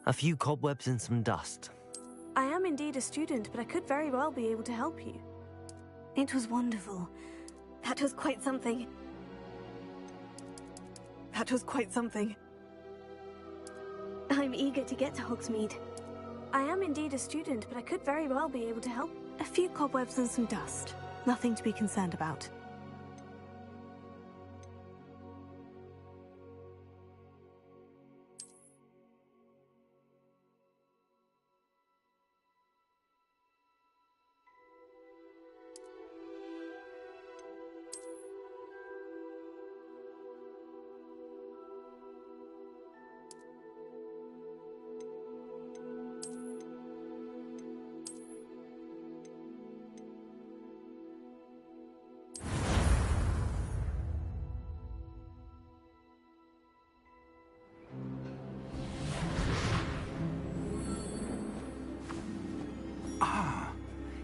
A few cobwebs and some dust. I am indeed a student, but I could very well be able to help you. It was wonderful. That was quite something. That was quite something. I'm eager to get to Hogsmeade. I am indeed a student, but I could very well be able to help. A few cobwebs and some dust. Nothing to be concerned about.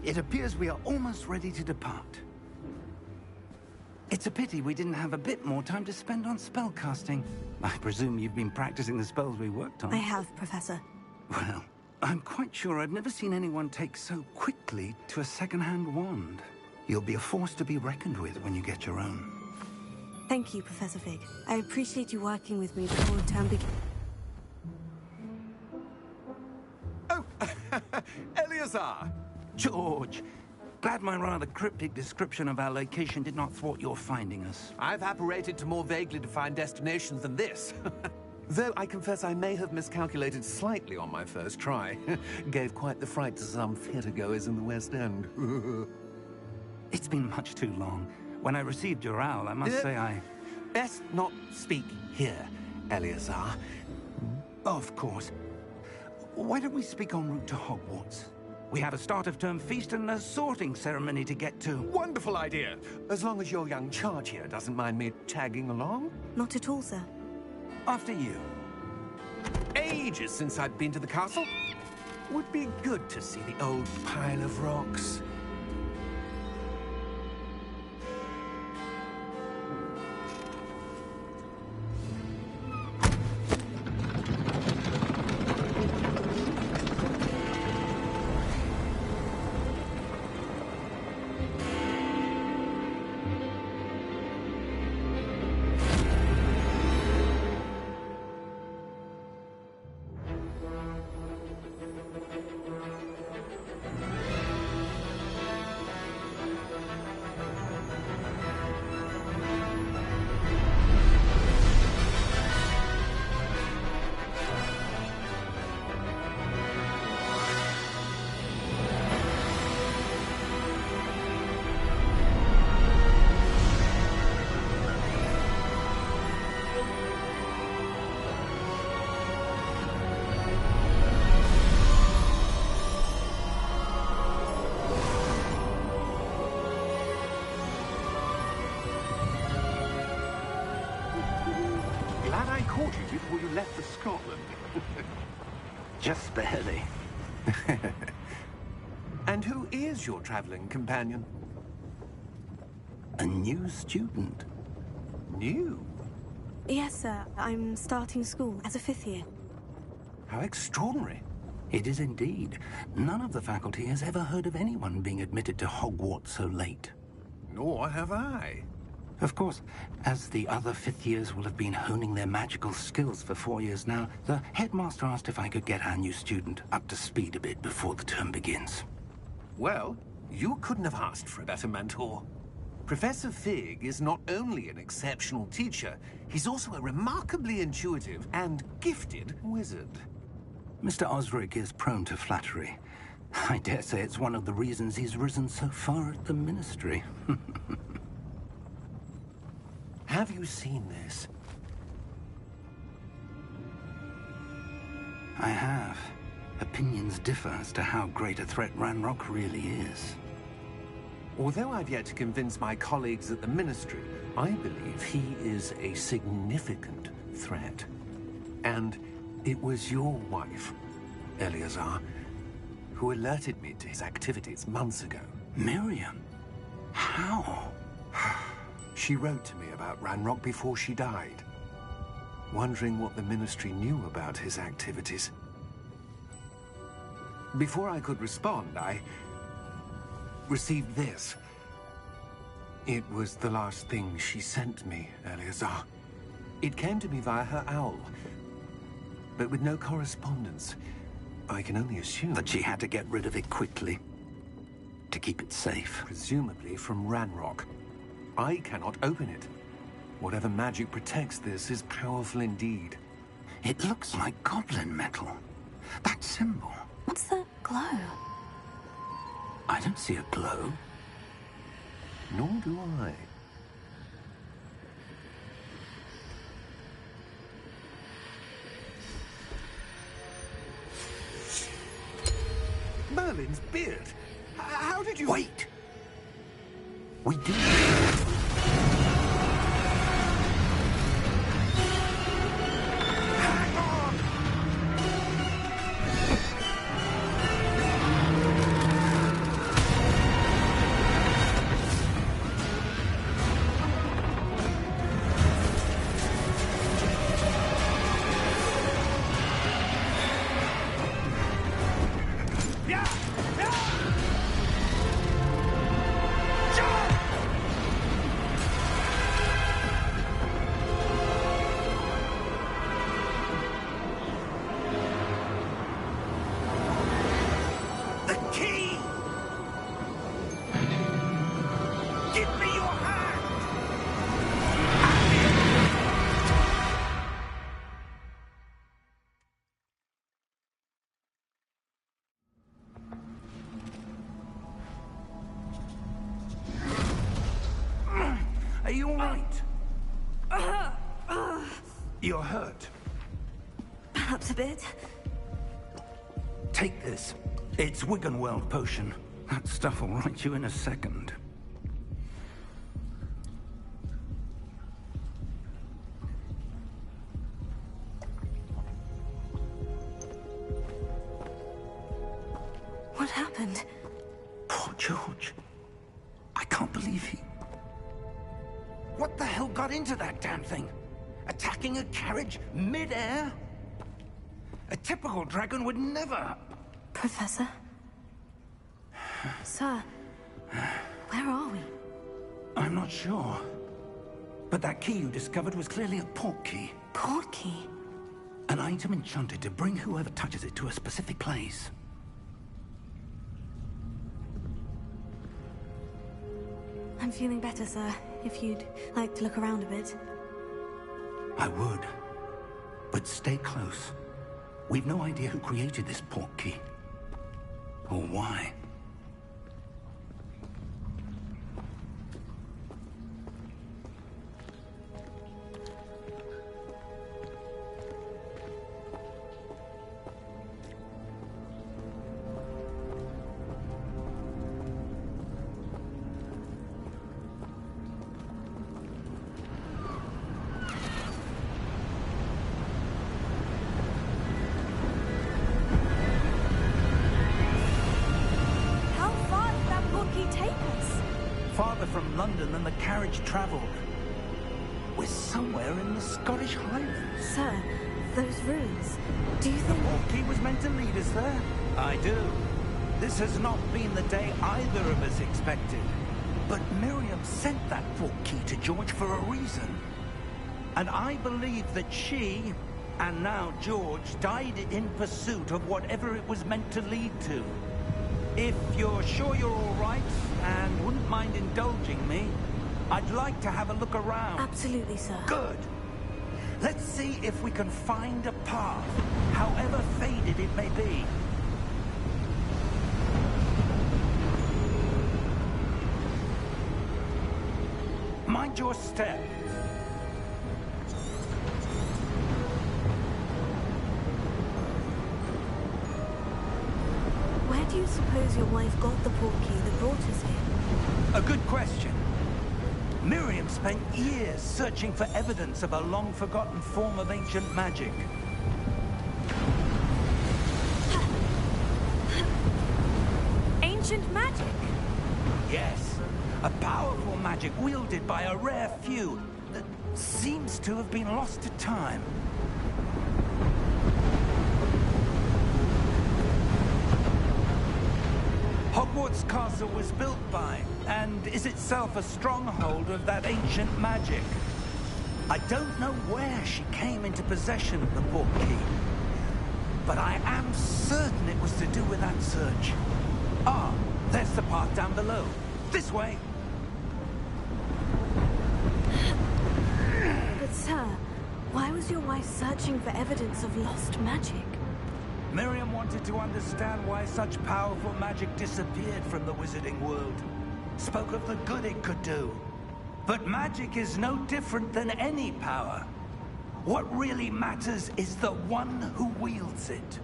It appears we are almost ready to depart. It's a pity we didn't have a bit more time to spend on spellcasting. I presume you've been practicing the spells we worked on. I have, Professor. Well, I'm quite sure I've never seen anyone take so quickly to a second-hand wand. You'll be a force to be reckoned with when you get your own. Thank you, Professor Fig. I appreciate you working with me before the term begins. Oh, Eleazar! George, glad my rather cryptic description of our location did not thwart your finding us. I've apparated to more vaguely defined destinations than this. Though I confess I may have miscalculated slightly on my first try. Gave quite the fright to some theatergoers in the West End. It's been much too long. When I received your owl, I must say I... Best not speak here, Eleazar. Of course. Why don't we speak en route to Hogwarts? We have a start-of-term feast and a sorting ceremony to get to. Wonderful idea! As long as your young charge here doesn't mind me tagging along. Not at all, sir. After you. Ages since I'd been to the castle. Would be good to see the old pile of rocks. Glad I caught you before you left for Scotland. Just barely. And who is your traveling companion? A new student. New? Yes, sir. I'm starting school as a 5th year. How extraordinary. It is indeed. None of the faculty has ever heard of anyone being admitted to Hogwarts so late. Nor have I. Of course, as the other 5th years will have been honing their magical skills for 4 years now, the headmaster asked if I could get our new student up to speed a bit before the term begins. Well, you couldn't have asked for a better mentor. Professor Fig is not only an exceptional teacher, he's also a remarkably intuitive and gifted wizard. Mr. Osric is prone to flattery. I dare say it's one of the reasons he's risen so far at the Ministry. Have you seen this? I have. Opinions differ as to how great a threat Ranrock really is. Although I've yet to convince my colleagues at the Ministry, I believe he is a significant threat. And it was your wife, Eleazar, who alerted me to his activities months ago. Miriam? How? She wrote to me about Ranrock before she died, wondering what the Ministry knew about his activities. Before I could respond, I received this. It was the last thing she sent me, Eleazar. It came to me via her owl, but with no correspondence. I can only assume That she had to get rid of it quickly to keep it safe. presumably from Ranrock. I cannot open it. Whatever magic protects this is powerful indeed. It looks like goblin metal. That symbol. What's that glow? I don't see a glow. Nor do I. Merlin's beard. How did you... Wait! We do. Hang on! Yeah! Yeah! Jump! The key! Give me your hand! Are you all right? You're hurt. Perhaps a bit. Take this. It's Wiggenweld potion. That stuff will right you in a second. What happened? Poor George. I can't believe he... What the hell got into that damn thing? Attacking a carriage mid-air? A typical dragon would never... Professor? Sir, where are we? I'm not sure. But that key you discovered was clearly a port key. Port key? An item enchanted to bring whoever touches it to a specific place. I'm feeling better, sir. If you'd like to look around a bit. I would. But stay close. We've no idea who created this port key. Or why. How far did that portkey take us? Farther from London than the carriage traveled. We're somewhere in the Scottish Highlands. Sir, those ruins. Do you The think... port key was meant to lead us there? I do. This has not been the day either of us expected. But Miriam sent that port key to George for a reason. And I believe that she, and now George, died in pursuit of whatever it was meant to lead to. If you're sure you're all right, and wouldn't mind indulging me, I'd like to have a look around. Absolutely, sir. Good. Let's see if we can find a path, however faded it may be. Mind your step. Where do you suppose your wife got the port key that brought us here? A good question. Miriam spent years searching for evidence of a long-forgotten form of ancient magic. Ancient magic? Yes, a powerful magic wielded by a rare few that seems to have been lost to time. Hogwarts Castle was built by, and is itself a stronghold of that ancient magic. I don't know where she came into possession of the portkey, but I am certain it was to do with that search. Ah, there's the path down below. This way. But sir, why was your wife searching for evidence of lost magic? Miriam wanted to understand why such powerful magic disappeared from the wizarding world. Spoke of the good it could do. But magic is no different than any power. What really matters is the one who wields it.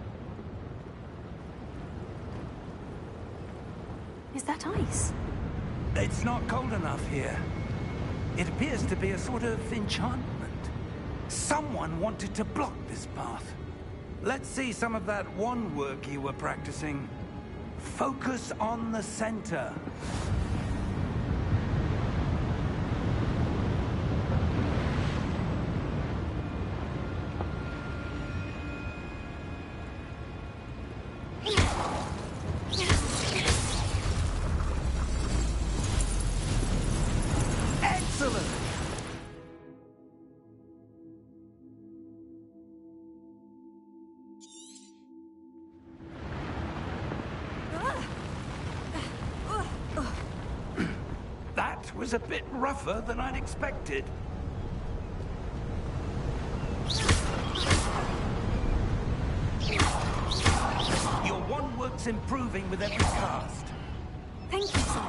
Is that ice? It's not cold enough here. It appears to be a sort of enchantment. Someone wanted to block this path. Let's see some of that wand work you were practicing. Focus on the center. Excellent! That was a bit rougher than I'd expected. Your wand work's improving with every cast. Thank you, sir.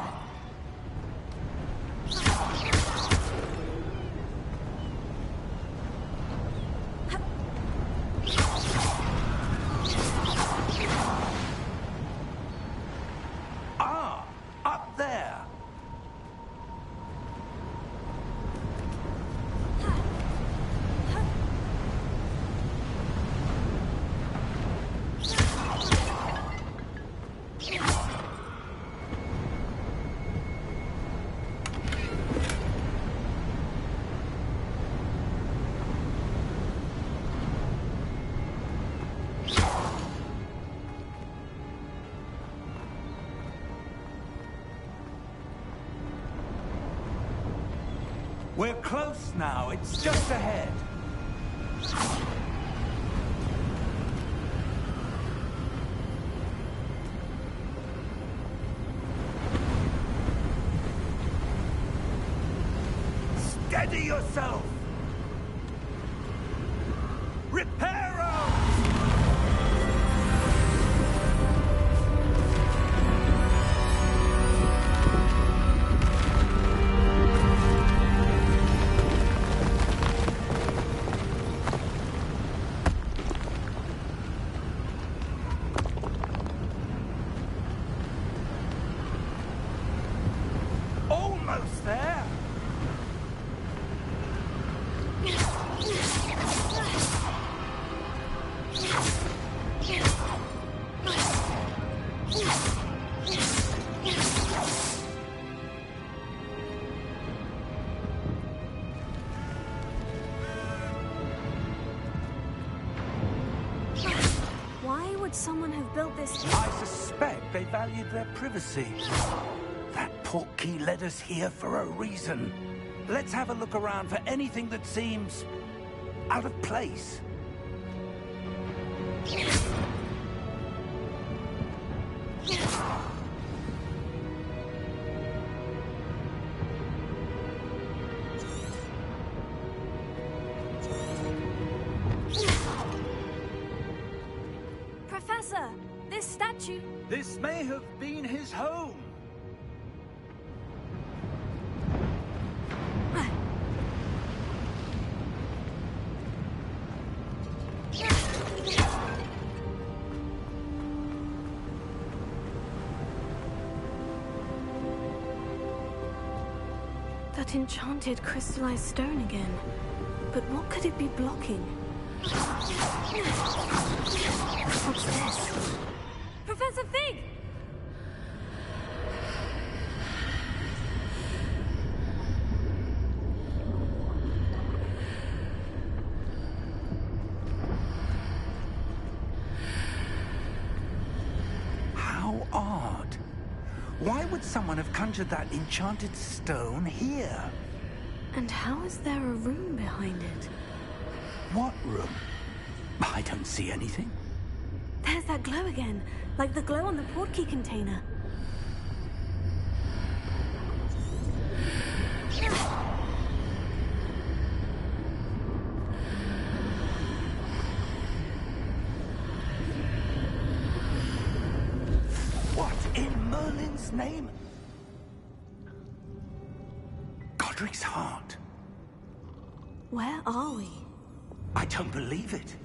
Ah, up there. We're close now. It's just ahead. Steady yourself! Reparo! Almost there! Why would someone have built this? I suspect they valued their privacy. That portkey led us here for a reason. Let's have a look around for anything that seems out of place. Professor, this statue. This may have been his home. That enchanted crystallized stone again. But what could it be blocking? What's this? Professor Fig! How odd. Why would someone have conjured that enchanted stone here? And how is there a room behind it? What room? I don't see anything. There's that glow again, like the glow on the portkey container. What in Merlin's name? Godric's heart. Where are we? I don't believe it.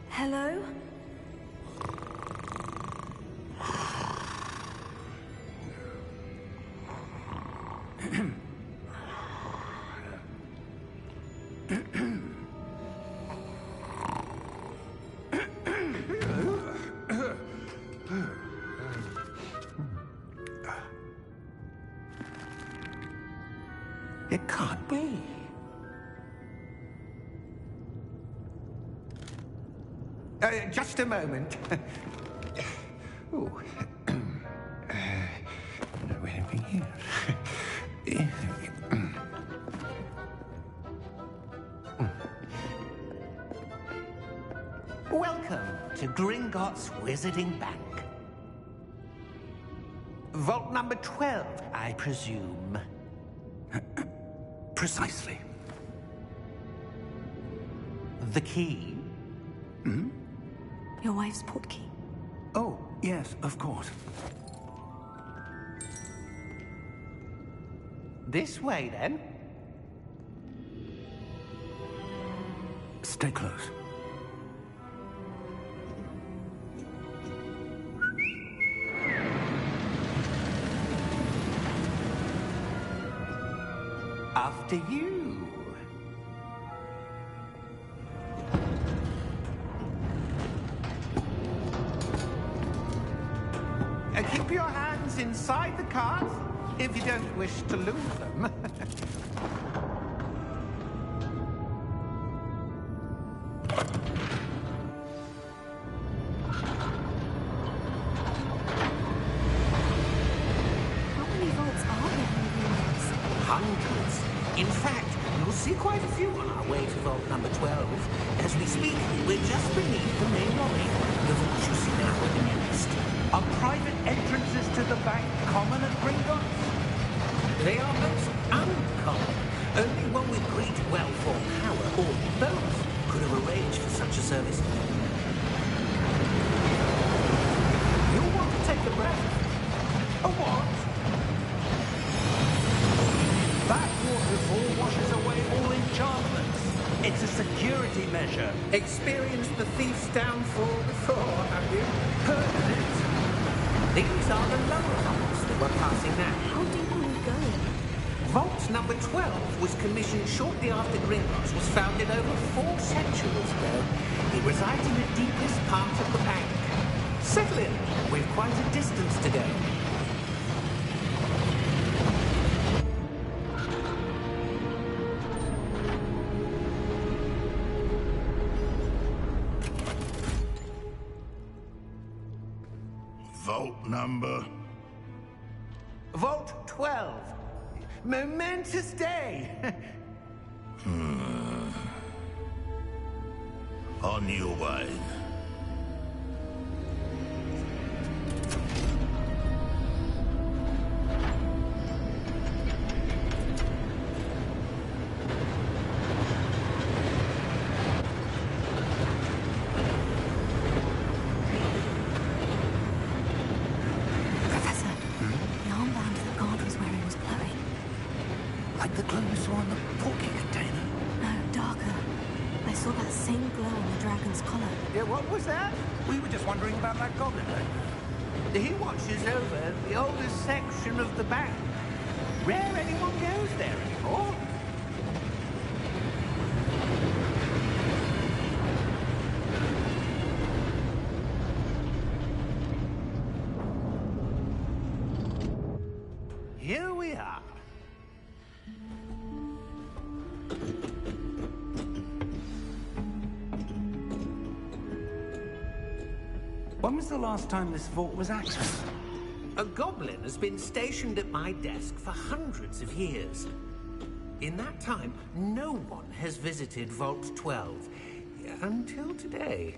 Hello? It can't be. Just a moment. Oh. Anything here? Welcome to Gringotts Wizarding Bank. Vault number 12, I presume. Precisely. The key? Hmm? Your wife's portkey. Oh, yes, of course. This way, then. Stay close. After you. Keep your hands inside the cart if you don't wish to lose them. How many vaults are there in Gringotts? Hundreds. In fact, you'll see quite a few on our way to vault number 12. As we speak, we're just beneath the main lobby. The vaults you see now are the nearest. Are private entrances to the bank common at Gringotts? They are most uncommon. Only one with great wealth or power, or both, could have arranged for such a service. You'll want to take a breath. A what? That waterfall washes away all enchantments. It's a security measure. Experienced the thief's downfall before, have you? Heard of it? These are the lower vaults that we're passing now. How deep are we going? Vault number 12 was commissioned shortly after Gringotts was founded over 4 centuries ago. It resides in the deepest part of the bank. Settle in. We've quite a distance to go. Vault number? Vault 12. Momentous day. On your way. Professor, the armband that Guard was wearing was glowing. Like the glow we saw on the portkey container. No, darker. I saw that same glow on the dragon's collar. Yeah, what was that? We were just wondering about that goblin. He watches over the oldest section of the bank. Rare anyone goes there anymore. When was the last time this vault was accessed? A goblin has been stationed at my desk for hundreds of years. In that time, no one has visited Vault 12. Until today.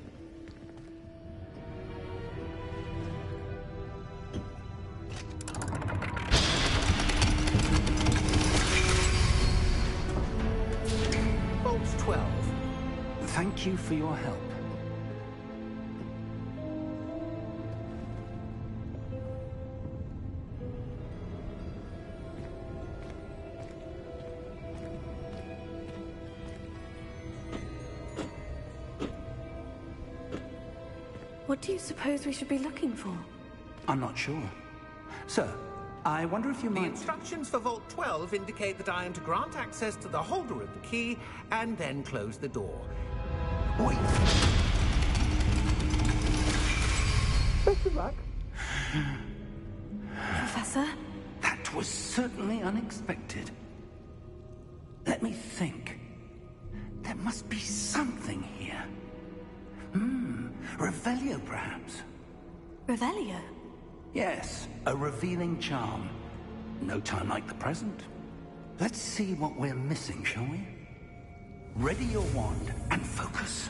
Vault 12. Thank you for your help. What do you suppose we should be looking for? I'm not sure. Sir, I wonder if you The might... instructions for Vault 12 indicate that I am to grant access to the holder of the key and then close the door. Wait! Best of luck. Professor? That was certainly unexpected. Let me think. There must be something here. Revelio, perhaps? Revelio? Yes, a revealing charm. No time like the present. Let's see what we're missing, shall we? Ready your wand and focus.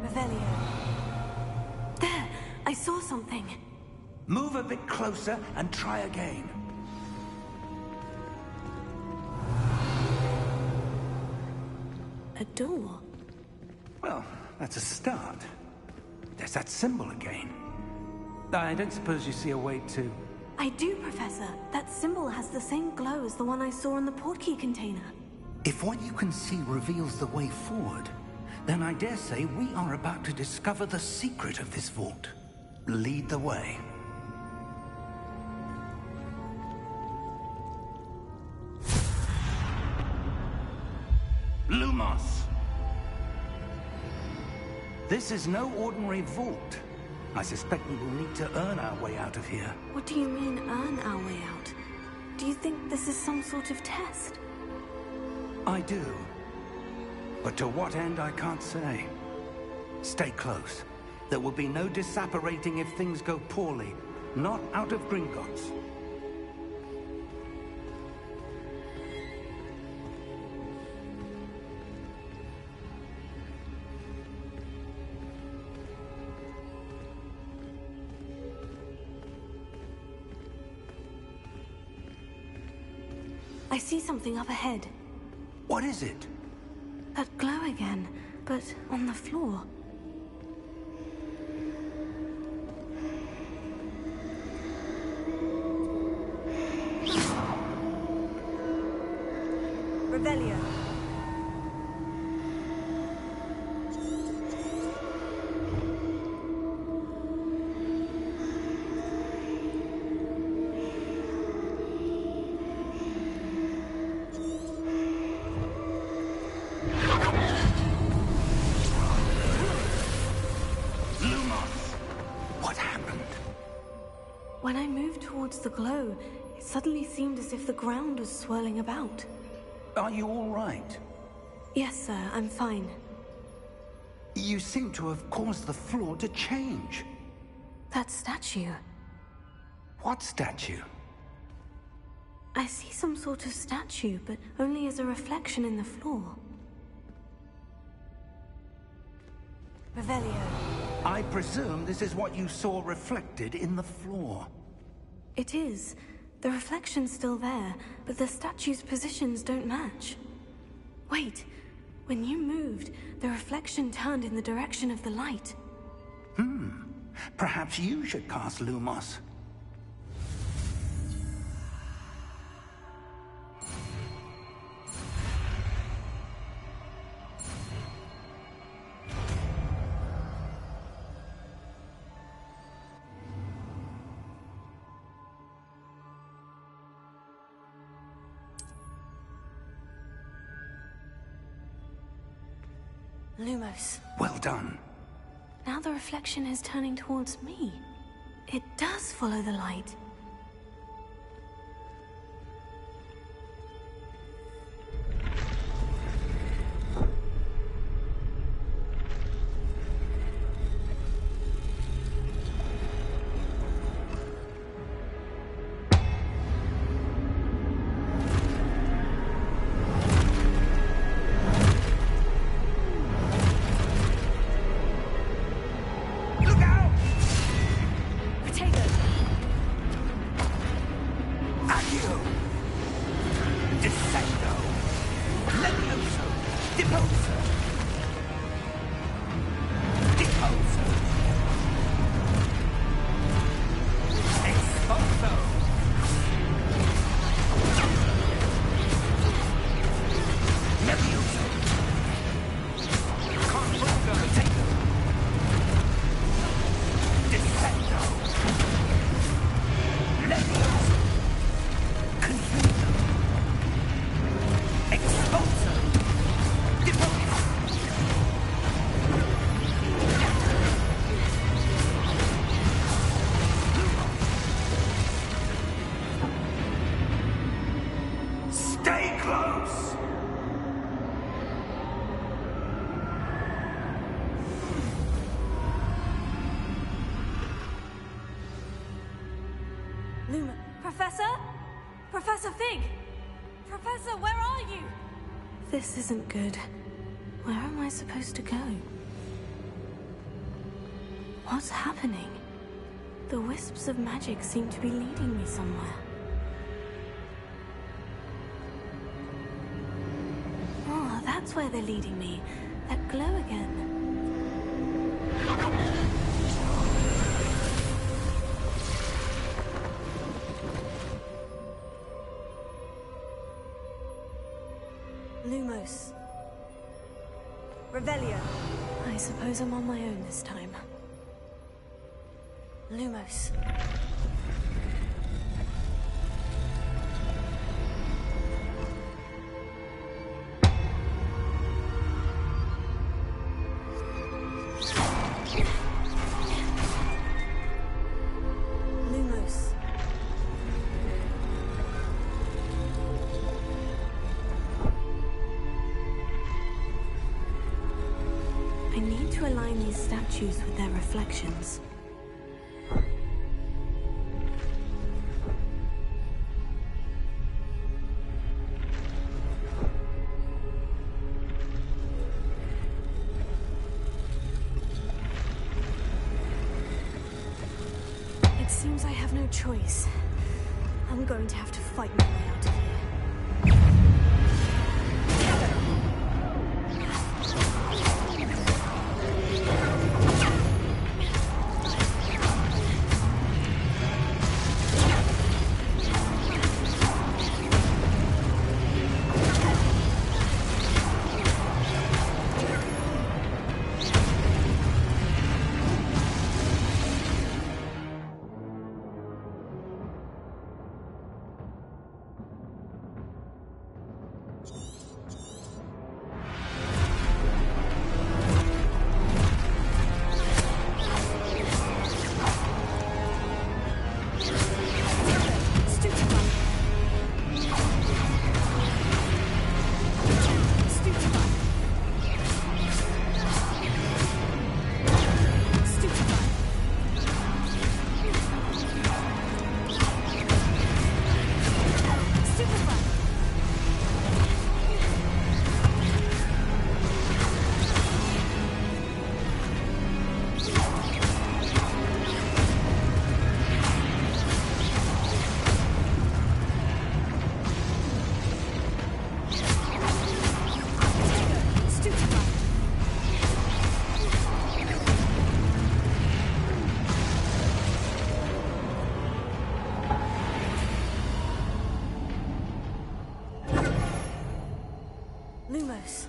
Revelio. There! I saw something. Move a bit closer and try again. A door. Well, that's a start. There's that symbol again. I don't suppose you see a way to... I do, Professor. That symbol has the same glow as the one I saw in the portkey container. If what you can see reveals the way forward, then I dare say we are about to discover the secret of this vault. Lead the way. Lumos! This is no ordinary vault. I suspect we will need to earn our way out of here. What do you mean, earn our way out? Do you think this is some sort of test? I do. But to what end, I can't say. Stay close. There will be no disapparating if things go poorly. Not out of Gringotts. I see something up ahead. What is it? That glow again, but on the floor. Revelio. When I moved towards the glow, it suddenly seemed as if the ground was swirling about. Are you all right? Yes, sir, I'm fine. You seem to have caused the floor to change. That statue. What statue? I see some sort of statue, but only as a reflection in the floor. Revelio. I presume this is what you saw reflected in the floor. It is. The reflection's still there, but the statue's positions don't match. Wait. When you moved, the reflection turned in the direction of the light. Perhaps you should cast Lumos. Lumos. Well done. Now the reflection is turning towards me. It does follow the light. Professor Fig! Professor, where are you? This isn't good. Where am I supposed to go? What's happening? The wisps of magic seem to be leading me somewhere. Oh, that's where they're leading me. That glow again. Lumos. Revelio. I suppose I'm on my own this time. Lumos. Lumos. I need to align these statues with their reflections. It seems I have no choice. I'm going to have to fight my way out of here. Lumos.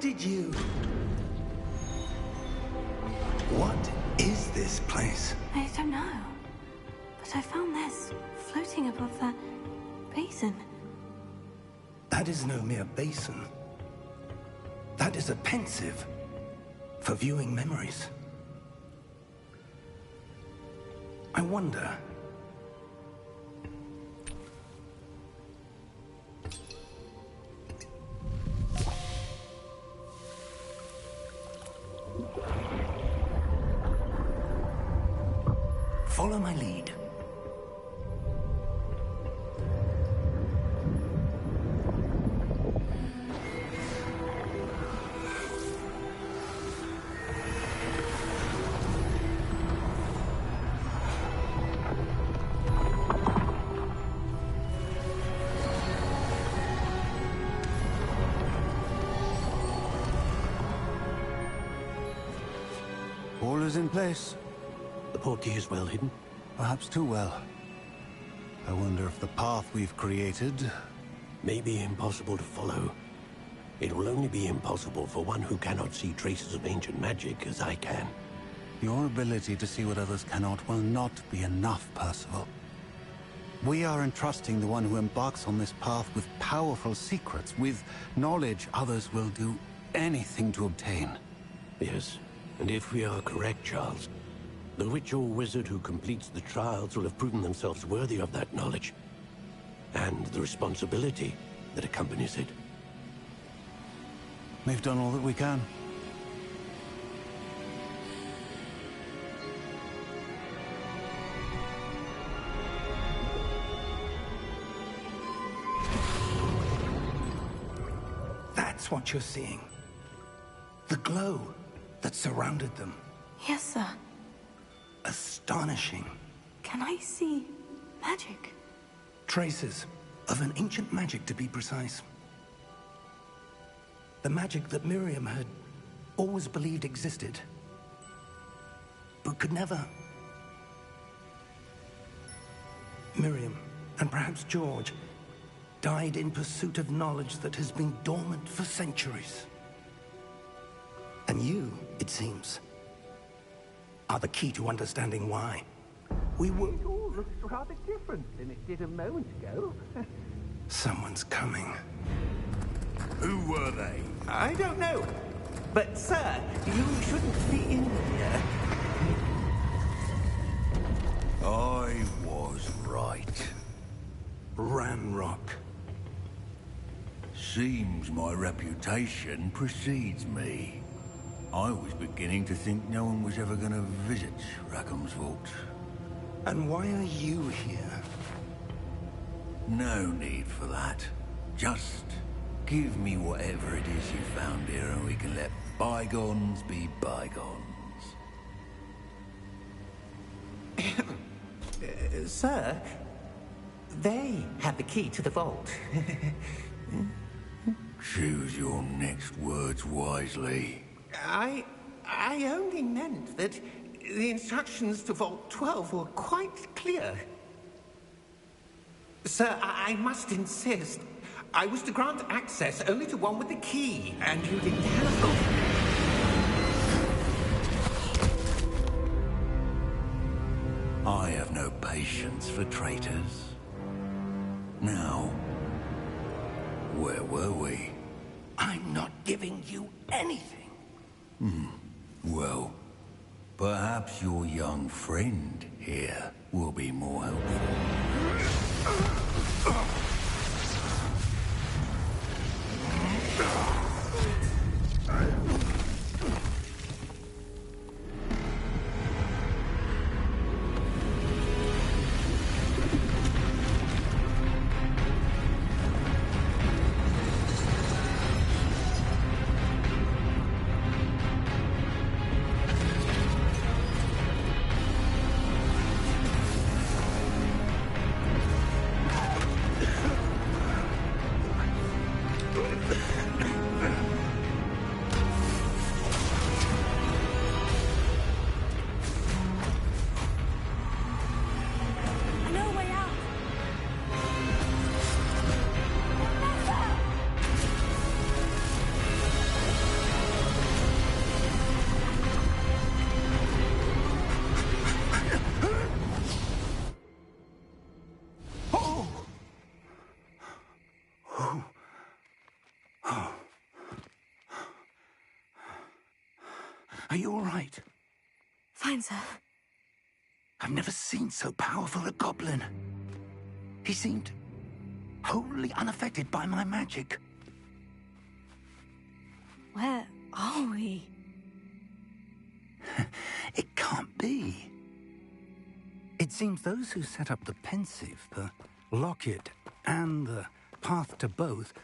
did you... What is this place? I don't know. But I found this floating above that basin. That is no mere basin. That is a pensive for viewing memories. I wonder... Follow my lead. All is in place. The portkey is well hidden. Perhaps too well. I wonder if the path we've created... May be impossible to follow. It will only be impossible for one who cannot see traces of ancient magic as I can. Your ability to see what others cannot will not be enough, Percival. We are entrusting the one who embarks on this path with powerful secrets, with knowledge others will do anything to obtain. Yes, and if we are correct, Charles, the witch or wizard who completes the trials will have proven themselves worthy of that knowledge, and the responsibility that accompanies it. We've done all that we can. That's what you're seeing. The glow that surrounded them. Yes, sir. Astonishing. Can I see magic? Traces of an ancient magic, to be precise. The magic that Miriam had always believed existed, but could never. Miriam, and perhaps George, died in pursuit of knowledge that has been dormant for centuries. And you, it seems, are the key to understanding why. We were... It all looks rather different than it did a moment ago. Someone's coming. Who were they? I don't know. But, sir, you shouldn't be in here. I was right. Ranrock. Seems my reputation precedes me. I was beginning to think no one was ever going to visit Rackham's Vault. And why are you here? No need for that. Just give me whatever it is you found here and we can let bygones be bygones. Sir, they had the key to the vault. Choose your next words wisely. I only meant that the instructions to Vault 12 were quite clear. Sir, I must insist. I was to grant access only to one with the key, and you didn't have I have no patience for traitors. Now, where were we? I'm not giving you anything. Well, perhaps your young friend here will be more helpful. Are you all right? Fine, sir. I've never seen so powerful a goblin. He seemed wholly unaffected by my magic. Where are we? It can't be. It seems those who set up the Pensieve, the Locket, and the Path to Both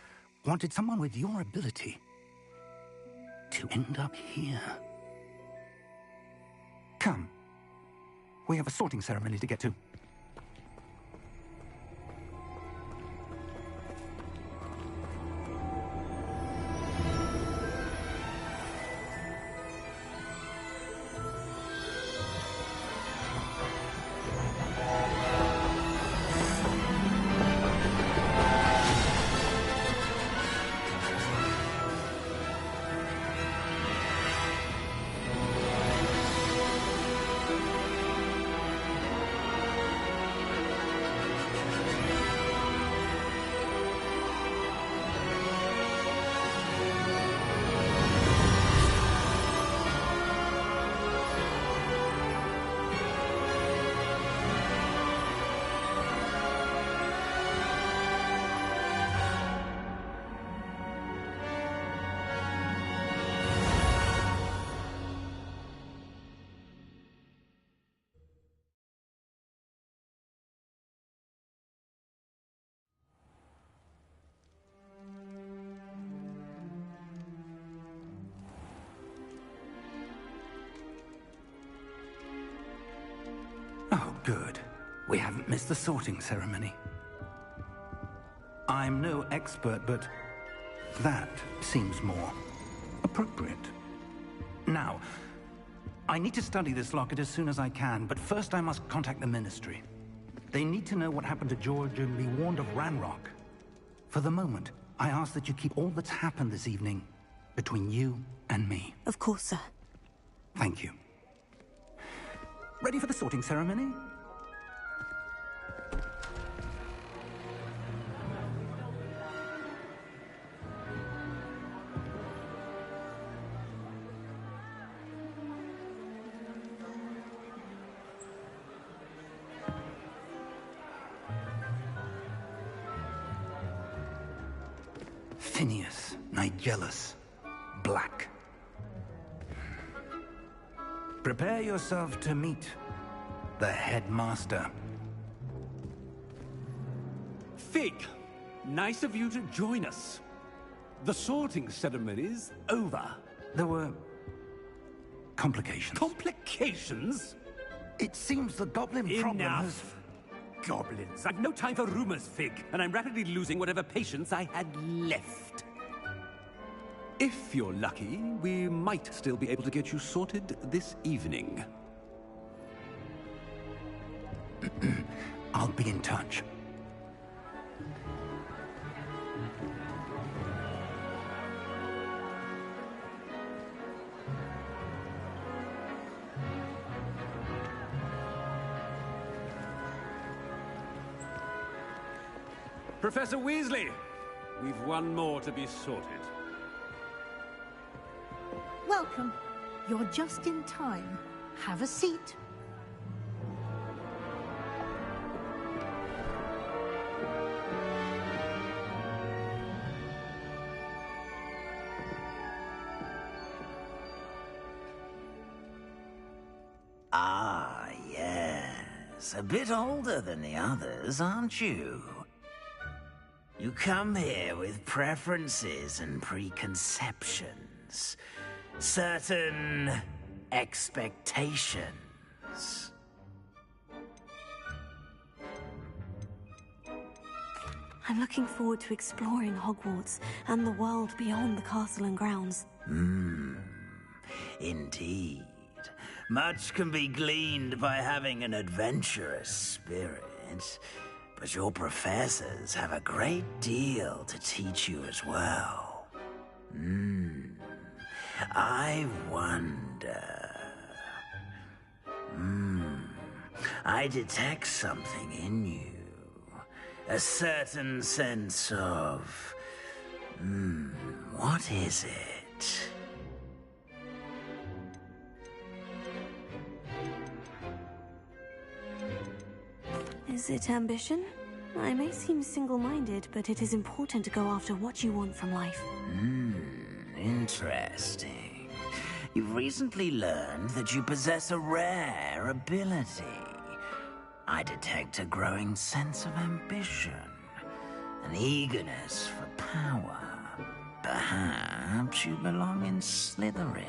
wanted someone with your ability to end up here. Come. We have a sorting ceremony to get to. Oh, good. We haven't missed the sorting ceremony. I'm no expert, but that seems more appropriate. Now, I need to study this locket as soon as I can, but first I must contact the Ministry. They need to know what happened to George and be warned of Ranrock. For the moment, I ask that you keep all that's happened this evening between you and me. Of course, sir. Thank you. Ready for the sorting ceremony? Phineas Nigellus Black. Prepare yourself to meet the headmaster. Fig, nice of you to join us. The sorting ceremony's over. There were complications. Complications? It seems the goblin problem has... Enough. Goblins. I've no time for rumors, Fig, and I'm rapidly losing whatever patience I had left. If you're lucky, we might still be able to get you sorted this evening. I'll be in touch. Professor Weasley, we've one more to be sorted. Welcome. You're just in time. Have a seat. Ah, yes. A bit older than the others, aren't you? You come here with preferences and preconceptions. Certain expectations. I'm looking forward to exploring Hogwarts and the world beyond the castle and grounds. Indeed. Much can be gleaned by having an adventurous spirit. But your professors have a great deal to teach you as well. I wonder... I detect something in you. A certain sense of... what is it? Is it ambition? I may seem single-minded, but it is important to go after what you want from life. Interesting. You've recently learned that you possess a rare ability. I detect a growing sense of ambition, an eagerness for power. Perhaps you belong in Slytherin.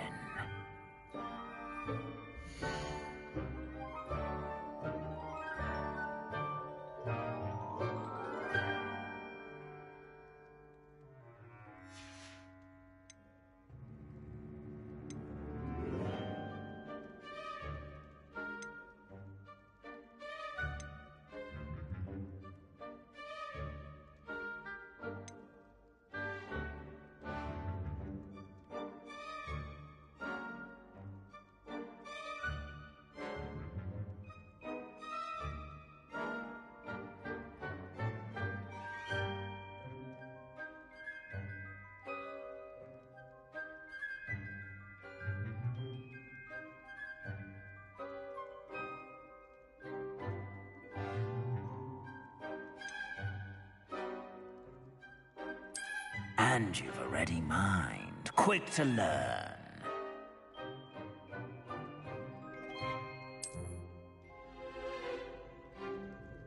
And you've a ready mind, quick to learn.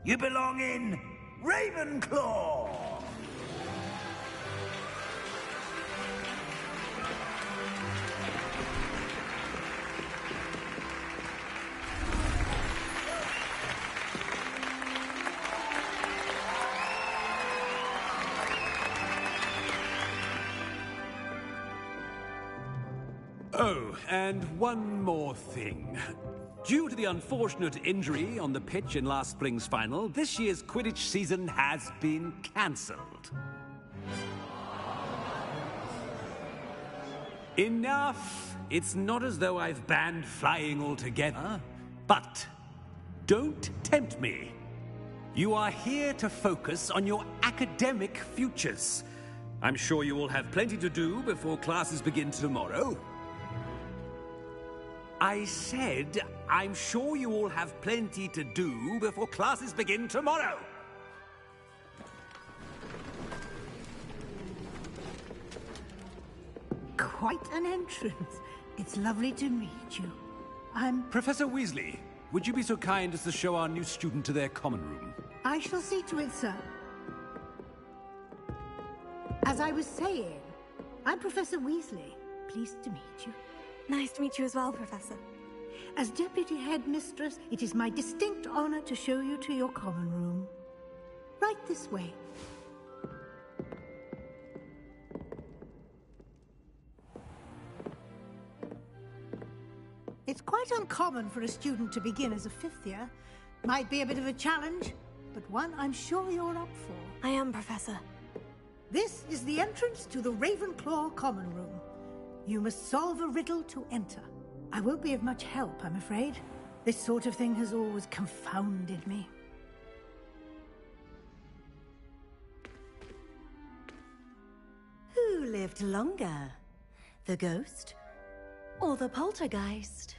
You belong in Ravenclaw! Oh, and one more thing. Due to the unfortunate injury on the pitch in last spring's final, this year's Quidditch season has been cancelled. Enough! It's not as though I've banned flying altogether. But don't tempt me. You are here to focus on your academic futures. I'm sure you will have plenty to do before classes begin tomorrow. I said, I'm sure you all have plenty to do before classes begin tomorrow. Quite an entrance. It's lovely to meet you. I'm... Professor Weasley, would you be so kind as to show our new student to their common room? I shall see to it, sir. As I was saying, I'm Professor Weasley. Pleased to meet you. Nice to meet you as well, Professor. As Deputy Headmistress, it is my distinct honor to show you to your common room. Right this way. It's quite uncommon for a student to begin as a fifth year. Might be a bit of a challenge, but one I'm sure you're up for. I am, Professor. This is the entrance to the Ravenclaw common room. You must solve a riddle to enter. I won't be of much help, I'm afraid. This sort of thing has always confounded me. Who lived longer? The ghost or the poltergeist?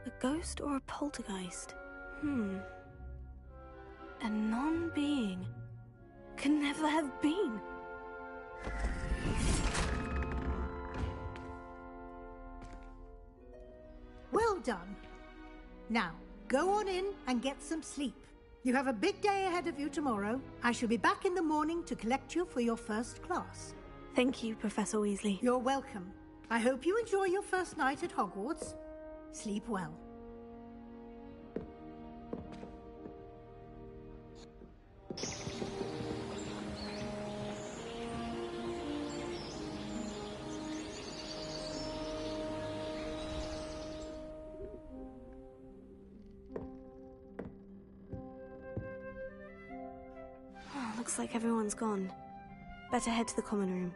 A ghost or a poltergeist? A non-being can never have been. Well done. Now, go on in and get some sleep. You have a big day ahead of you tomorrow. I shall be back in the morning to collect you for your first class. Thank you, Professor Weasley. You're welcome. I hope you enjoy your first night at Hogwarts. Sleep well. Looks like everyone's gone. Better head to the common room.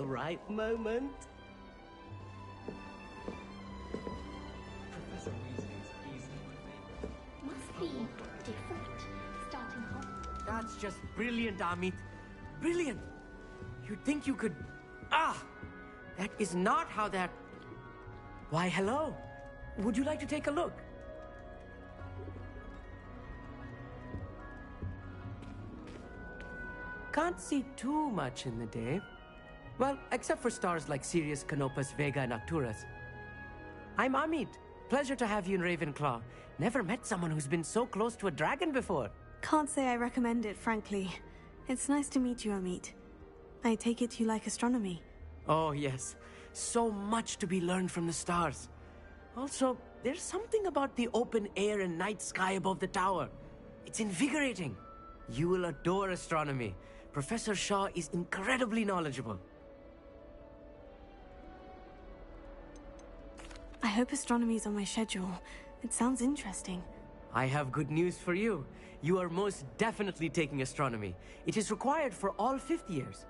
right moment. Professor Weasley's easily my favorite. Must be different, starting off. That's just brilliant, Amit. Brilliant! You'd think you could... Ah! That is not how that... Why, hello. Would you like to take a look? Can't see too much in the day. Well, except for stars like Sirius, Canopus, Vega, and Arcturus. I'm Amit. Pleasure to have you in Ravenclaw. Never met someone who's been so close to a dragon before. Can't say I recommend it, frankly. It's nice to meet you, Amit. I take it you like astronomy. Oh, yes. So much to be learned from the stars. Also, there's something about the open air and night sky above the tower. It's invigorating. You will adore astronomy. Professor Shaw is incredibly knowledgeable. I hope astronomy's on my schedule. It sounds interesting. I have good news for you. You are most definitely taking astronomy. It is required for all 5th years.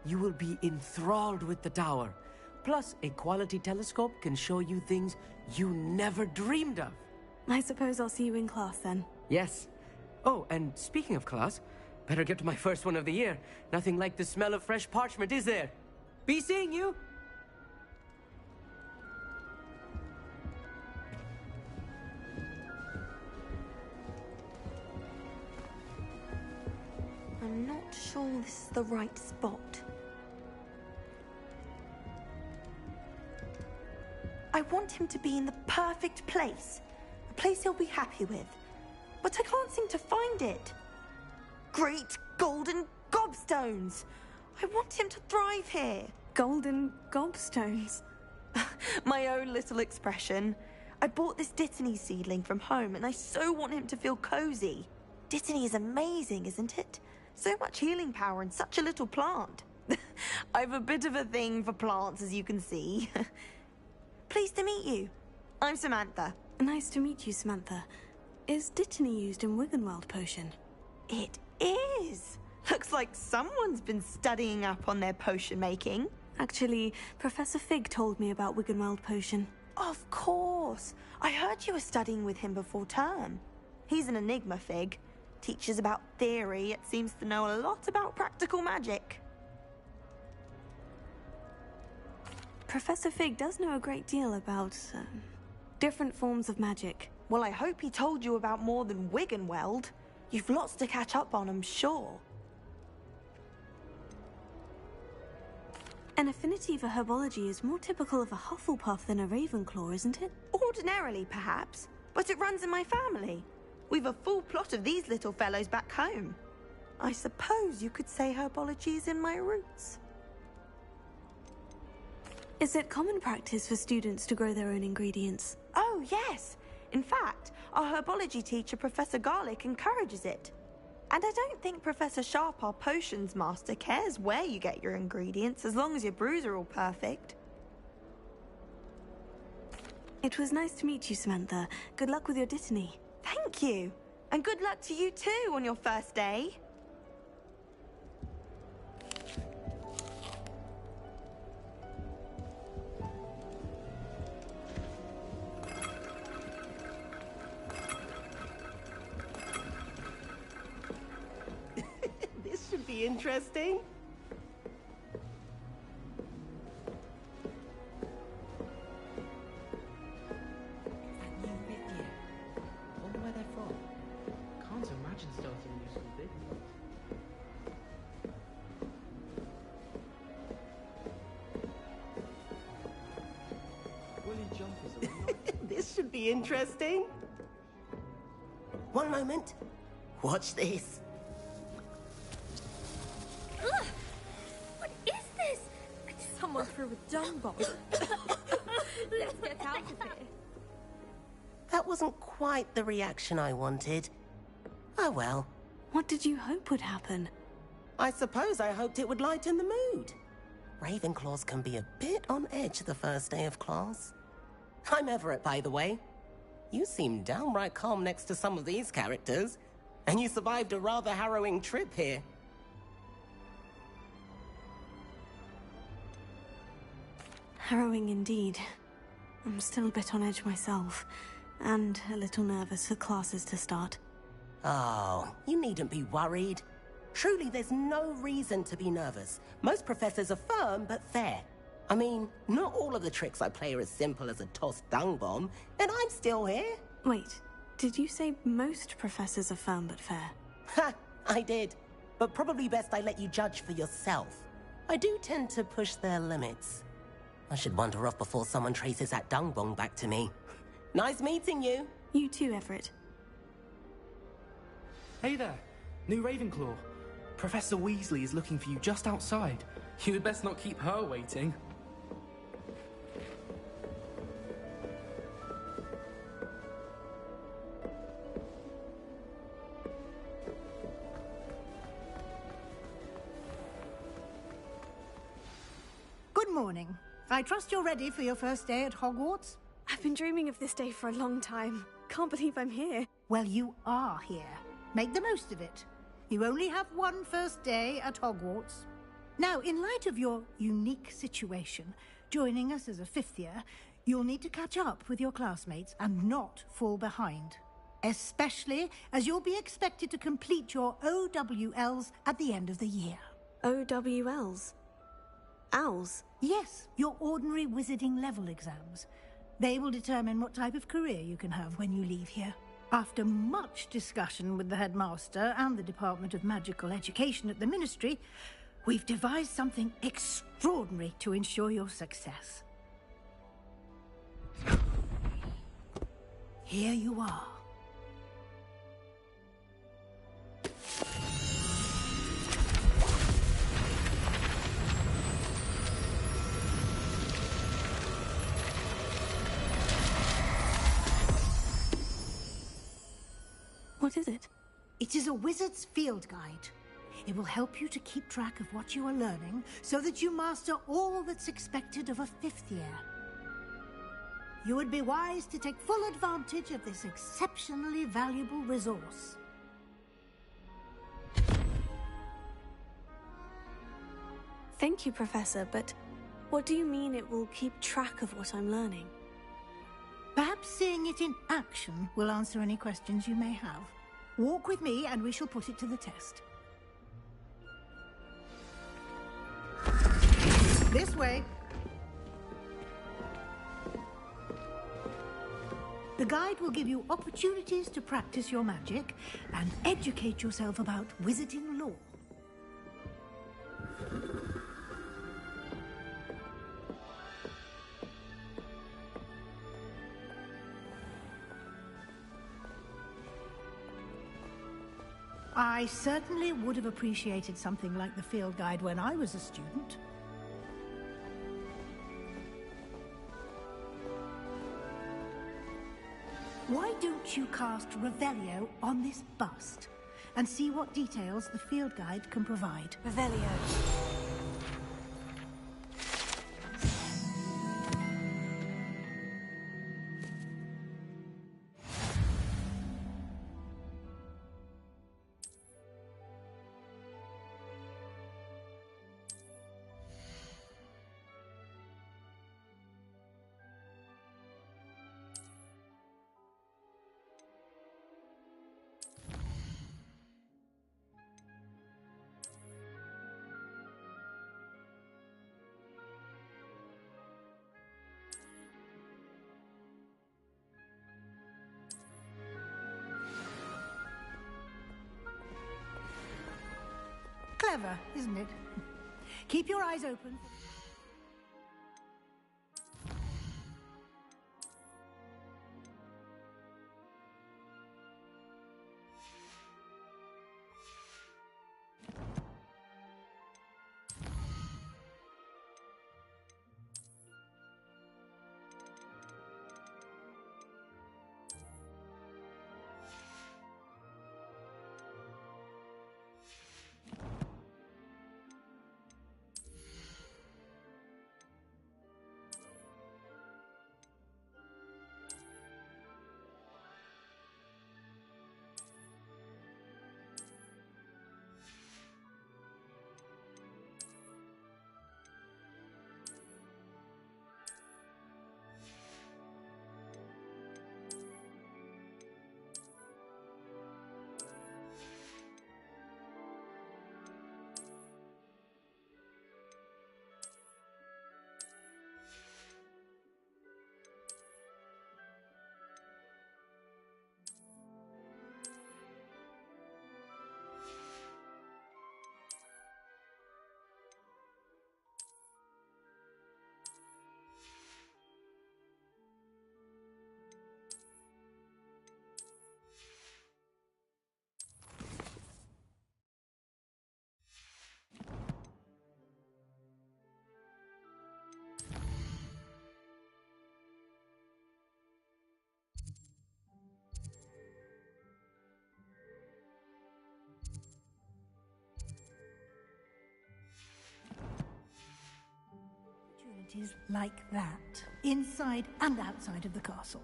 You will be enthralled with the tower. Plus, a quality telescope can show you things you never dreamed of. I suppose I'll see you in class then. Yes. Oh, and speaking of class, better get to my first one of the year. Nothing like the smell of fresh parchment, is there? Be seeing you! I'm not sure this is the right spot. I want him to be in the perfect place. A place he'll be happy with. But I can't seem to find it. Great golden gobstones! I want him to thrive here. Golden gobstones? My own little expression. I bought this Dittany seedling from home and I so want him to feel cozy. Dittany is amazing, isn't it? So much healing power in such a little plant. I've a bit of a thing for plants, as you can see. Pleased to meet you. I'm Samantha. Nice to meet you, Samantha. Is Dittany used in Wiggenweld potion? It is. Looks like someone's been studying up on their potion making. Actually, Professor Fig told me about Wiggenweld potion. Of course. I heard you were studying with him before term. He's an enigma, Fig. Teaches about theory, yet seems to know a lot about practical magic. Professor Fig does know a great deal about, different forms of magic. Well, I hope he told you about more than Wiggenweld. You've lots to catch up on, I'm sure. An affinity for herbology is more typical of a Hufflepuff than a Ravenclaw, isn't it? Ordinarily, perhaps, but it runs in my family. We've a full plot of these little fellows back home. I suppose you could say herbology is in my roots. Is it common practice for students to grow their own ingredients? Oh, yes. In fact, our herbology teacher, Professor Garlick, encourages it. And I don't think Professor Sharp, our potions master, cares where you get your ingredients, as long as your brews are all perfect. It was nice to meet you, Samantha. Good luck with your Dittany. Thank you. And good luck to you too on your first day. This should be interesting. This should be interesting. One moment. Watch this. Ugh! What is this? Someone threw a dung bomb. Let's get out of here. That wasn't quite the reaction I wanted. Oh well. What did you hope would happen? I suppose I hoped it would lighten the mood. Ravenclaws can be a bit on edge the first day of class. I'm Everett, by the way. You seem downright calm next to some of these characters, and you survived a rather harrowing trip here. Harrowing indeed. I'm still a bit on edge myself, and a little nervous for classes to start. Oh, you needn't be worried. Truly, there's no reason to be nervous. Most professors are firm but fair. I mean, not all of the tricks I play are as simple as a tossed dung bomb, and I'm still here. Wait, did you say most professors are firm but fair? Ha! I did. But probably best I let you judge for yourself. I do tend to push their limits. I should wander off before someone traces that dung bomb back to me. Nice meeting you. You too, Everett. Hey there, new Ravenclaw. Professor Weasley is looking for you just outside. You'd best not keep her waiting. Good morning. I trust you're ready for your first day at Hogwarts? I've been dreaming of this day for a long time. Can't believe I'm here. Well, you are here. Make the most of it. You only have one first day at Hogwarts. Now, in light of your unique situation, joining us as a fifth year, you'll need to catch up with your classmates and not fall behind. Especially as you'll be expected to complete your OWLs at the end of the year. OWLs? Owls? Yes, your ordinary wizarding level exams. They will determine what type of career you can have when you leave here. After much discussion with the headmaster and the Department of Magical Education at the Ministry, we've devised something extraordinary to ensure your success. Here you are. What is it? It is a wizard's field guide. It will help you to keep track of what you are learning so that you master all that's expected of a fifth year. You would be wise to take full advantage of this exceptionally valuable resource. Thank you, Professor, but what do you mean it will keep track of what I'm learning? Perhaps seeing it in action will answer any questions you may have. Walk with me and we shall put it to the test. This way. The guide will give you opportunities to practice your magic and educate yourself about wizarding lore. I certainly would have appreciated something like the field guide when I was a student. Why don't you cast Revelio on this bust and see what details the field guide can provide? Revelio. Clever, isn't it? Keep your eyes open. facilities like that, inside and outside of the castle.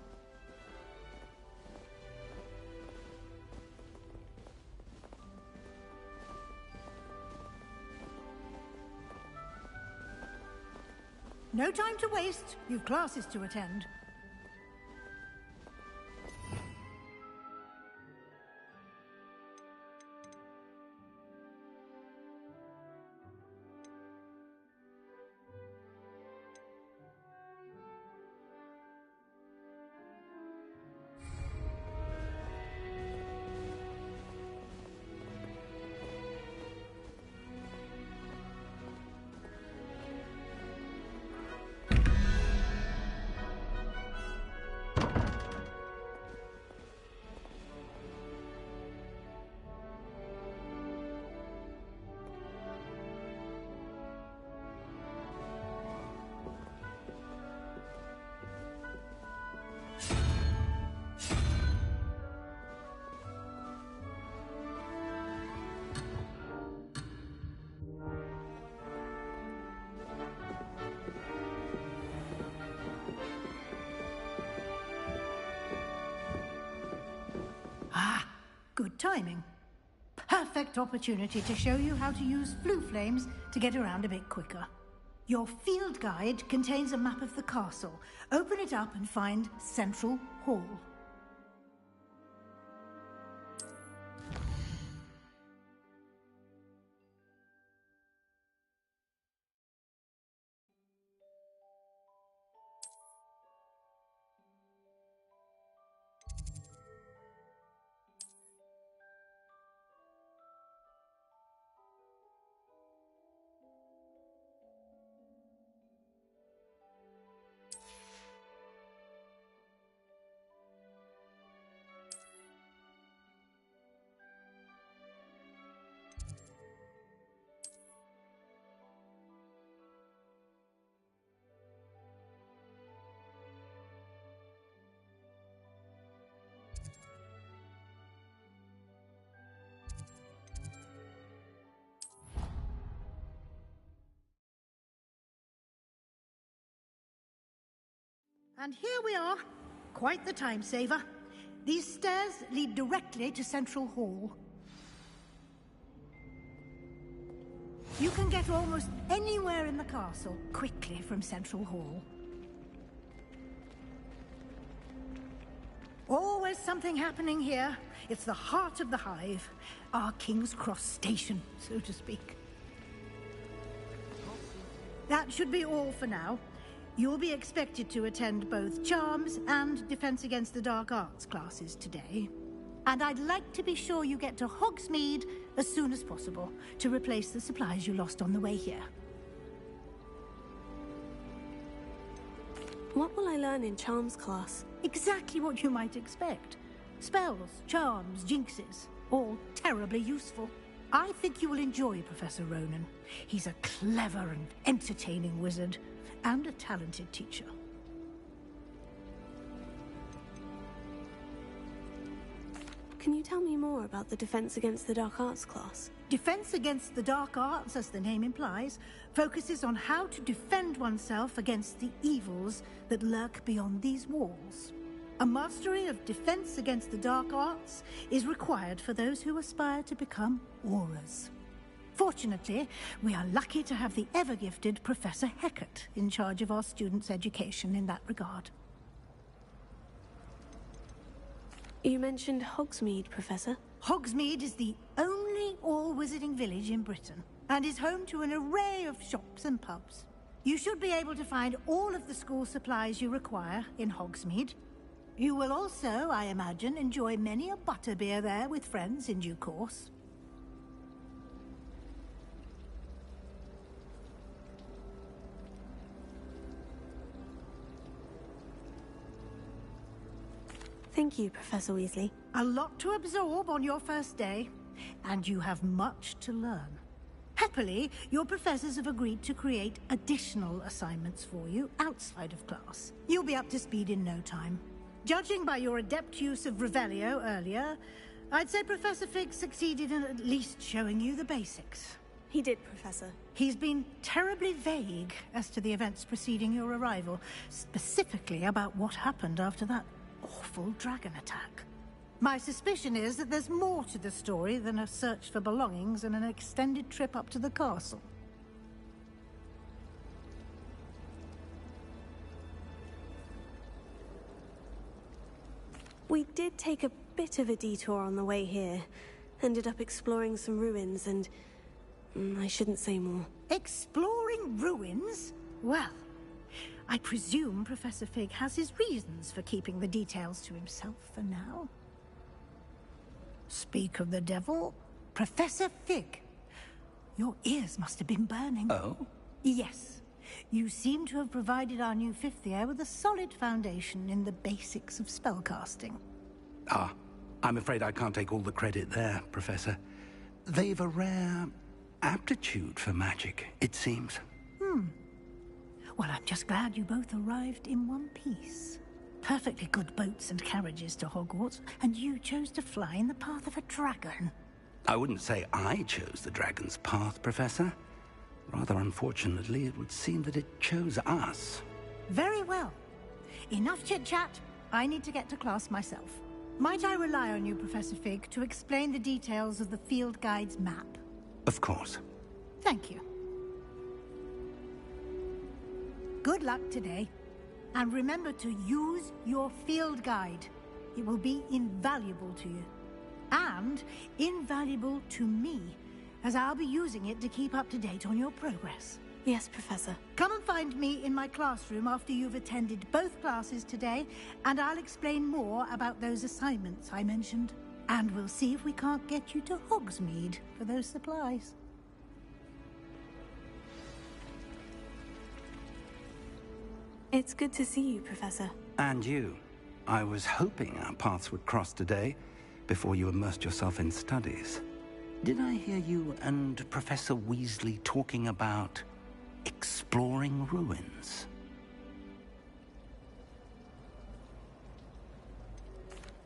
No time to waste. You've classes to attend. Good timing. Perfect opportunity to show you how to use flue flames to get around a bit quicker. Your field guide contains a map of the castle. Open it up and find Central Hall. And here we are. Quite the time saver. These stairs lead directly to Central Hall. You can get almost anywhere in the castle quickly from Central Hall. Always something happening here. It's the heart of the Hive. Our King's Cross station, so to speak. That should be all for now. You'll be expected to attend both Charms and Defense Against the Dark Arts classes today. And I'd like to be sure you get to Hogsmeade as soon as possible to replace the supplies you lost on the way here. What will I learn in Charms class? Exactly what you might expect. Spells, charms, jinxes, all terribly useful. I think you will enjoy Professor Ronen. He's a clever and entertaining wizard, and a talented teacher. Can you tell me more about the Defense Against the Dark Arts class? Defense Against the Dark Arts, as the name implies, focuses on how to defend oneself against the evils that lurk beyond these walls. A mastery of Defense Against the Dark Arts is required for those who aspire to become Aurors. Fortunately, we are lucky to have the ever-gifted Professor Hecat in charge of our students' education in that regard. You mentioned Hogsmeade, Professor. Hogsmeade is the only all-wizarding village in Britain, and is home to an array of shops and pubs. You should be able to find all of the school supplies you require in Hogsmeade. You will also, I imagine, enjoy many a butterbeer there with friends in due course. Thank you, Professor Weasley. A lot to absorb on your first day, and you have much to learn. Happily, your professors have agreed to create additional assignments for you outside of class. You'll be up to speed in no time. Judging by your adept use of Revelio earlier, I'd say Professor Fig succeeded in at least showing you the basics. He did, Professor. He's been terribly vague as to the events preceding your arrival, specifically about what happened after that awful dragon attack. My suspicion is that there's more to the story than a search for belongings and an extended trip up to the castle. We did take a bit of a detour on the way here. Ended up exploring some ruins and... I shouldn't say more. Exploring ruins? Well, I presume Professor Fig has his reasons for keeping the details to himself for now. Speak of the devil, Professor Fig. Your ears must have been burning. Oh? Yes. You seem to have provided our new fifth year with a solid foundation in the basics of spellcasting. Ah, I'm afraid I can't take all the credit there, Professor. They've a rare aptitude for magic, it seems. Well, I'm just glad you both arrived in one piece. Perfectly good boats and carriages to Hogwarts, and you chose to fly in the path of a dragon. I wouldn't say I chose the dragon's path, Professor. Rather unfortunately, it would seem that it chose us. Very well. Enough chit-chat. I need to get to class myself. Might I rely on you, Professor Fig, to explain the details of the field guide's map? Of course. Thank you. Good luck today. And remember to use your field guide. It will be invaluable to you. And invaluable to me, as I'll be using it to keep up to date on your progress. Yes, Professor. Come and find me in my classroom after you've attended both classes today, and I'll explain more about those assignments I mentioned. And we'll see if we can't get you to Hogsmeade for those supplies. It's good to see you, Professor. And you. I was hoping our paths would cross today, before you immersed yourself in studies. Did I hear you and Professor Weasley talking about exploring ruins?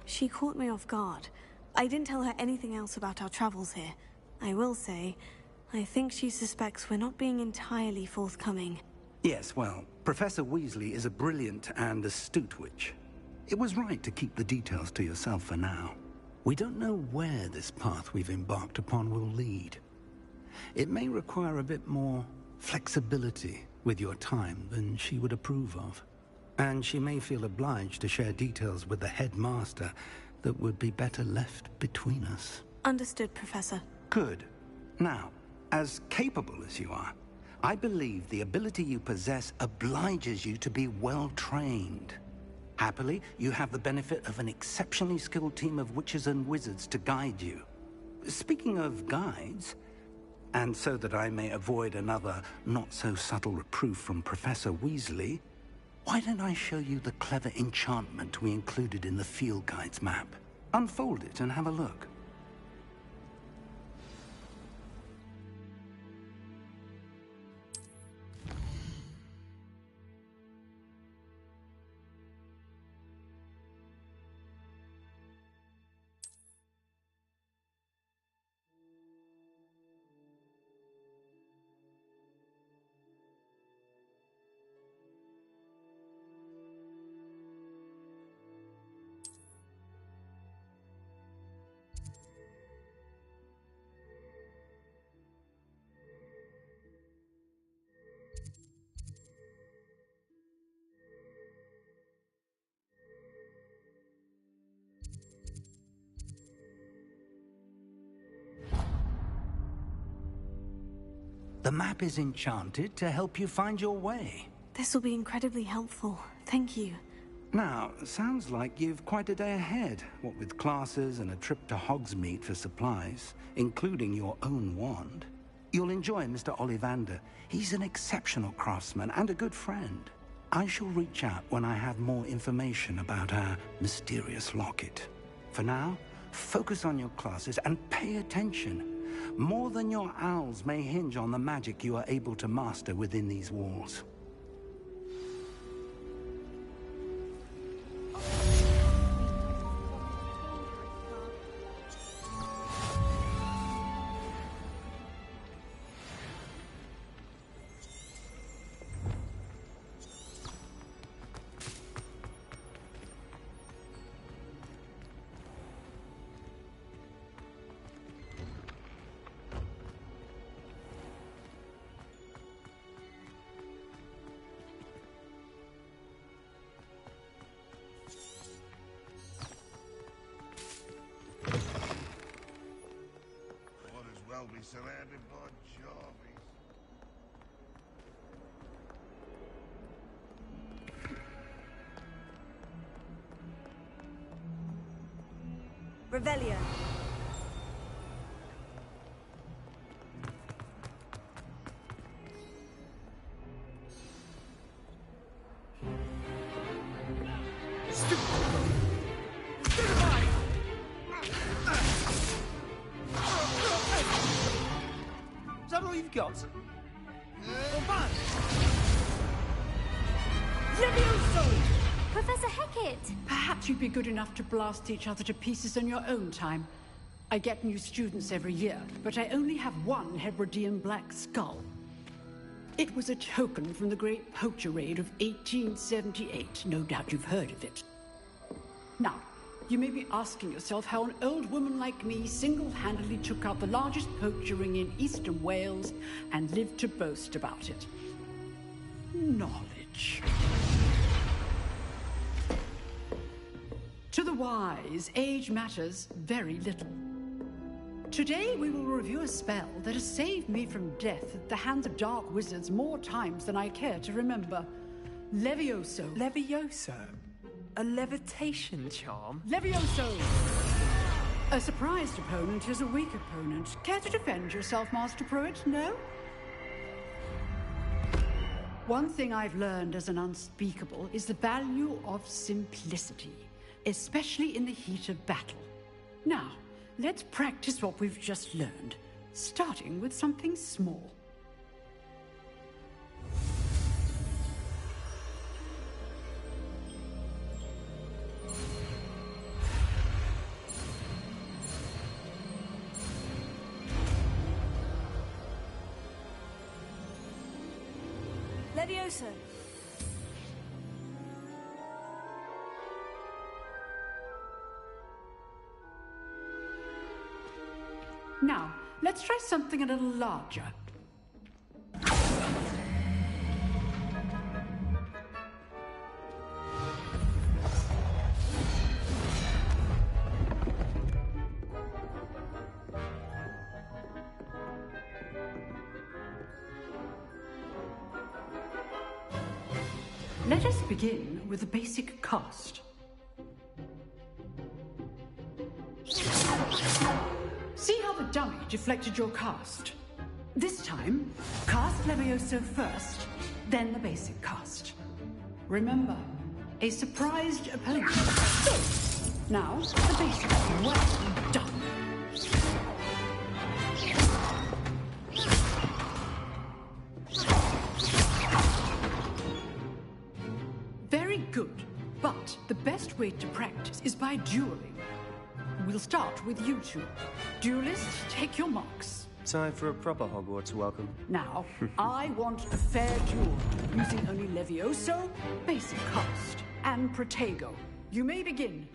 She caught me off guard. I didn't tell her anything else about our travels here. I will say, I think she suspects we're not being entirely forthcoming. Yes, well, Professor Weasley is a brilliant and astute witch. It was right to keep the details to yourself for now. We don't know where this path we've embarked upon will lead. It may require a bit more flexibility with your time than she would approve of. And she may feel obliged to share details with the headmaster that would be better left between us. Understood, Professor. Good. Now, as capable as you are, I believe the ability you possess obliges you to be well-trained. Happily, you have the benefit of an exceptionally skilled team of witches and wizards to guide you. Speaking of guides, and so that I may avoid another not-so-subtle reproof from Professor Weasley, why don't I show you the clever enchantment we included in the field guide's map? Unfold it and have a look. The map is enchanted to help you find your way. This will be incredibly helpful. Thank you. Now, sounds like you've quite a day ahead, what with classes and a trip to Hogsmeade for supplies, including your own wand. You'll enjoy Mr. Ollivander. He's an exceptional craftsman and a good friend. I shall reach out when I have more information about our mysterious locket. For now, focus on your classes and pay attention. More than your owls may hinge on the magic you are able to master within these walls. well be surrounded by charmies. Revelio. Is that all you've got? Levioso! Professor Hecat! Perhaps you'd be good enough to blast each other to pieces in your own time. I get new students every year, but I only have one Hebridean black skull. It was a token from the Great Poacher Raid of 1878. No doubt you've heard of it. Now, you may be asking yourself how an old woman like me single-handedly took out the largest poacher ring in eastern Wales and lived to boast about it. Knowledge. To the wise, age matters very little. Today we will review a spell that has saved me from death at the hands of dark wizards more times than I care to remember. Levioso. Levioso? A levitation charm? Levioso! A surprised opponent is a weak opponent. Care to defend yourself, Master Pruitt? No? One thing I've learned as an unspeakable is the value of simplicity, especially in the heat of battle. Now, let's practice what we've just learned, starting with something small. Levioso. Now, let's try something a little larger. Let us begin with the basic cast. See how the dummy deflected your cast? This time, cast Levioso first, then the basic cast. Remember, a surprised opponent. Now, the basic. Well done. Very good, but the best way to practice is by dueling. We'll start with you two. Duelists, take your marks. Time for a proper Hogwarts welcome. Now, I want a fair duel, using only Levioso, basic cast, and Protego. You may begin.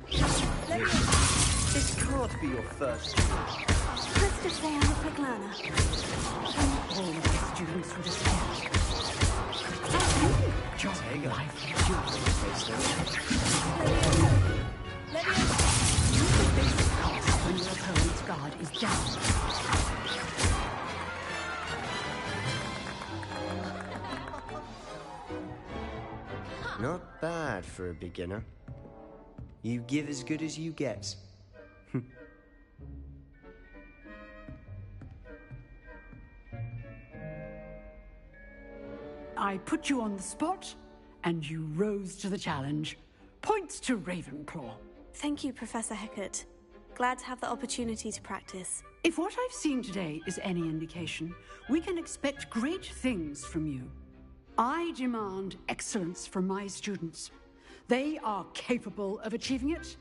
This can't be your first. Let's just say I'm a quick learner. All my students will just your life use the basic cast when your opponent's guard is down. Not bad for a beginner. You give as good as you get. I put you on the spot, and you rose to the challenge. Points to Ravenclaw. Thank you, Professor Hecat. Glad to have the opportunity to practice. If what I've seen today is any indication, we can expect great things from you. I demand excellence from my students. They are capable of achieving it,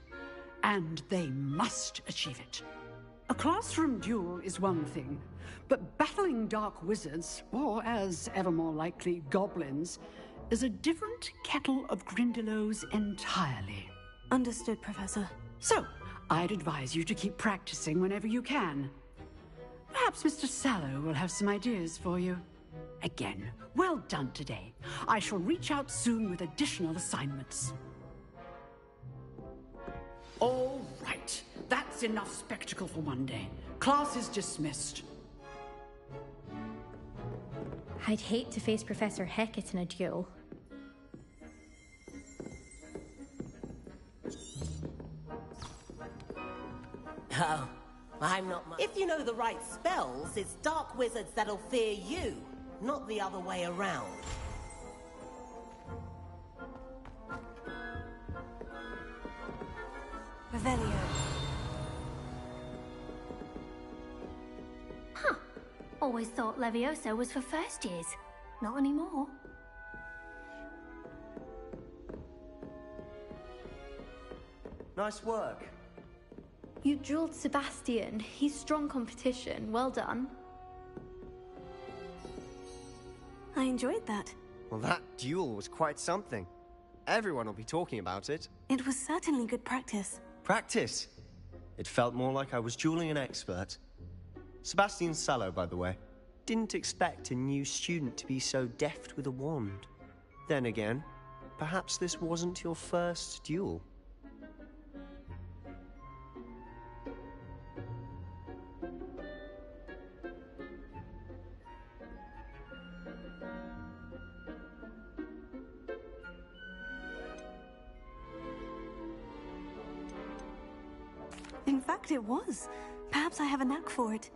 and they must achieve it. A classroom duel is one thing, but battling dark wizards, or as ever more likely, goblins, is a different kettle of Grindylows entirely. Understood, Professor. So, I'd advise you to keep practicing whenever you can. Perhaps Mr. Sallow will have some ideas for you. Again, well done today. I shall reach out soon with additional assignments. All right. That's enough spectacle for one day. Class is dismissed. I'd hate to face Professor Hecat in a duel. Oh, I'm not much. If you know the right spells, it's dark wizards that'll fear you, not the other way around. Revelio. Huh. Always thought Leviosa was for first years. Not anymore. Nice work. You drilled Sebastian. He's strong competition. Well done. I enjoyed that. Well, that duel was quite something. Everyone will be talking about it. It was certainly good practice. Practice? It felt more like I was dueling an expert. Sebastian Sallow, by the way. Didn't expect a new student to be so deft with a wand. Then again, perhaps this wasn't your first duel. In fact, it was. Perhaps I have a knack for it.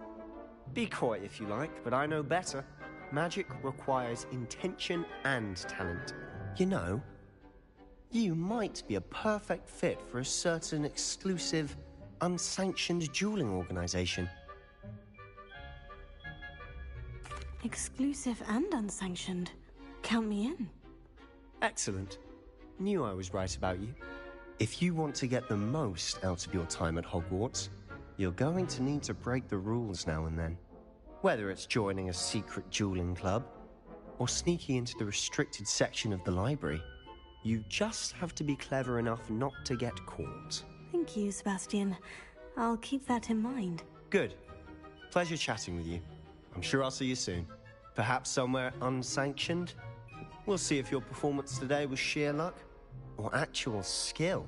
Be coy if you like, but I know better. Magic requires intention and talent. You know, you might be a perfect fit for a certain exclusive, unsanctioned dueling organization. Exclusive and unsanctioned. Count me in. Excellent. Knew I was right about you. If you want to get the most out of your time at Hogwarts, you're going to need to break the rules now and then. Whether it's joining a secret dueling club, or sneaking into the restricted section of the library, you just have to be clever enough not to get caught. Thank you, Sebastian. I'll keep that in mind. Good. Pleasure chatting with you. I'm sure I'll see you soon. Perhaps somewhere unsanctioned? We'll see if your performance today was sheer luck or actual skill.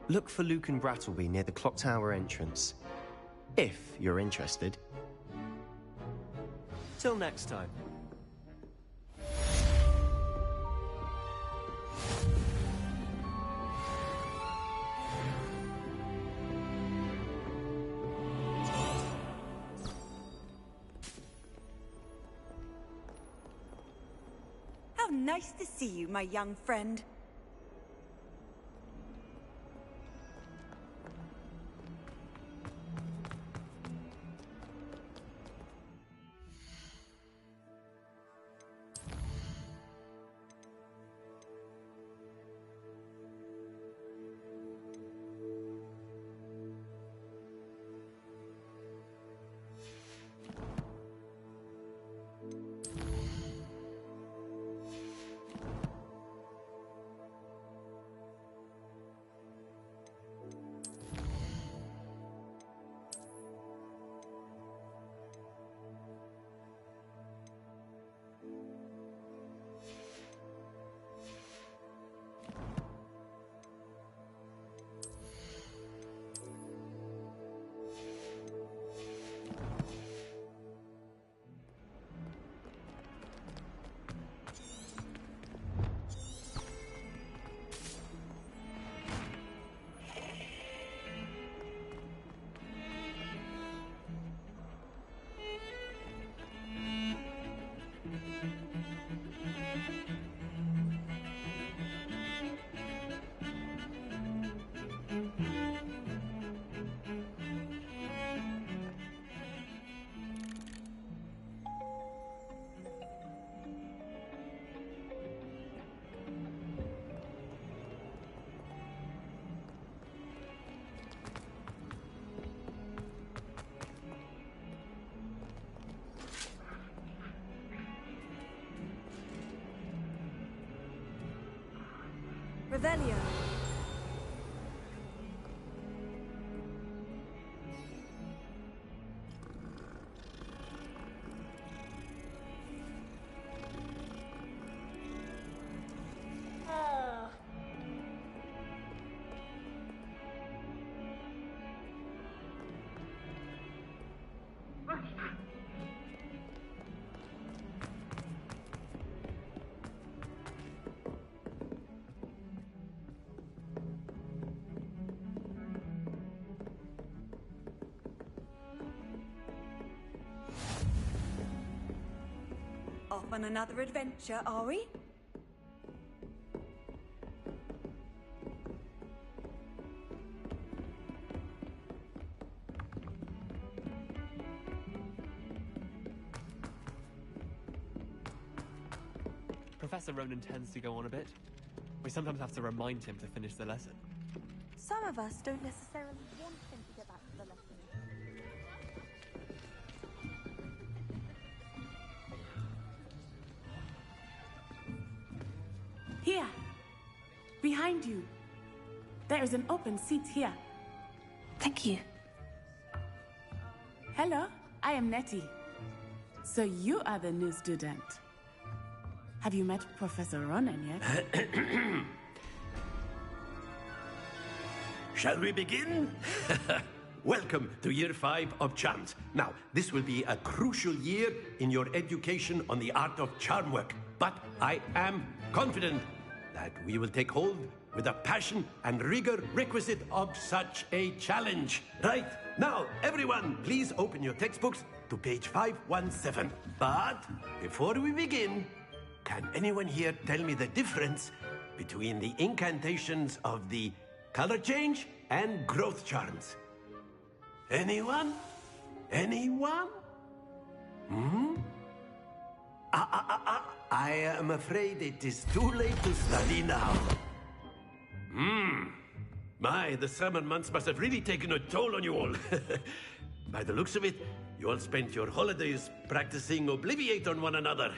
Look for Lucan Brattleby near the Clock Tower entrance, if you're interested. Till next time. How nice to see you, my young friend. Revelio. off on another adventure, are we? Professor Ronan tends to go on a bit. We sometimes have to remind him to finish the lesson. Some of us don't necessarily want him to get back to the lesson. Here. Behind you. There is an open seat here. Thank you. Hello, I am Nettie. So you are the new student. Have you met Professor Ronan yet? Shall we begin? Welcome to Year 5 of Charms. Now, this will be a crucial year in your education on the art of charm work. But I am confident that we will take hold with the passion and rigor requisite of such a challenge. Right, now, everyone, please open your textbooks to page 517. But before we begin, can anyone here tell me the difference between the incantations of the color change and growth charms? Anyone? Anyone? I am afraid it is too late to study now. My, the summer months must have really taken a toll on you all. By the looks of it, you all spent your holidays practicing Obliviate on one another.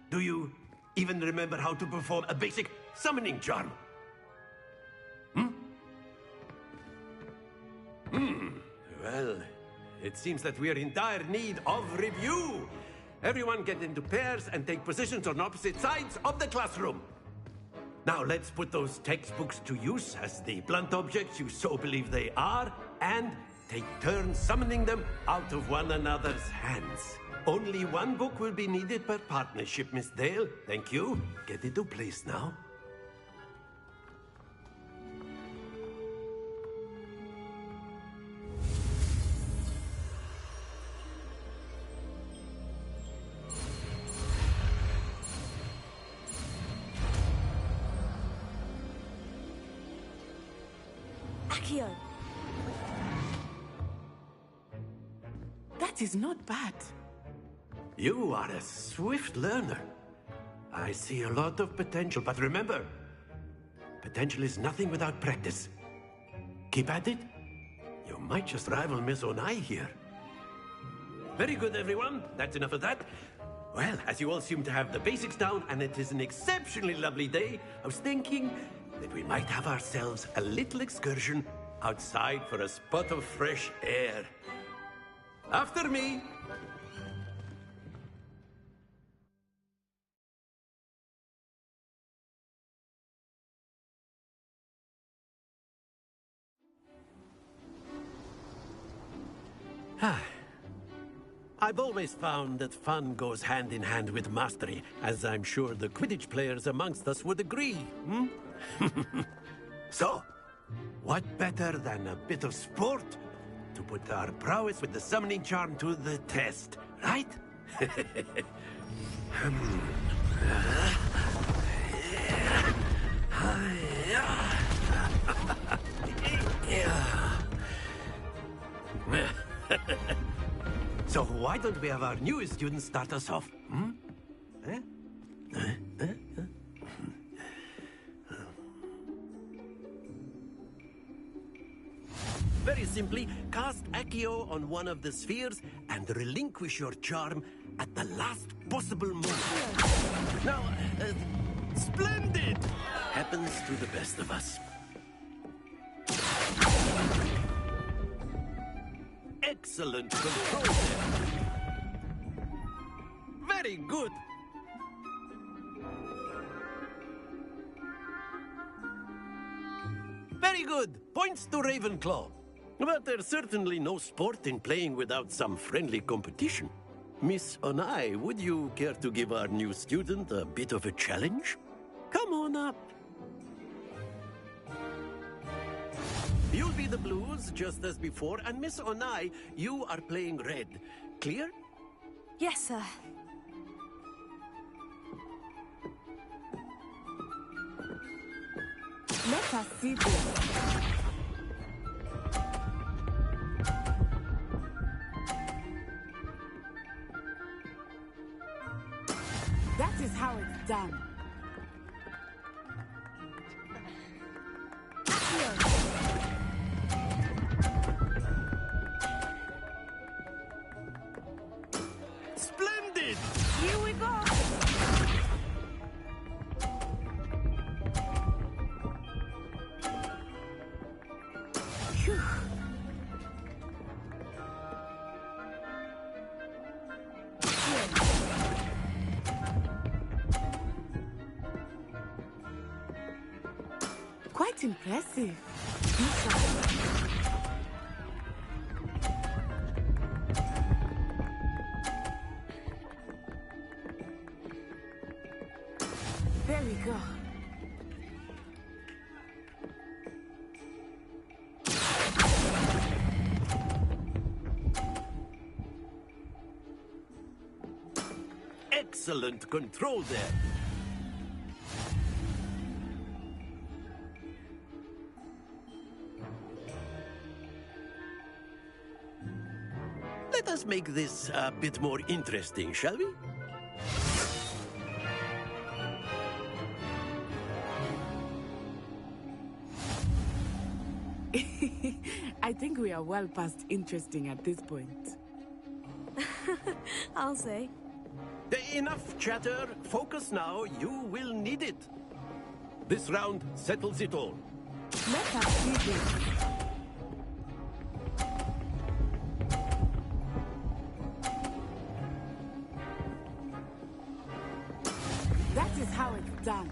Do you even remember how to perform a basic summoning charm? Well, it seems that we are in dire need of review. Everyone get into pairs and take positions on opposite sides of the classroom. Now let's put those textbooks to use as the blunt objects you so believe they are, and take turns summoning them out of one another's hands. Only one book will be needed per partnership, Miss Dale. Thank you. Get into place now. Accio. That is not bad. You are a swift learner. I see a lot of potential, but remember, potential is nothing without practice. Keep at it. You might just rival Miss Onai here. Very good, everyone. That's enough of that. Well, as you all seem to have the basics down, and it is an exceptionally lovely day, I was thinking that we might have ourselves a little excursion outside for a spot of fresh air. After me. I've always found that fun goes hand in hand with mastery, as I'm sure the Quidditch players amongst us would agree. So, what better than a bit of sport to put our prowess with the summoning charm to the test, right? So why don't we have our newest student start us off? Very simply, cast Accio on one of the spheres and relinquish your charm at the last possible moment. Now, splendid! Happens to the best of us. Excellent control there. Very good. Very good. Points to Ravenclaw. But there's certainly no sport in playing without some friendly competition. Miss Onai, would you care to give our new student a bit of a challenge? Come on up. You'll be the blues, just as before, and Miss Onai, you are playing red. Clear? Yes, sir. Let us see this. That is how it's done. Splendid! Here we go! Phew. Quite impressive. There we go. Excellent control there. Let us make this a bit more interesting, shall we? I think we are well past interesting at this point. I'll say. Enough chatter. Focus now. You will need it. This round settles it all. Let us see this. That is how it's done.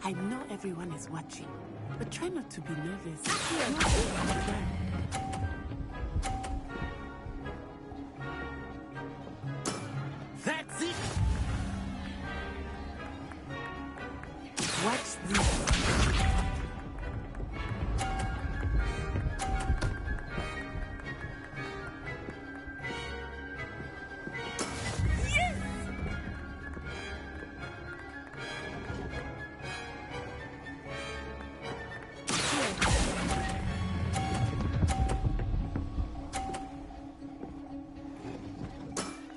I know everyone is watching, but try not to be nervous. That's it! Watch this.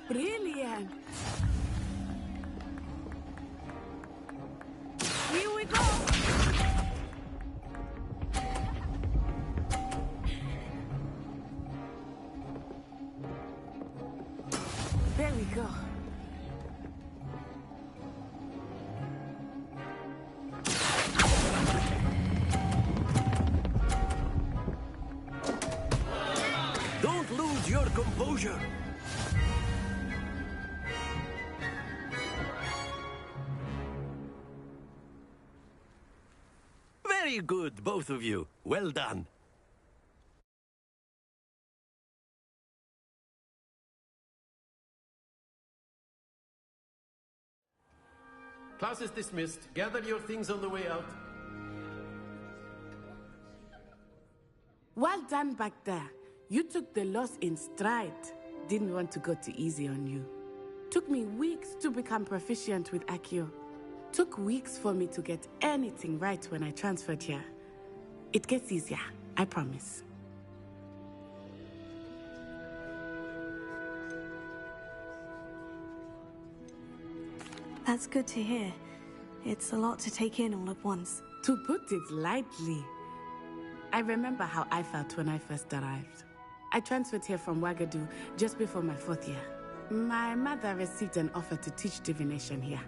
Brilliant! Here we go! There we go. Don't lose your composure. Very good, both of you. Well done. Class is dismissed. Gather your things on the way out. Well done back there. You took the loss in stride. Didn't want to go too easy on you. Took me weeks to become proficient with Accio. Took weeks for me to get anything right when I transferred here. It gets easier, I promise. That's good to hear. It's a lot to take in all at once. To put it lightly, I remember how I felt when I first arrived. I transferred here from Wagadu just before my 4th year. My mother received an offer to teach divination here.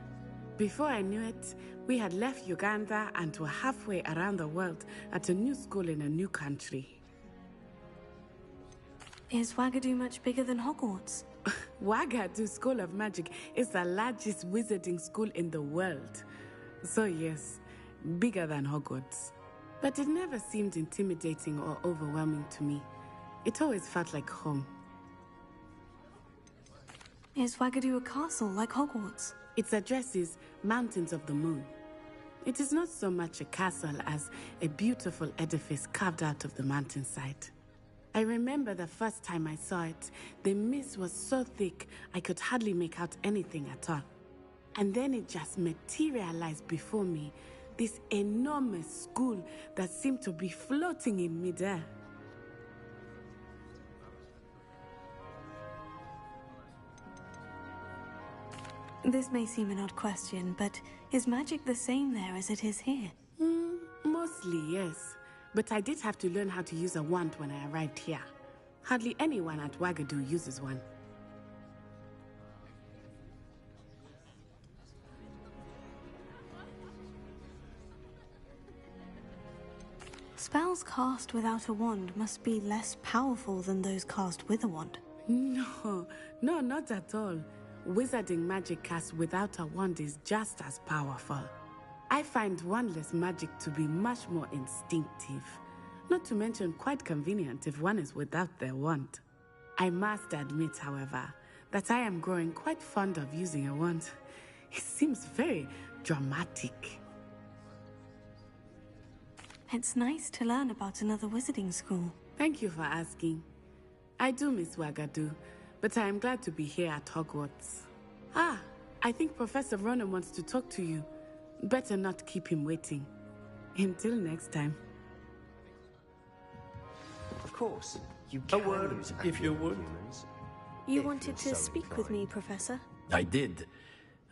Before I knew it, we had left Uganda and were halfway around the world at a new school in a new country. Is Wagadu much bigger than Hogwarts? Wagadu School of Magic is the largest wizarding school in the world. So yes, bigger than Hogwarts. But it never seemed intimidating or overwhelming to me. It always felt like home. Is Wagadu a castle like Hogwarts? Its address is Mountains of the Moon. It is not so much a castle as a beautiful edifice carved out of the mountainside. I remember the first time I saw it, the mist was so thick I could hardly make out anything at all. And then it just materialized before me, this enormous school that seemed to be floating in midair. This may seem an odd question, but is magic the same there as it is here? Mostly, yes. But I did have to learn how to use a wand when I arrived here. Hardly anyone at Wagadu uses one. Spells cast without a wand must be less powerful than those cast with a wand. No, not at all. Wizarding magic cast without a wand is just as powerful. I find wandless magic to be much more instinctive. Not to mention quite convenient if one is without their wand. I must admit, however, that I am growing quite fond of using a wand. It seems very dramatic. It's nice to learn about another wizarding school. Thank you for asking. I do miss Wagadu, but I am glad to be here at Hogwarts. I think Professor Ronen wants to talk to you. Better not keep him waiting. Until next time. Of course, you A can word, use if you active would. humans. You If wanted you're to so speak with me, Professor? I did.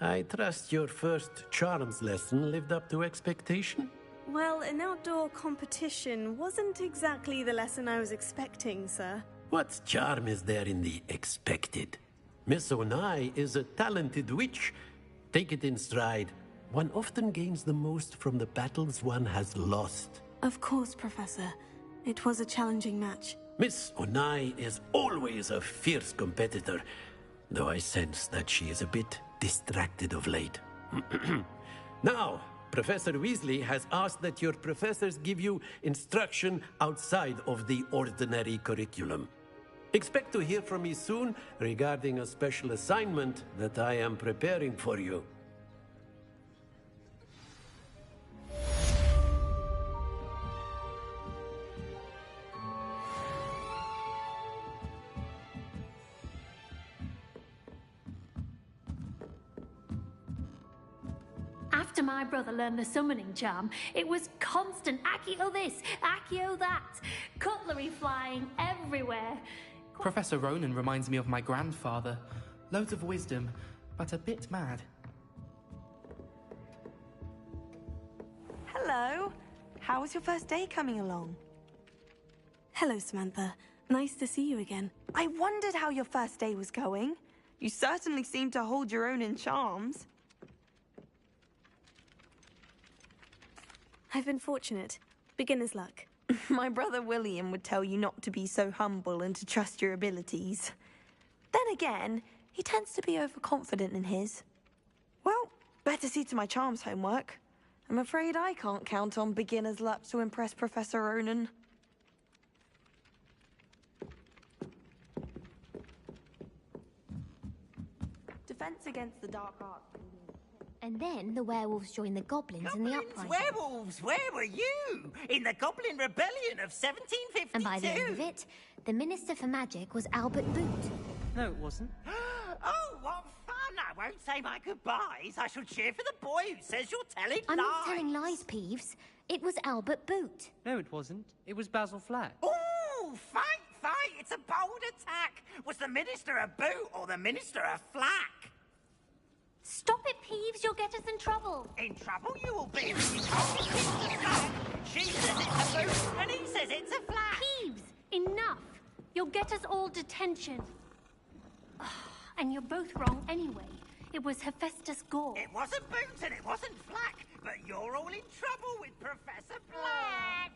I trust your first charms lesson lived up to expectation? Well, an outdoor competition wasn't exactly the lesson I was expecting, sir. What charm is there in the expected? Miss Onai is a talented witch. Take it in stride. One often gains the most from the battles one has lost. Of course, Professor. It was a challenging match. Miss Onai is always a fierce competitor, though I sense that she is a bit distracted of late. Now, Professor Weasley has asked that your professors give you instruction outside of the ordinary curriculum. Expect to hear from me soon regarding a special assignment that I am preparing for you. After my brother learned the summoning charm, it was constant Accio this, Accio that, cutlery flying everywhere. Professor Ronen reminds me of my grandfather. Loads of wisdom, but a bit mad. Hello. How was your first day coming along? Hello, Samantha. Nice to see you again. I wondered how your first day was going. You certainly seem to hold your own in charms. I've been fortunate. Beginner's luck. My brother William would tell you not to be so humble and to trust your abilities. Then again, he tends to be overconfident in his. Well, better see to my charms homework. I'm afraid I can't count on beginner's luck to impress Professor Ronen. Defense against the dark arts. And then the werewolves joined the goblins in the uprising. Werewolves, where were you? In the Goblin Rebellion of 1752? And by the end of it, the Minister for Magic was Albert Boot. No, it wasn't. Oh, what fun! I won't say my goodbyes. I shall cheer for the boy who says you're telling I'm lies. not telling lies, Peeves. It was Albert Boot. No, it wasn't. It was Basil Flack. Oh, fight! It's a bold attack. Was the Minister a boot or the Minister a flack? Stop it, Peeves. You'll get us in trouble. In trouble you will be if you can't keep the flack. She says it's a boot and he says it's a flack. Peeves, enough. You'll get us all detention. And you're both wrong anyway. It was Hephaestus Gore. It wasn't boot and it wasn't flack, but you're all in trouble with Professor Black.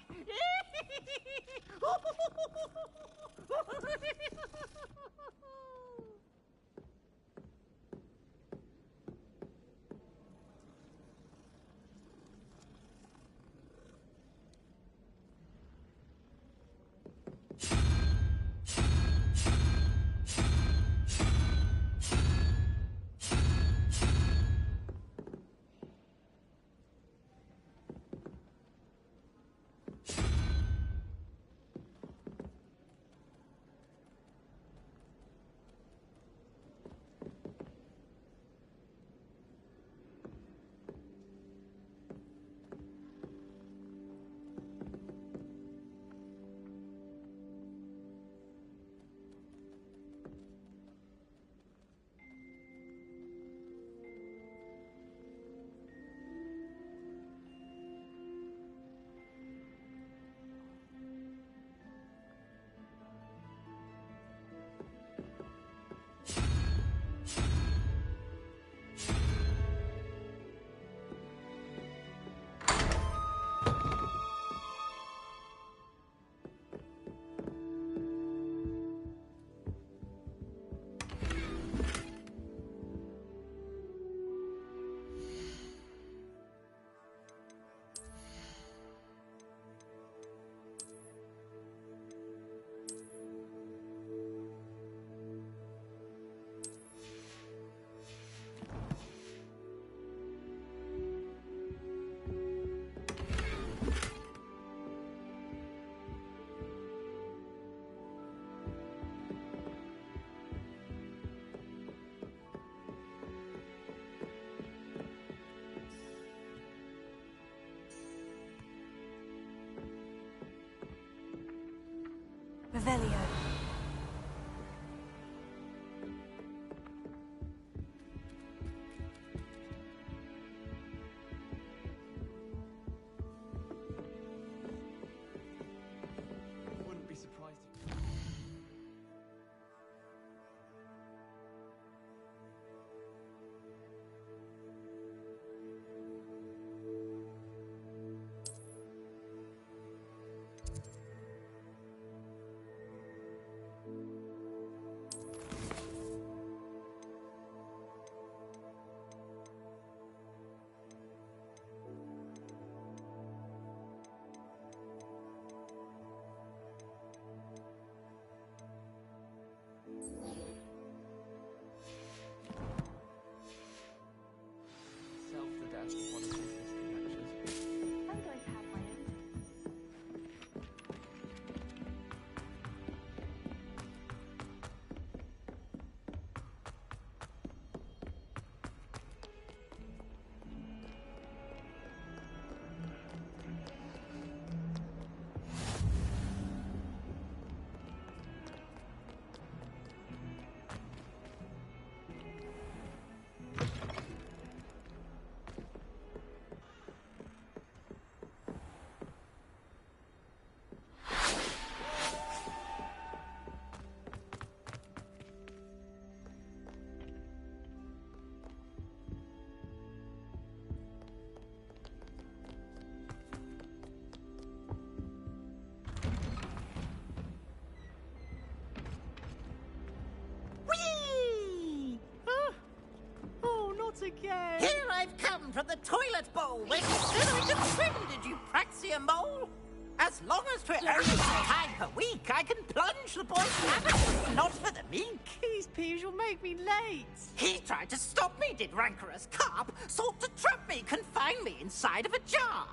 Revelio. Wouldn't be surprised if... Self-the-death of one of his history lectures. I'm going to have my own. Again. Here I've come from the toilet bowl where considering of swindled you Praxia mole. As long as 'twere only a time per week, I can plunge the boy's habit, not for the meek. These peas will make me late. He tried to stop me, did rancorous carp, sought to trap me, confine me inside of a jar.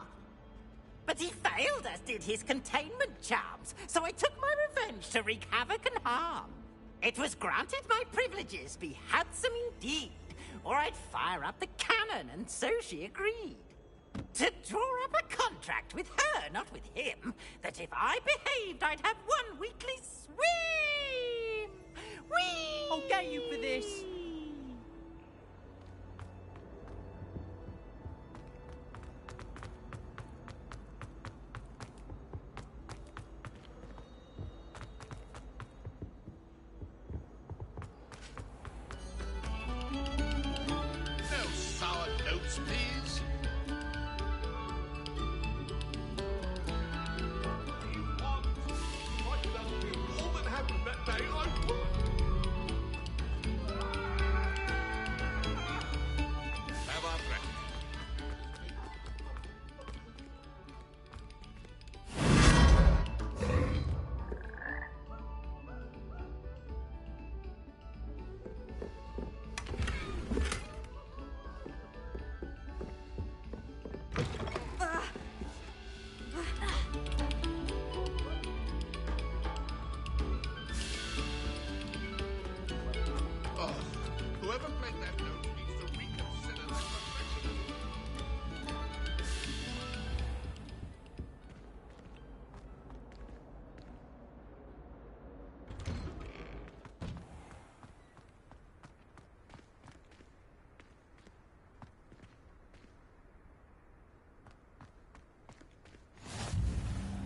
But he failed, as did his containment charms, so I took my revenge to wreak havoc and harm. It was granted my privileges be handsome indeed, or I'd fire up the cannon, and so she agreed. To draw up a contract with her, not with him, that if I behaved, I'd have one weekly swim! Whee! I'll get you for this. No sour notes, please. Whoever played that note needs to reconsider their profession.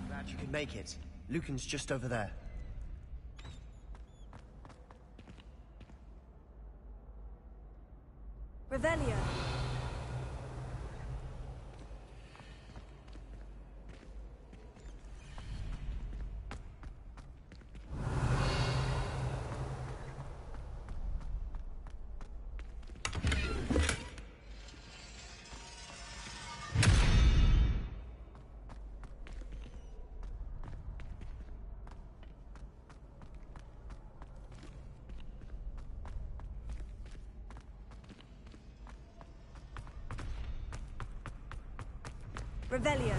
Glad you could make it. Lucan's just over there. Revelio. Revelio.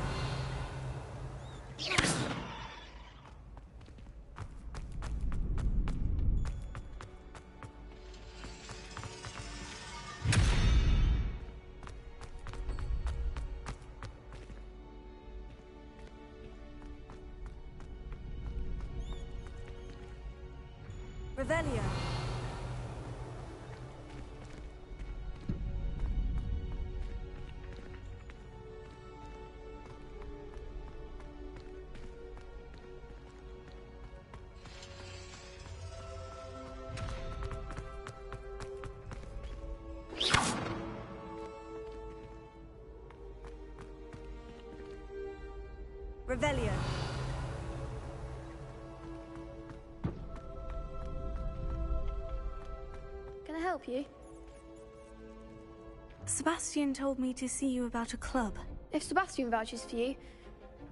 Revelio. Revelio. Can I help you? Sebastian told me to see you about a club. If Sebastian vouches for you,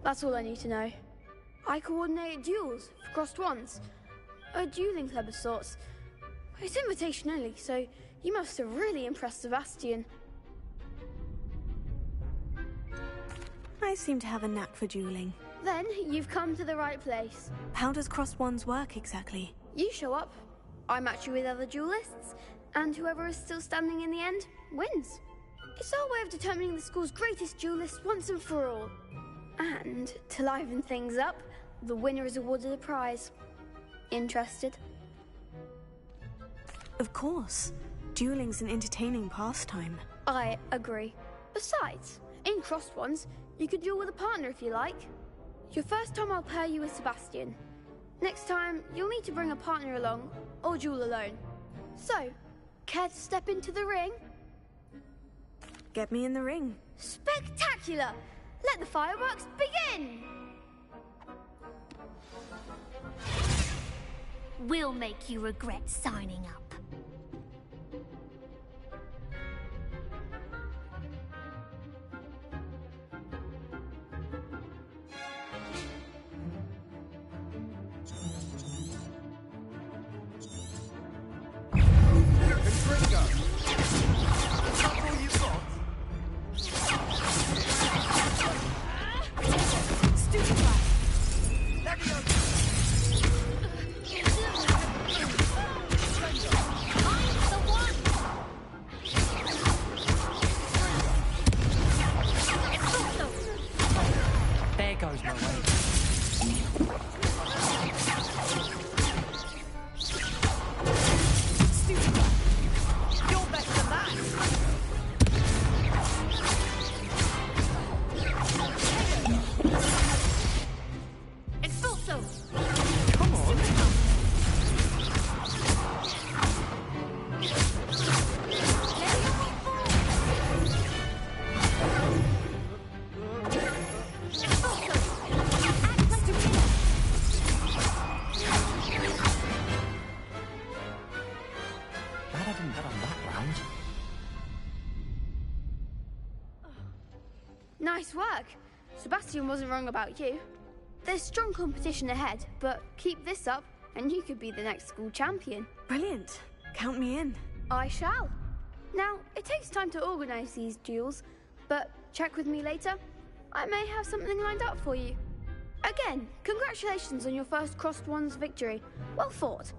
that's all I need to know. I coordinate duels for crossed ones. A dueling club of sorts. It's invitation only, so you must have really impressed Sebastian. I seem to have a knack for dueling. Then you've come to the right place. How does crossed ones work exactly? You show up, I match you with other duelists, and whoever is still standing in the end wins. It's our way of determining the school's greatest duelist once and for all. And to liven things up, the winner is awarded a prize. Interested? Of course. Dueling's an entertaining pastime. I agree. Besides, in crossed ones, you could duel with a partner if you like. Your first time I'll pair you with Sebastian. Next time, you'll need to bring a partner along, or duel alone. So, care to step into the ring? Get me in the ring. Spectacular! Let the fireworks begin! We'll make you regret signing up. There goes my way. You're better than that! Expulso! Come on! Glad I didn't bet on that round. Nice work. Sebastian wasn't wrong about you. There's strong competition ahead, but keep this up and you could be the next school champion. Brilliant. Count me in. I shall. Now, it takes time to organize these duels, but check with me later. I may have something lined up for you. Again, congratulations on your first crossed ones victory. Well fought.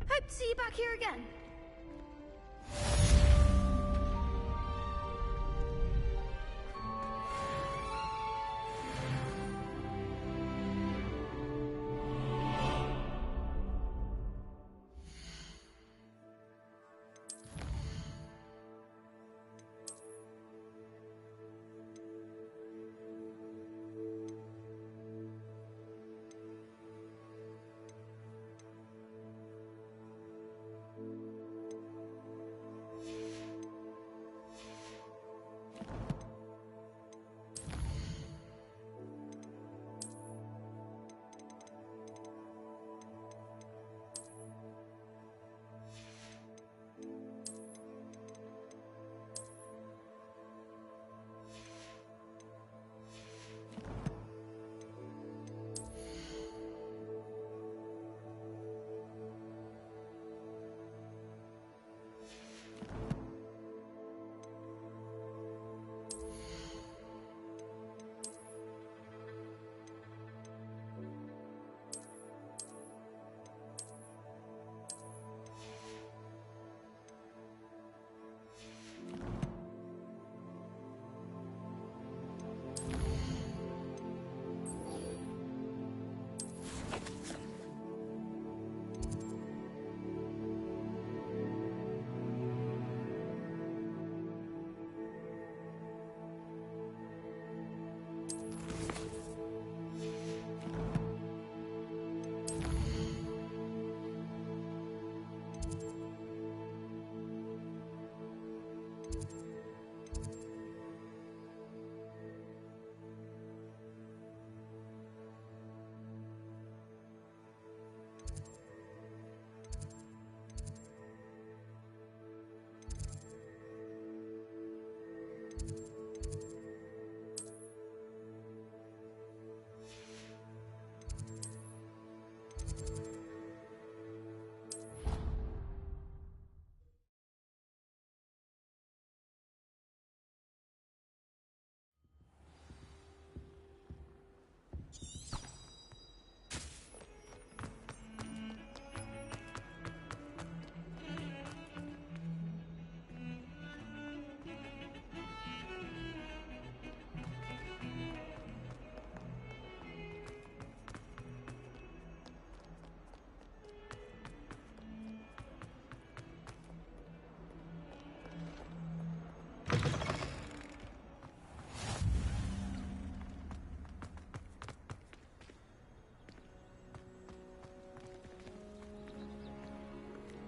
Hope to see you back here again.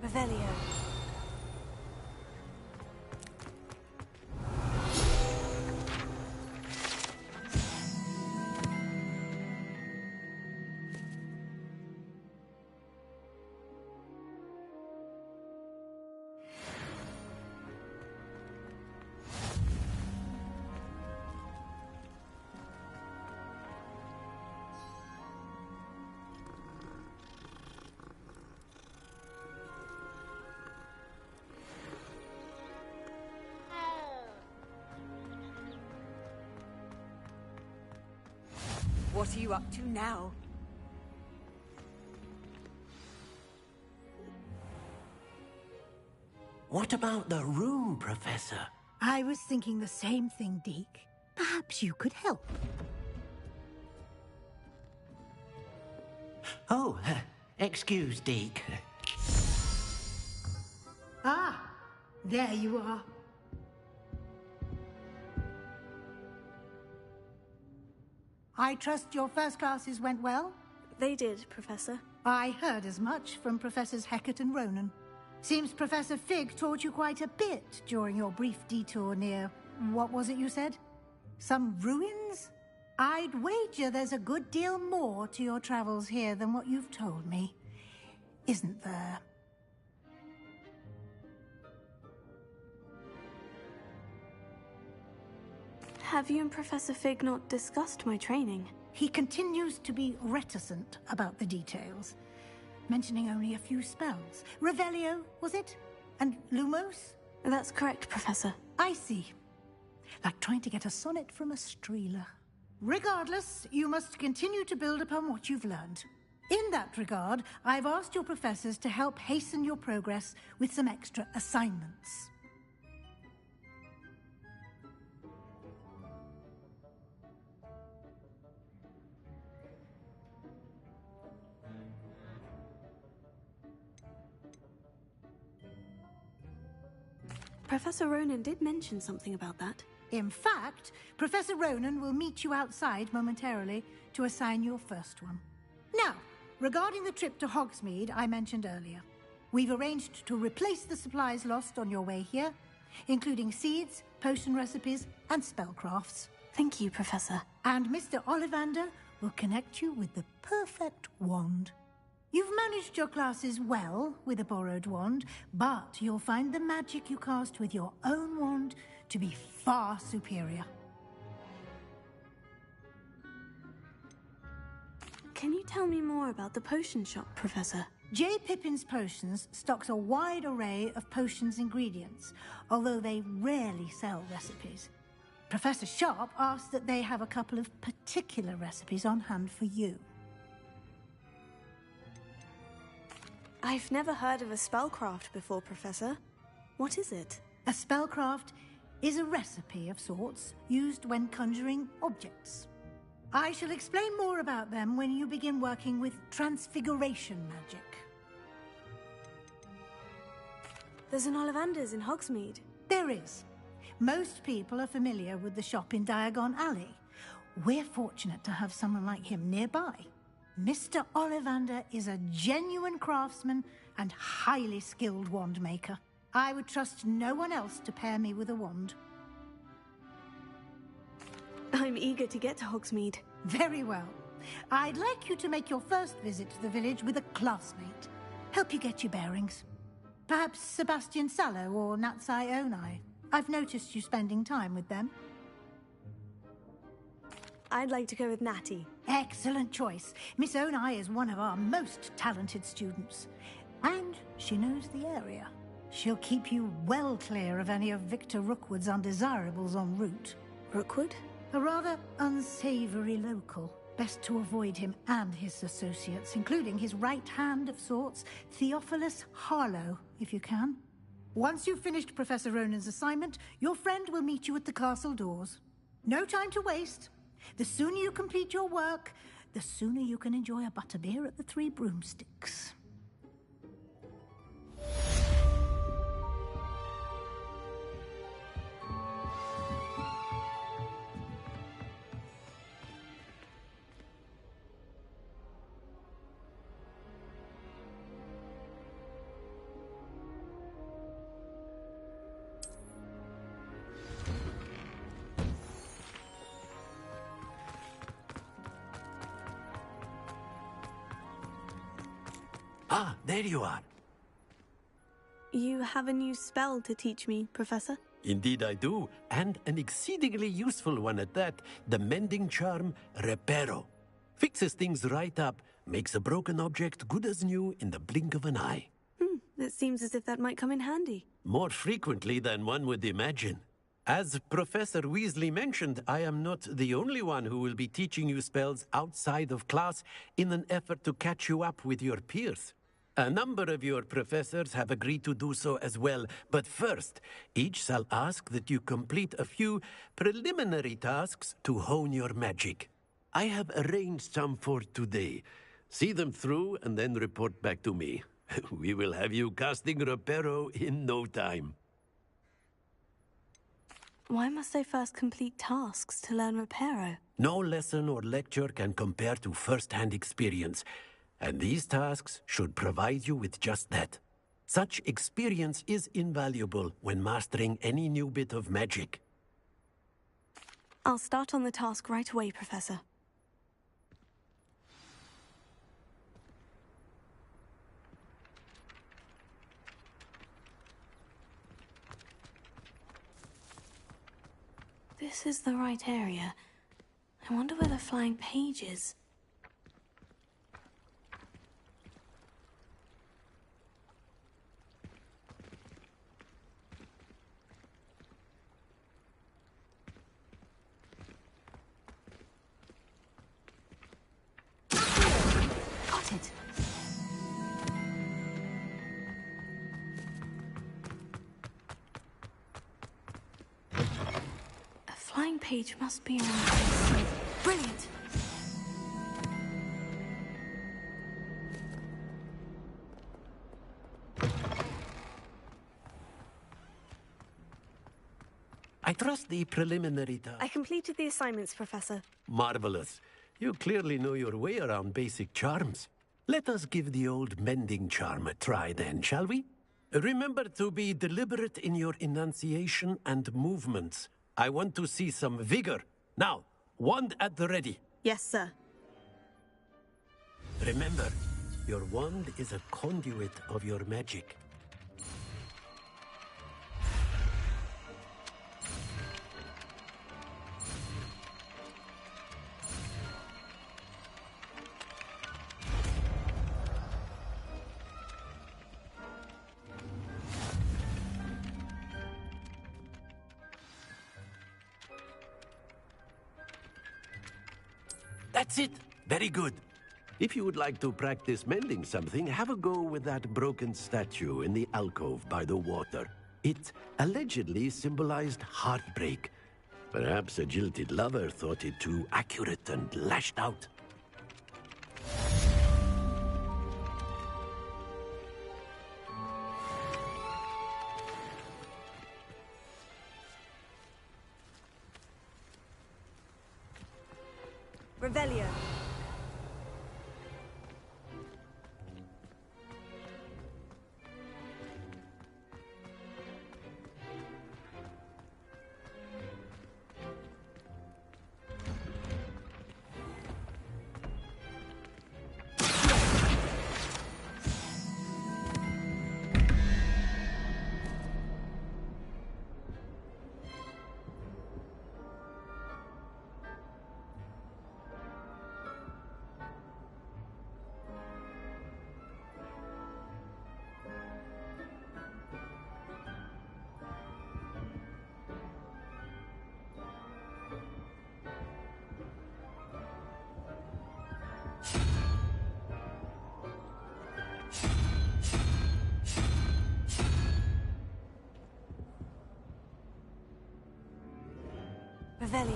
Revelio. What are you up to now? What about the room, Professor? I was thinking the same thing, Deke. Perhaps you could help. Oh, excuse, Deke. Ah, there you are. I trust your first classes went well? They did, Professor. I heard as much from Professors Hecat and Ronan. Seems Professor Fig taught you quite a bit during your brief detour near... what was it you said? Some ruins? I'd wager there's a good deal more to your travels here than what you've told me. Isn't there? Have you and Professor Fig not discussed my training? He continues to be reticent about the details, mentioning only a few spells. Revelio, was it? And Lumos? That's correct, Professor. I see. Like trying to get a sonnet from a Streeler. Regardless, you must continue to build upon what you've learned. In that regard, I've asked your professors to help hasten your progress with some extra assignments. Professor Ronan did mention something about that. In fact, Professor Ronan will meet you outside momentarily to assign your first one. Now, regarding the trip to Hogsmeade I mentioned earlier, we've arranged to replace the supplies lost on your way here, including seeds, potion recipes, and spellcrafts. Thank you, Professor. And Mr. Ollivander will connect you with the perfect wand. You've managed your classes well with a borrowed wand, but you'll find the magic you cast with your own wand to be far superior. Can you tell me more about the potion shop, Professor? J. Pippin's Potions stocks a wide array of potions ingredients, although they rarely sell recipes. Professor Sharp asked that they have a couple of particular recipes on hand for you. I've never heard of a spellcraft before, Professor. What is it? A spellcraft is a recipe of sorts used when conjuring objects. I shall explain more about them when you begin working with transfiguration magic. There's an Ollivander's in Hogsmeade. There is. Most people are familiar with the shop in Diagon Alley. We're fortunate to have someone like him nearby. Mr. Ollivander is a genuine craftsman and highly skilled wand maker. I would trust no one else to pair me with a wand. I'm eager to get to Hogsmeade. Very well. I'd like you to make your first visit to the village with a classmate. Help you get your bearings. Perhaps Sebastian Sallow or Natsai Onai. I've noticed you spending time with them. I'd like to go with Natty. Excellent choice. Miss Onai is one of our most talented students. And she knows the area. She'll keep you well clear of any of Victor Rookwood's undesirables en route. Rookwood? A rather unsavory local. Best to avoid him and his associates, including his right hand of sorts, Theophilus Harlow, if you can. Once you've finished Professor Ronan's assignment, your friend will meet you at the castle doors. No time to waste. The sooner you complete your work, the sooner you can enjoy a butterbeer at the Three Broomsticks. Ah, there you are. You have a new spell to teach me, Professor? Indeed I do, and an exceedingly useful one at that. The mending charm, Reparo. Fixes things right up, makes a broken object good as new in the blink of an eye. It seems as if that might come in handy. More frequently than one would imagine. As Professor Weasley mentioned, I am not the only one who will be teaching you spells outside of class in an effort to catch you up with your peers. A number of your professors have agreed to do so as well, but first, each shall ask that you complete a few preliminary tasks to hone your magic. I have arranged some for today. See them through and then report back to me. We will have you casting Reparo in no time. Why must I first complete tasks to learn Reparo? No lesson or lecture can compare to first-hand experience, and these tasks should provide you with just that. Such experience is invaluable when mastering any new bit of magic. I'll start on the task right away, Professor. This is the right area. I wonder where the flying page is. Got it. Flying page must be around here. Brilliant! I trust the preliminary task. I completed the assignments, Professor. Marvelous. You clearly know your way around basic charms. Let us give the old mending charm a try then, shall we? Remember to be deliberate in your enunciation and movements. I want to see some vigor. Now, wand at the ready. Yes, sir. Remember, your wand is a conduit of your magic. That's it. Very good. If you would like to practice mending something, have a go with that broken statue in the alcove by the water. It allegedly symbolized heartbreak. Perhaps a jilted lover thought it too accurate and lashed out. Revelio. Revelio.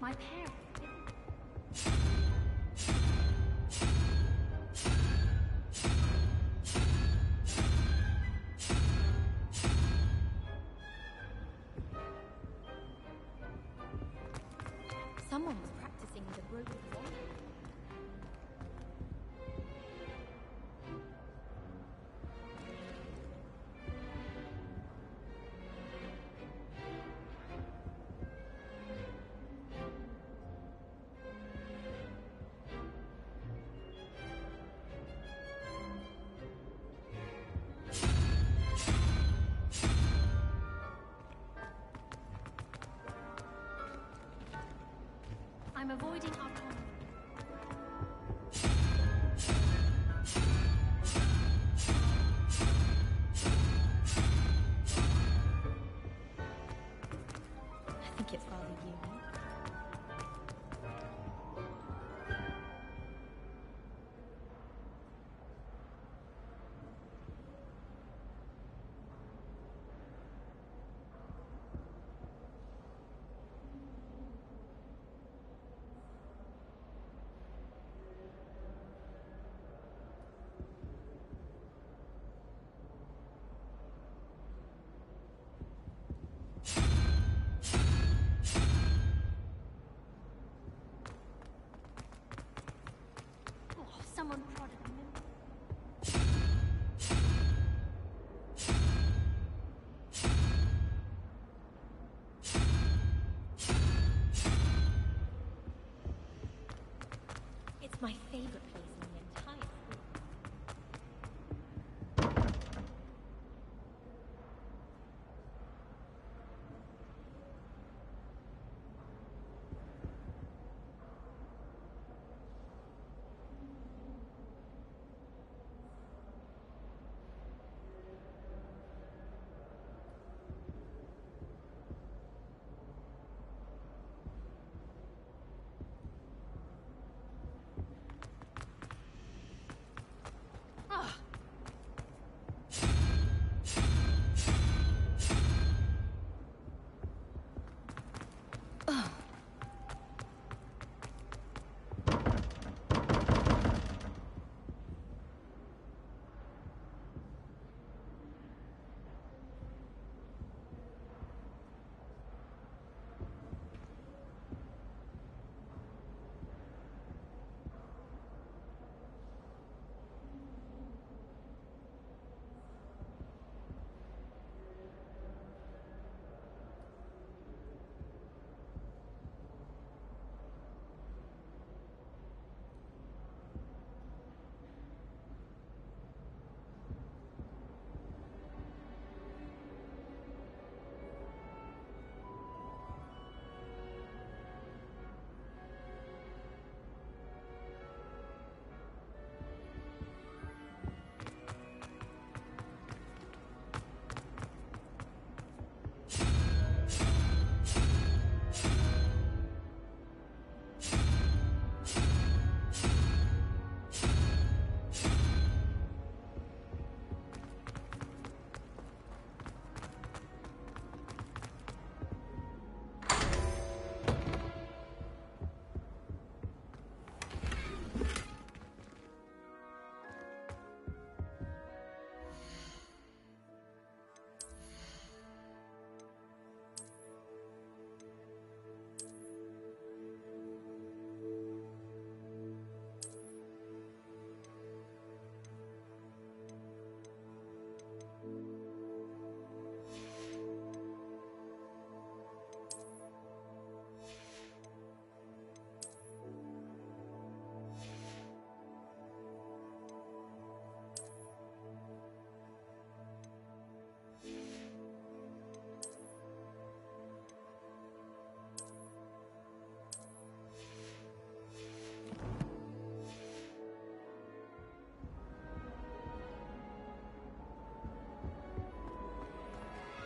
My parents. avoiding our common. I think it's rather unique. Oh, someone prodded me. It's my favorite place in the entire school. Ah.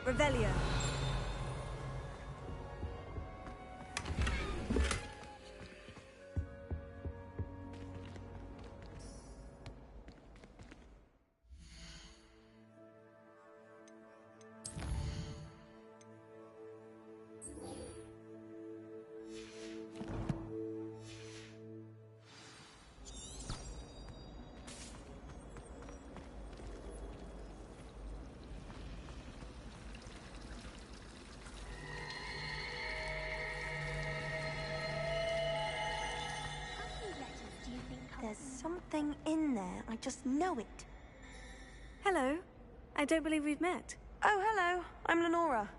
Revelio. There's something in there. I just know it. Hello. I don't believe we've met. Oh, hello. I'm Lenora.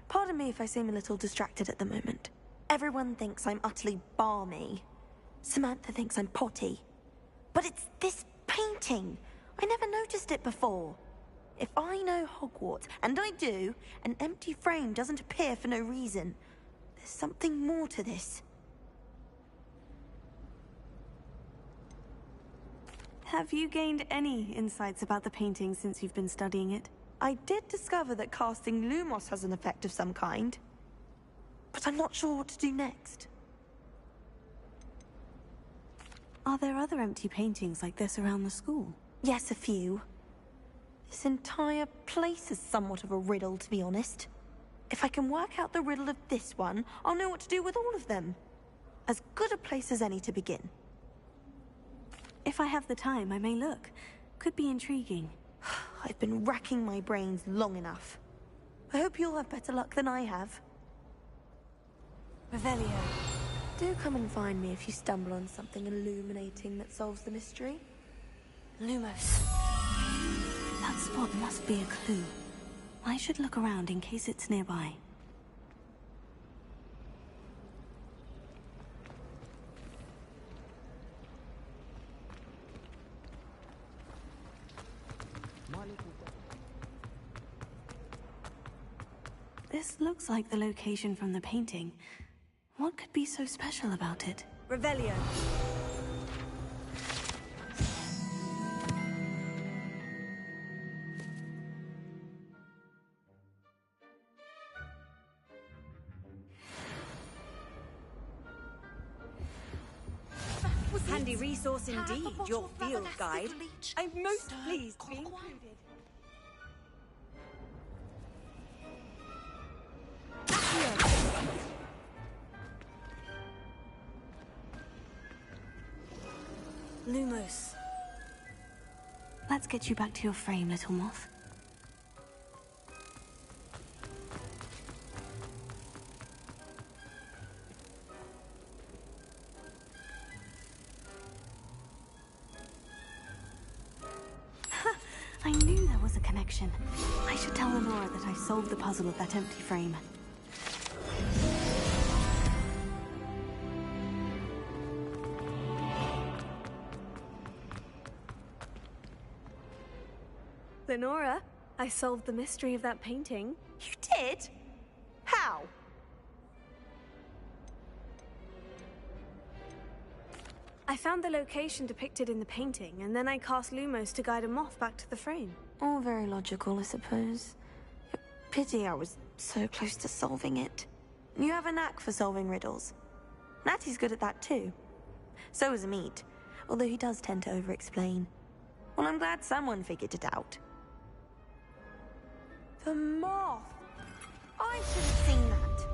Pardon me if I seem a little distracted at the moment. Everyone thinks I'm utterly balmy. Samantha thinks I'm potty. But it's this painting. I never noticed it before. If I know Hogwarts, and I do, an empty frame doesn't appear for no reason. There's something more to this. Have you gained any insights about the painting since you've been studying it? I did discover that casting Lumos has an effect of some kind. But I'm not sure what to do next. Are there other empty paintings like this around the school? Yes, a few. This entire place is somewhat of a riddle, to be honest. If I can work out the riddle of this one, I'll know what to do with all of them. As good a place as any to begin. If I have the time, I may look. Could be intriguing. I've been racking my brains long enough. I hope you'll have better luck than I have. Revelio, do come and find me if you stumble on something illuminating that solves the mystery. Lumos. That spot must be a clue. I should look around in case it's nearby. This looks like the location from the painting. What could be so special about it? Revelio. Handy resource indeed, your field guide. I'm most pleased to be included. Lumos. Let's get you back to your frame, little moth. I knew there was a connection. I should tell Lenora that I solved the puzzle of that empty frame. Lenora, I solved the mystery of that painting. You did? How? I found the location depicted in the painting, and then I cast Lumos to guide a moth back to the frame. All very logical, I suppose. Pity I was so close to solving it. You have a knack for solving riddles. Natty's good at that too. So is Amit, although he does tend to over-explain. Well, I'm glad someone figured it out. The moth! I should have seen that.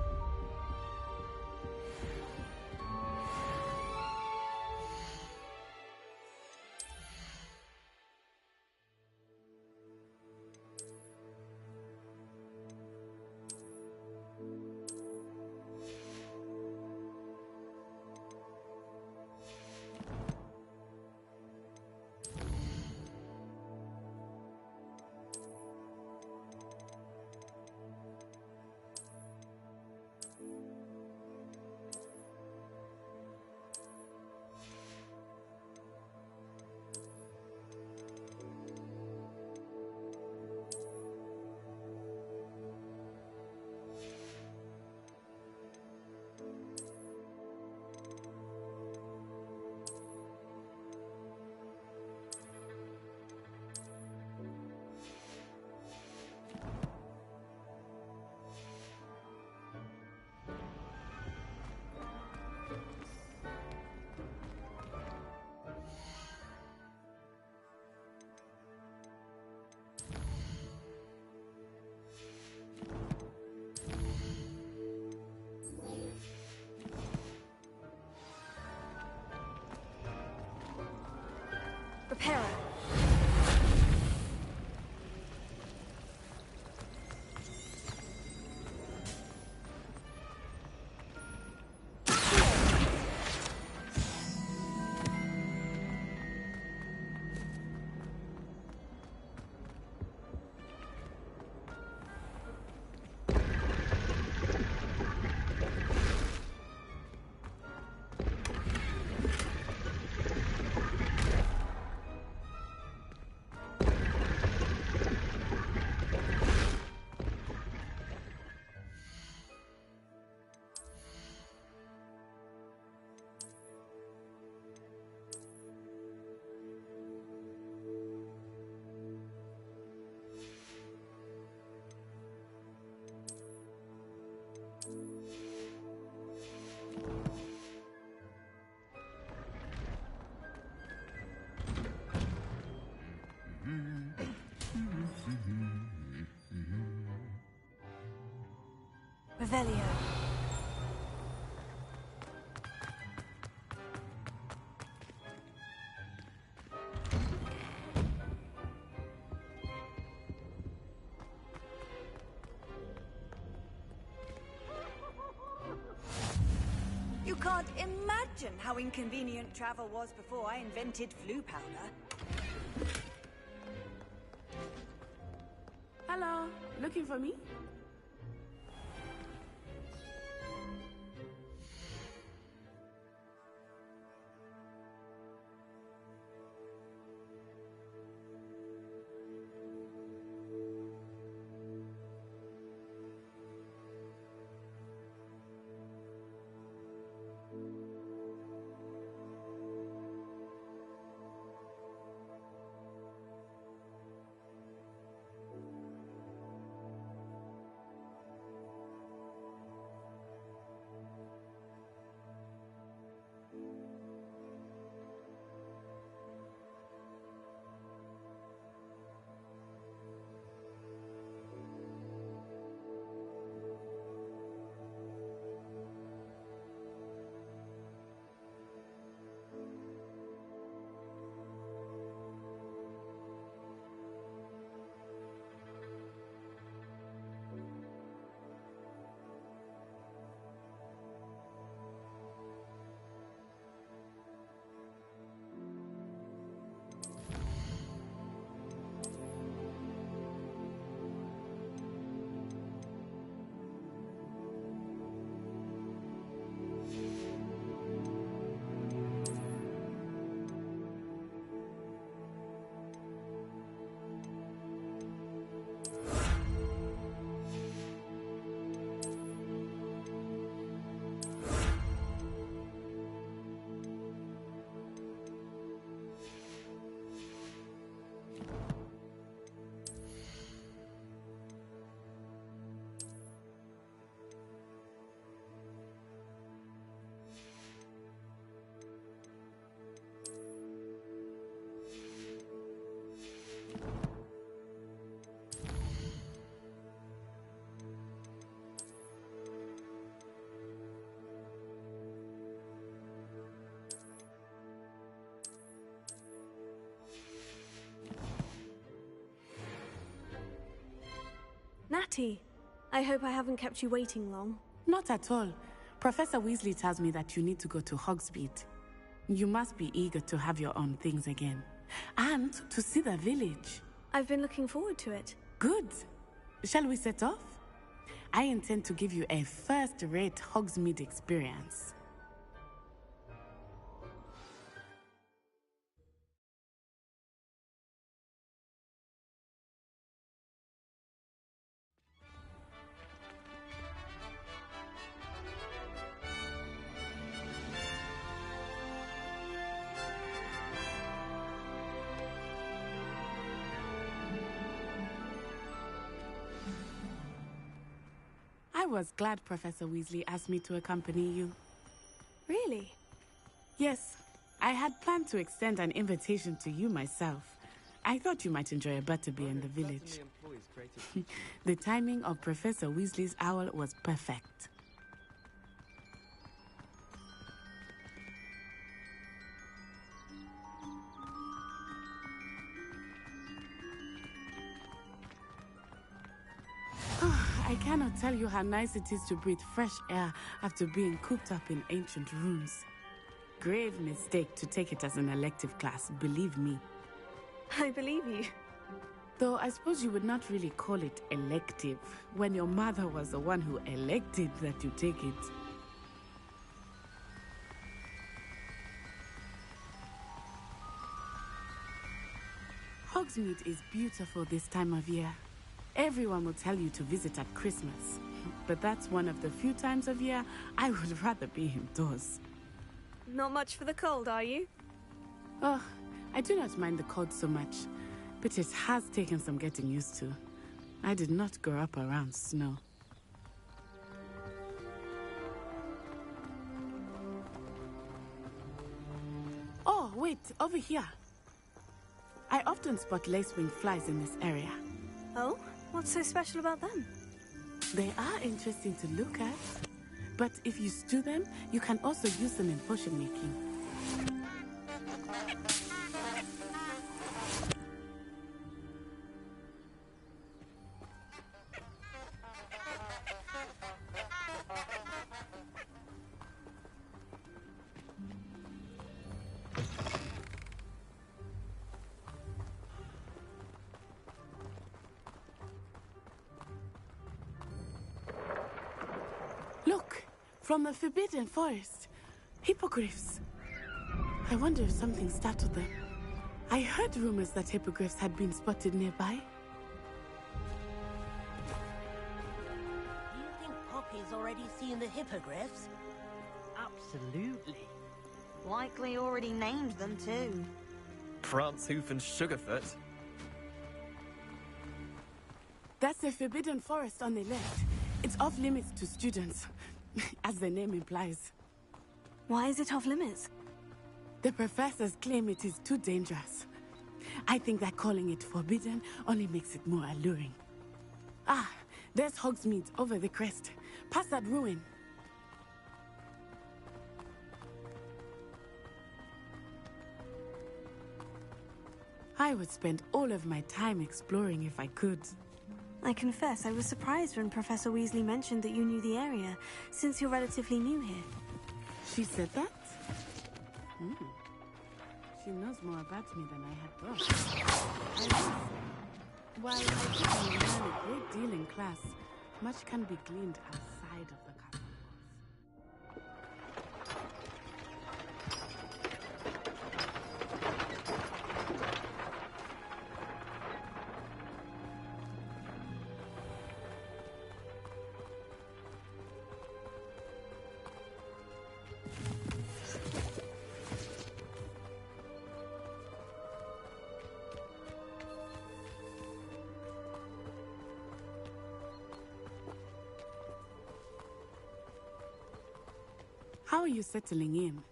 Reparo. Revelio. You can't imagine how inconvenient travel was before I invented flu powder. Hello, looking for me? Natty, I hope I haven't kept you waiting long. Not at all. Professor Weasley tells me that you need to go to Hogsmeade. You must be eager to have your own things again. And to see the village. I've been looking forward to it. Good. Shall we set off? I intend to give you a first-rate Hogsmeade experience. I was glad Professor Weasley asked me to accompany you. Really? Yes. I had planned to extend an invitation to you myself. I thought you might enjoy a butterbeer in the village. The timing of Professor Weasley's owl was perfect. I cannot tell you how nice it is to breathe fresh air after being cooped up in ancient rooms. Grave mistake to take it as an elective class, believe me. I believe you. Though I suppose you would not really call it elective when your mother was the one who elected that you take it. Hogsmeade is beautiful this time of year. Everyone will tell you to visit at Christmas, but that's one of the few times of year I would rather be indoors. Not much for the cold, are you? Oh, I do not mind the cold so much, but it has taken some getting used to. I did not grow up around snow. Oh, wait, over here. I often often spot lacewing flies in this area. Oh? What's so special about them? They are interesting to look at. But if you stew them, you can also use them in potion making. Look, from the Forbidden Forest. Hippogriffs. I wonder if something startled them. I heard rumors that hippogriffs had been spotted nearby. Do you think Poppy's already seen the hippogriffs? Absolutely. Likely already named them too. Prancehoof and Sugarfoot. That's the Forbidden Forest on the left. It's off limits to students, as the name implies. Why is it off limits? The professors claim it is too dangerous. I think that calling it forbidden only makes it more alluring. Ah, there's Hogsmeade over the crest, past that ruin. I would spend all of my time exploring if I could. I confess I was surprised when Professor Weasley mentioned that you knew the area, since you're relatively new here. She said that? She knows more about me than I had thought. While I didn't learn a great deal in class, much can be gleaned outside of the castle. How are you settling in?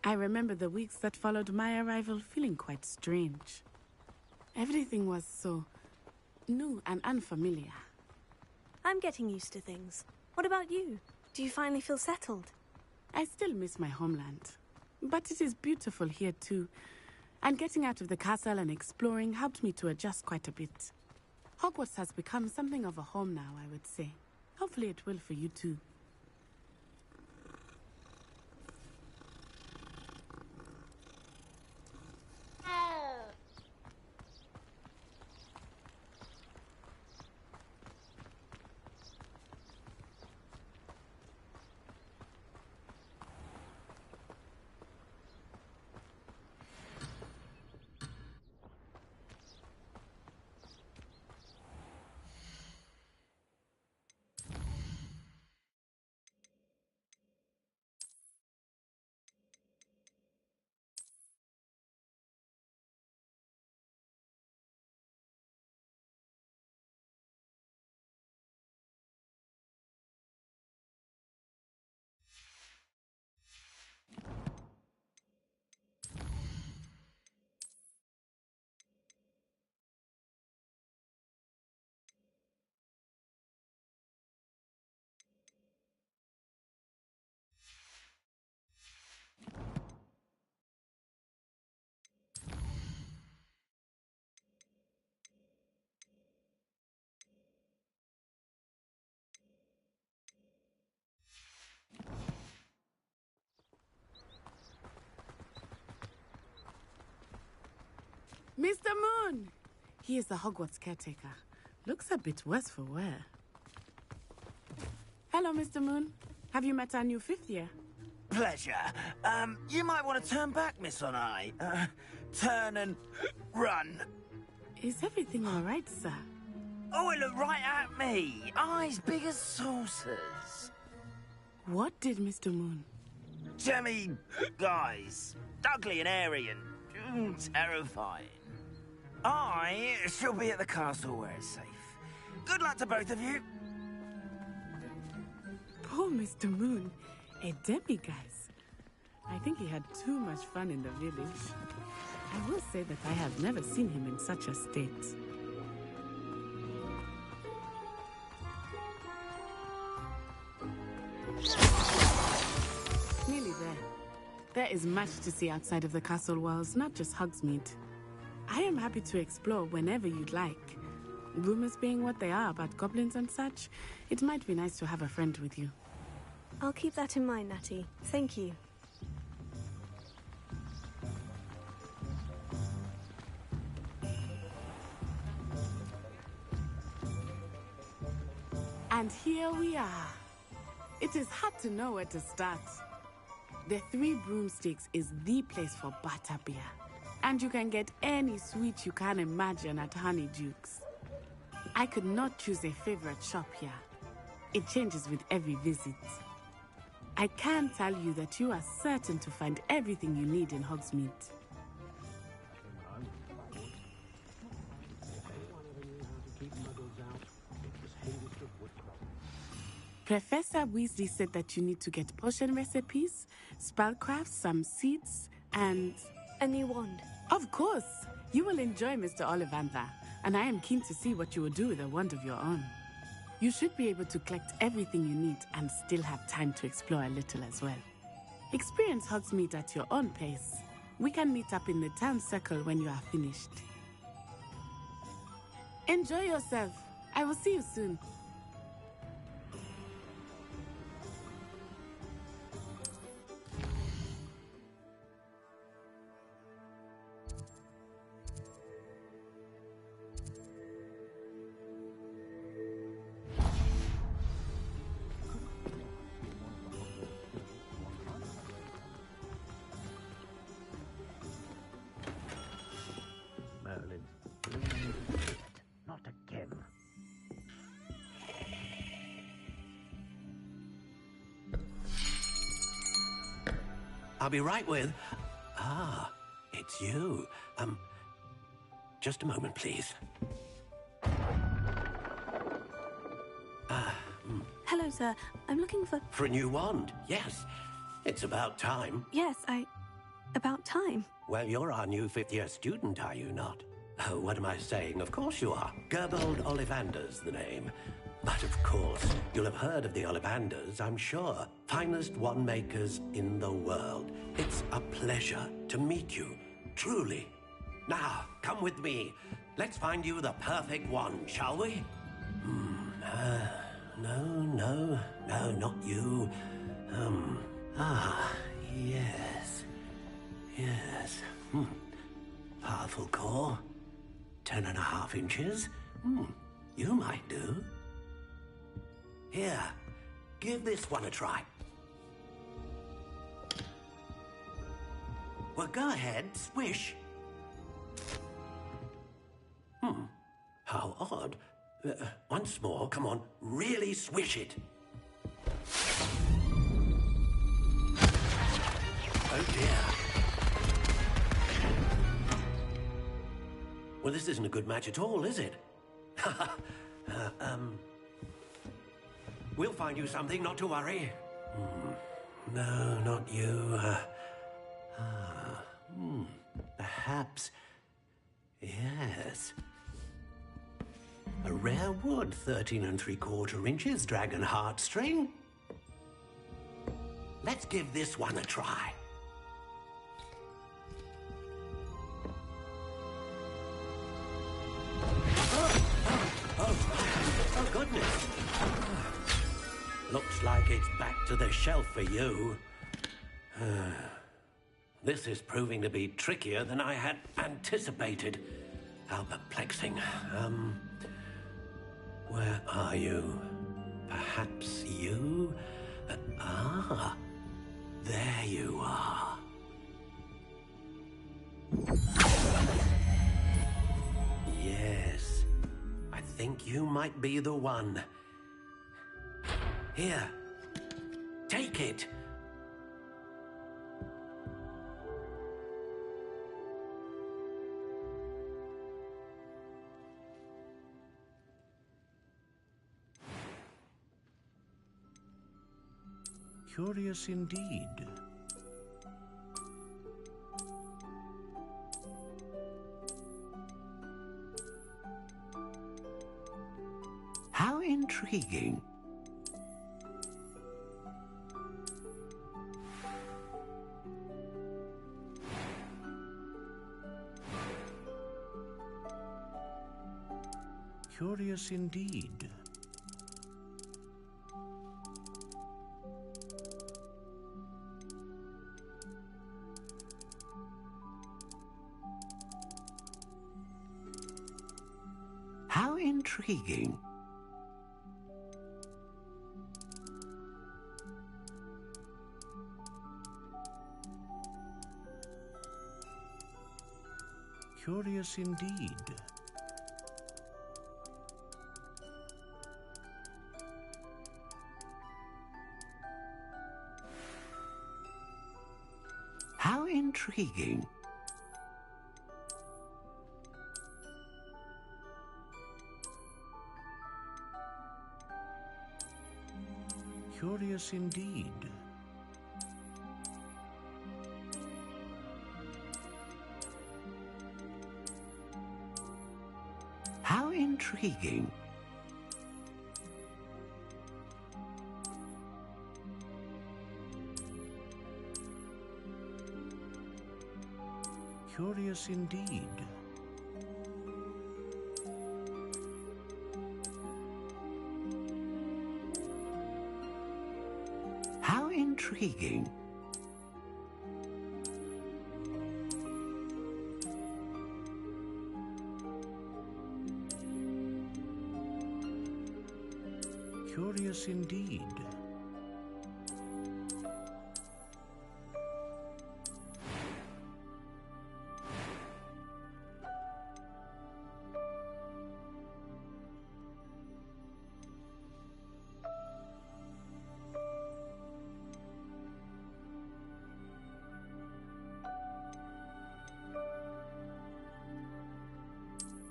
I remember the weeks that followed my arrival feeling quite strange. Everything was so new and unfamiliar. I'm getting used to things. What about you? Do you finally feel settled? I still miss my homeland. But it is beautiful here too. And getting out of the castle and exploring helped me to adjust quite a bit. Hogwarts has become something of a home now, I would say. Hopefully it will for you too. Mr. Moon! He is the Hogwarts caretaker. Looks a bit worse for wear. Hello, Mr. Moon. Have you met our new fifth year? Pleasure. You might want to turn back, Miss Onai. Turn and run. Is everything all right, sir? Oh, it looked right at me. Eyes big as saucers. What did Mr. Moon? Jemmy guys. Ugly and airy and terrifying. I shall be at the castle where it's safe. Good luck to both of you. Poor Mr. Moon. A demiguise. I think he had too much fun in the village. I will say that I have never seen him in such a state. Nearly there. There is much to see outside of the castle walls, not just Hogsmeade. I am happy to explore whenever you'd like. Rumors being what they are about goblins and such, it might be nice to have a friend with you. I'll keep that in mind, Natty. Thank you. And here we are. It is hard to know where to start. The Three Broomsticks is the place for butterbeer. And you can get any sweet you can imagine at Honeydukes. I could not choose a favorite shop here. It changes with every visit. I can tell you that you are certain to find everything you need in Hogsmeade. Professor Weasley said that you need to get potion recipes, spellcrafts, some seeds, and... a new wand. Of course! You will enjoy Mr. Ollivander, and I am keen to see what you will do with a wand of your own. You should be able to collect everything you need and still have time to explore a little as well. Experience Hogsmeade at your own pace. We can meet up in the town circle when you are finished. Enjoy yourself. I will see you soon. Merlin. Not again. I'll be right with... Ah, it's you. Just a moment, please. Hello, sir. I'm looking for... For a new wand, yes. It's about time. Yes, about time. Well, you're our new fifth-year student, are you not? Oh, what am I saying? Of course you are. Gerbold Ollivander's the name. But of course, you'll have heard of the Ollivanders, I'm sure. Finest wand makers in the world. It's a pleasure to meet you, truly. Now, come with me. Let's find you the perfect wand, shall we? No, not you. Yes. Yes. Powerful core. 10.5 inches. You might do. Here, give this one a try. Well, go ahead, swish. How odd. Once more, come on, really swish it. Oh dear. Well, this isn't a good match at all, is it? We'll find you something, not to worry. No, not you. Perhaps... Yes. A rare wood, 13 3/4 inches, dragon heartstring. Let's give this one a try. Oh, goodness. Looks like it's back to the shelf for you. This is proving to be trickier than I had anticipated. How perplexing. Where are you? Perhaps you? There you are. Yes, I think you might be the one. Here, take it. Curious indeed. intriguing. Curious indeed. How intriguing. Curious indeed. How intriguing. Curious indeed. How intriguing. Curious indeed. How intriguing. Curious indeed.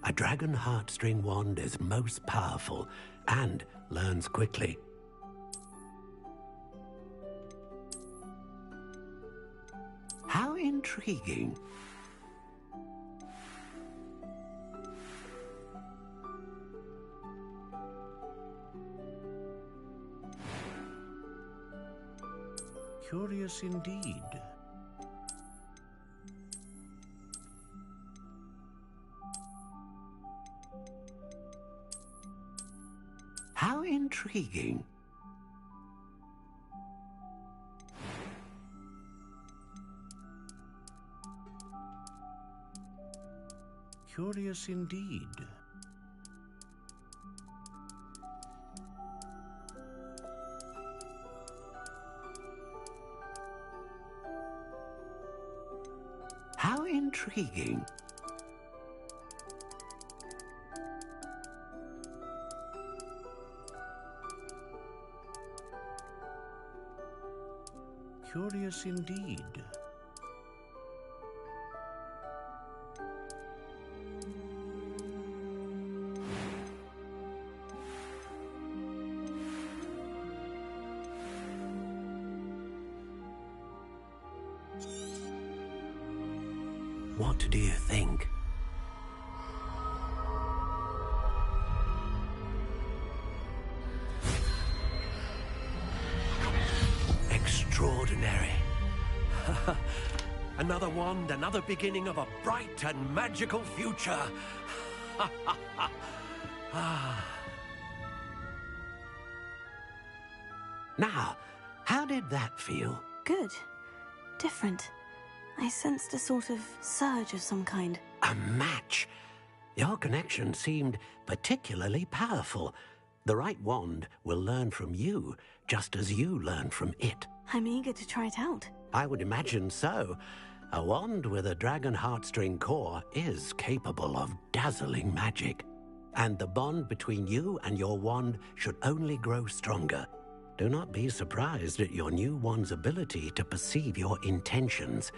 A dragon heartstring wand is most powerful and learns quickly. How intriguing. Curious indeed. How intriguing. Curious indeed. How intriguing. Curious indeed. What do you think? Extraordinary. Another wand, another beginning of a bright and magical future. Now, how did that feel? Good. Different. I sensed a sort of surge of some kind. A match. Your connection seemed particularly powerful. The right wand will learn from you, just as you learn from it. I'm eager to try it out. I would imagine so. A wand with a dragon heartstring core is capable of dazzling magic. And the bond between you and your wand should only grow stronger. Do not be surprised at your new wand's ability to perceive your intentions,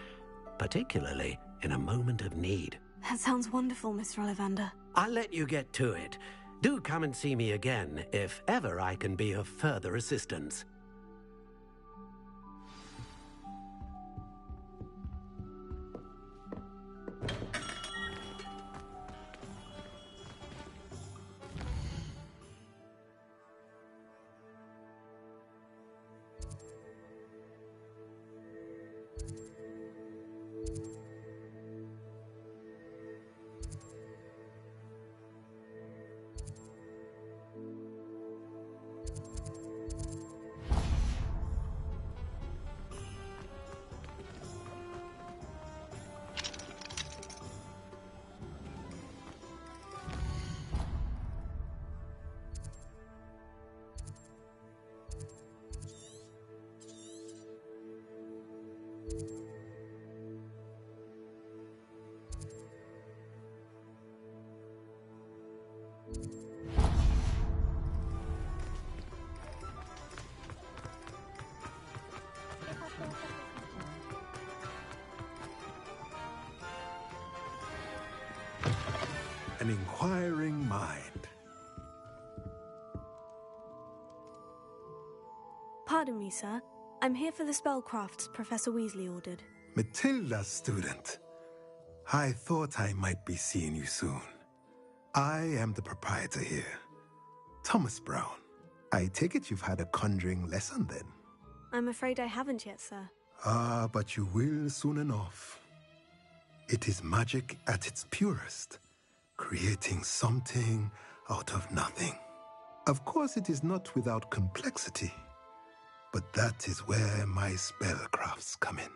particularly in a moment of need. That sounds wonderful, Mr. Ollivander. I'll let you get to it. Do come and see me again if ever I can be of further assistance. an inquiring mind. Pardon me, sir. I'm here for the spellcrafts Professor Weasley ordered. Matilda, student. I thought I might be seeing you soon. I am the proprietor here, Thomas Brown. I take it you've had a conjuring lesson then? I'm afraid I haven't yet, sir. Ah, but you will soon enough. It is magic at its purest, creating something out of nothing. Of course, it is not without complexity, but that is where my spellcrafts come in.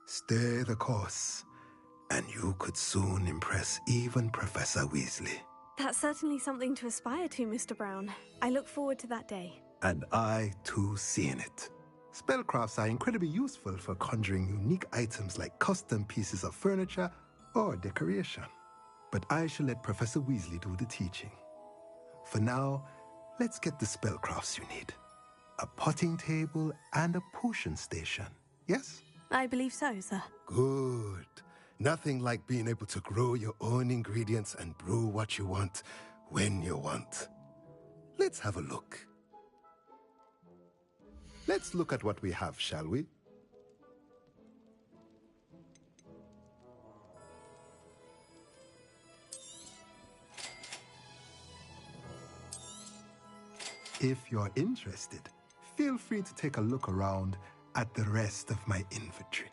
Stay the course, and you could soon impress even Professor Weasley. That's certainly something to aspire to, Mr. Brown. I look forward to that day. And I, too, seeing it. Spellcrafts are incredibly useful for conjuring unique items like custom pieces of furniture or decoration. But I shall let Professor Weasley do the teaching. For now, let's get the spellcrafts you need. A potting table and a potion station, yes? I believe so, sir. Good. Nothing like being able to grow your own ingredients and brew what you want when you want. Let's have a look. Let's look at what we have, shall we? If you're interested, feel free to take a look around at the rest of my inventory.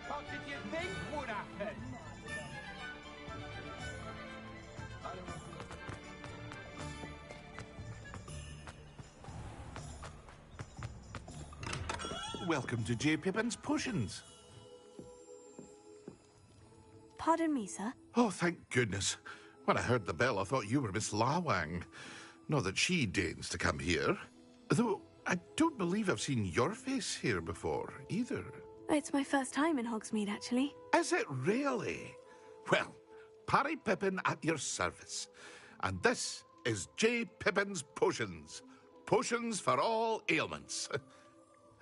What did you think would happen? Welcome to J. Pippin's Potions. Pardon me, sir. Oh, thank goodness. When I heard the bell, I thought you were Miss Lawang. Not that she deigns to come here. Though I don't believe I've seen your face here before, either. It's my first time in Hogsmeade, actually. Is it really? Well, Parry Pippin at your service. And this is J. Pippin's Potions. Potions for all ailments.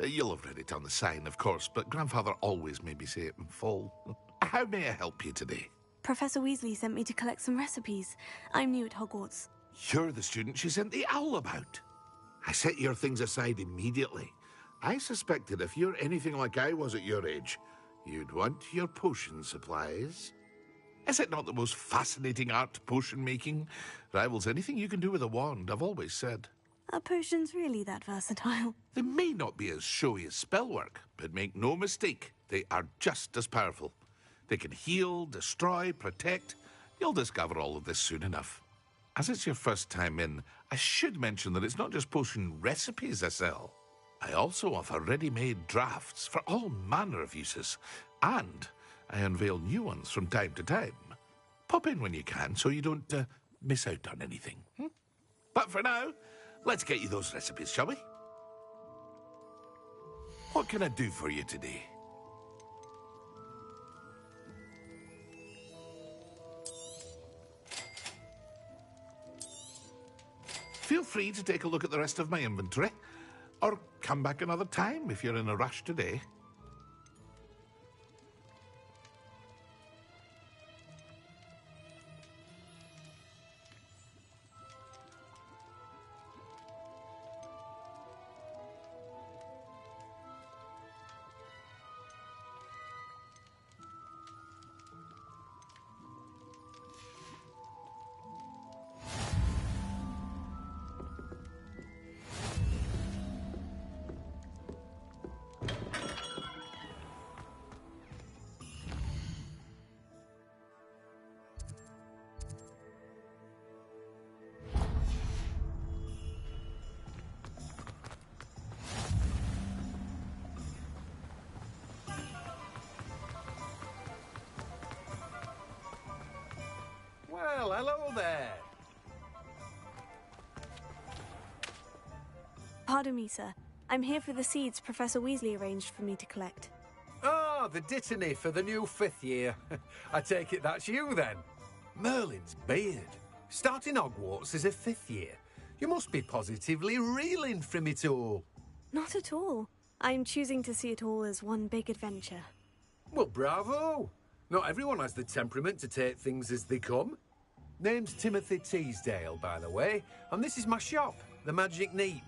You'll have read it on the sign, of course, but Grandfather always made me say it in full. How may I help you today? Professor Weasley sent me to collect some recipes. I'm new at Hogwarts. You're the student she sent the owl about. I set your things aside immediately. I suspected if you're anything like I was at your age, you'd want your potion supplies. Is it not the most fascinating art, potion making? Rivals anything you can do with a wand, I've always said. Are potions really that versatile? They may not be as showy as spellwork, but make no mistake, they are just as powerful. They can heal, destroy, protect. You'll discover all of this soon enough. As it's your first time in, I should mention that it's not just potion recipes I sell. I also offer ready-made drafts for all manner of uses, and I unveil new ones from time to time. Pop in when you can so you don't miss out on anything. But for now, let's get you those recipes, shall we? What can I do for you today? Feel free to take a look at the rest of my inventory, or come back another time if you're in a rush today. there! Pardon me, sir. I'm here for the seeds Professor Weasley arranged for me to collect. Ah, the Dittany for the new 5th year. I take it that's you, then. Merlin's beard. Starting Hogwarts as a 5th year. You must be positively reeling from it all. Not at all. I'm choosing to see it all as one big adventure. Well, bravo! Not everyone has the temperament to take things as they come. Name's Timothy Teasdale, by the way, and this is my shop, the Magic Neep.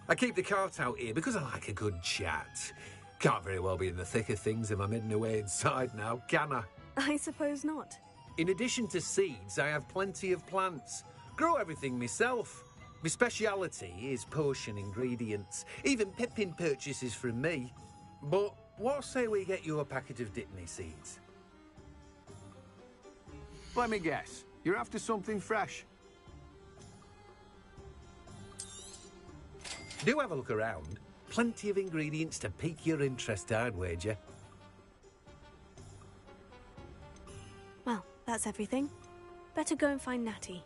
I keep the cart out here because I like a good chat. Can't very well be in the thick of things if I'm hidden away inside now, can I? I suppose not. In addition to seeds, I have plenty of plants. Grow everything myself. My speciality is potion ingredients. Even Pippin purchases from me. But what say we get you a packet of Dittany seeds? Let me guess. You're after something fresh. Do have a look around. Plenty of ingredients to pique your interest, I'd wager. Well, that's everything. Better go and find Natty.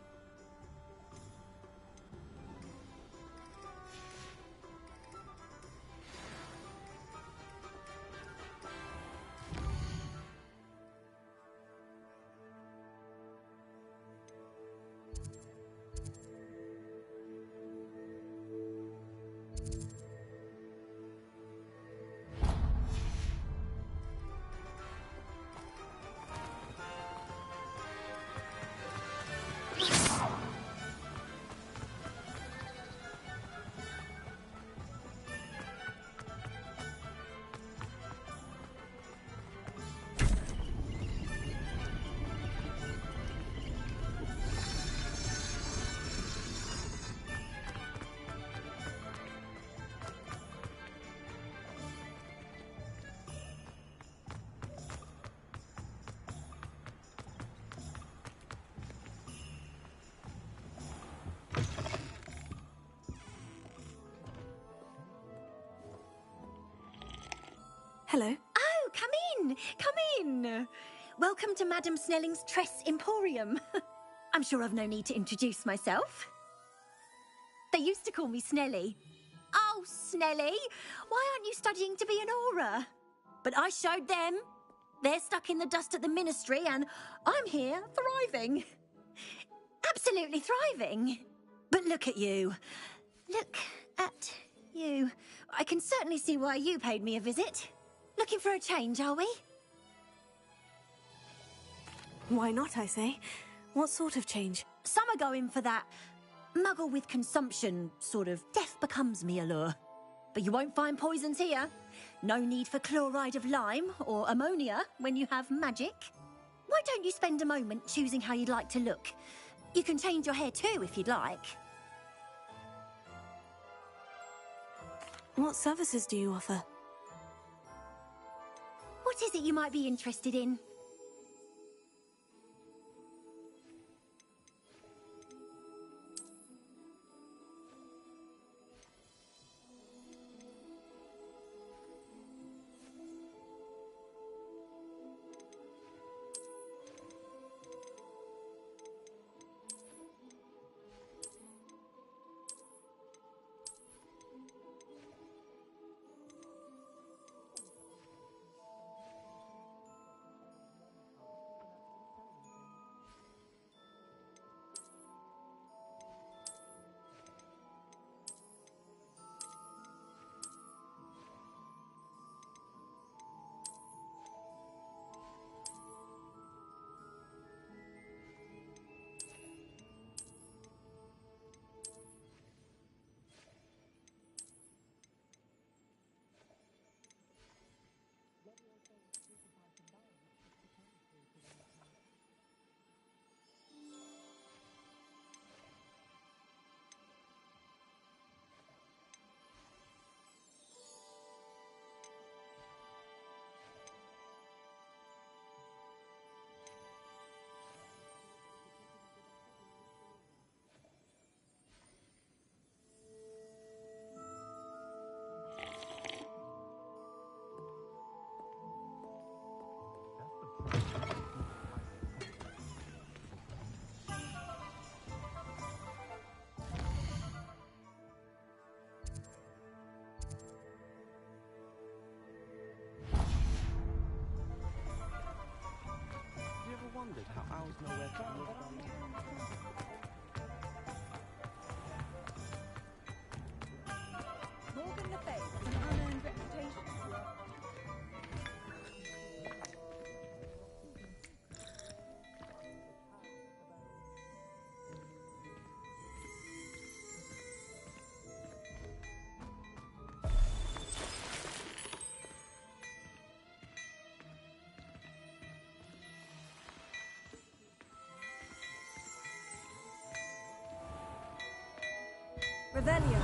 Hello. Oh, come in! Come in! Welcome to Madame Snelling's Tress Emporium. I'm sure I've no need to introduce myself. They used to call me Snelly. Oh, Snelly, why aren't you studying to be an Auror? But I showed them. They're stuck in the dust at the Ministry, and I'm here thriving. Absolutely thriving. But look at you. Look at you. I can certainly see why you paid me a visit. Looking for a change, are we? Why not, I say? What sort of change? Some are going for that muggle with consumption, sort of death becomes me allure. But you won't find poisons here. No need for chloride of lime or ammonia when you have magic. Why don't you spend a moment choosing how you'd like to look? You can change your hair too if you'd like. What services do you offer? What is it you might be interested in? Morgan Le Fay has an unearned reputation. Revelio.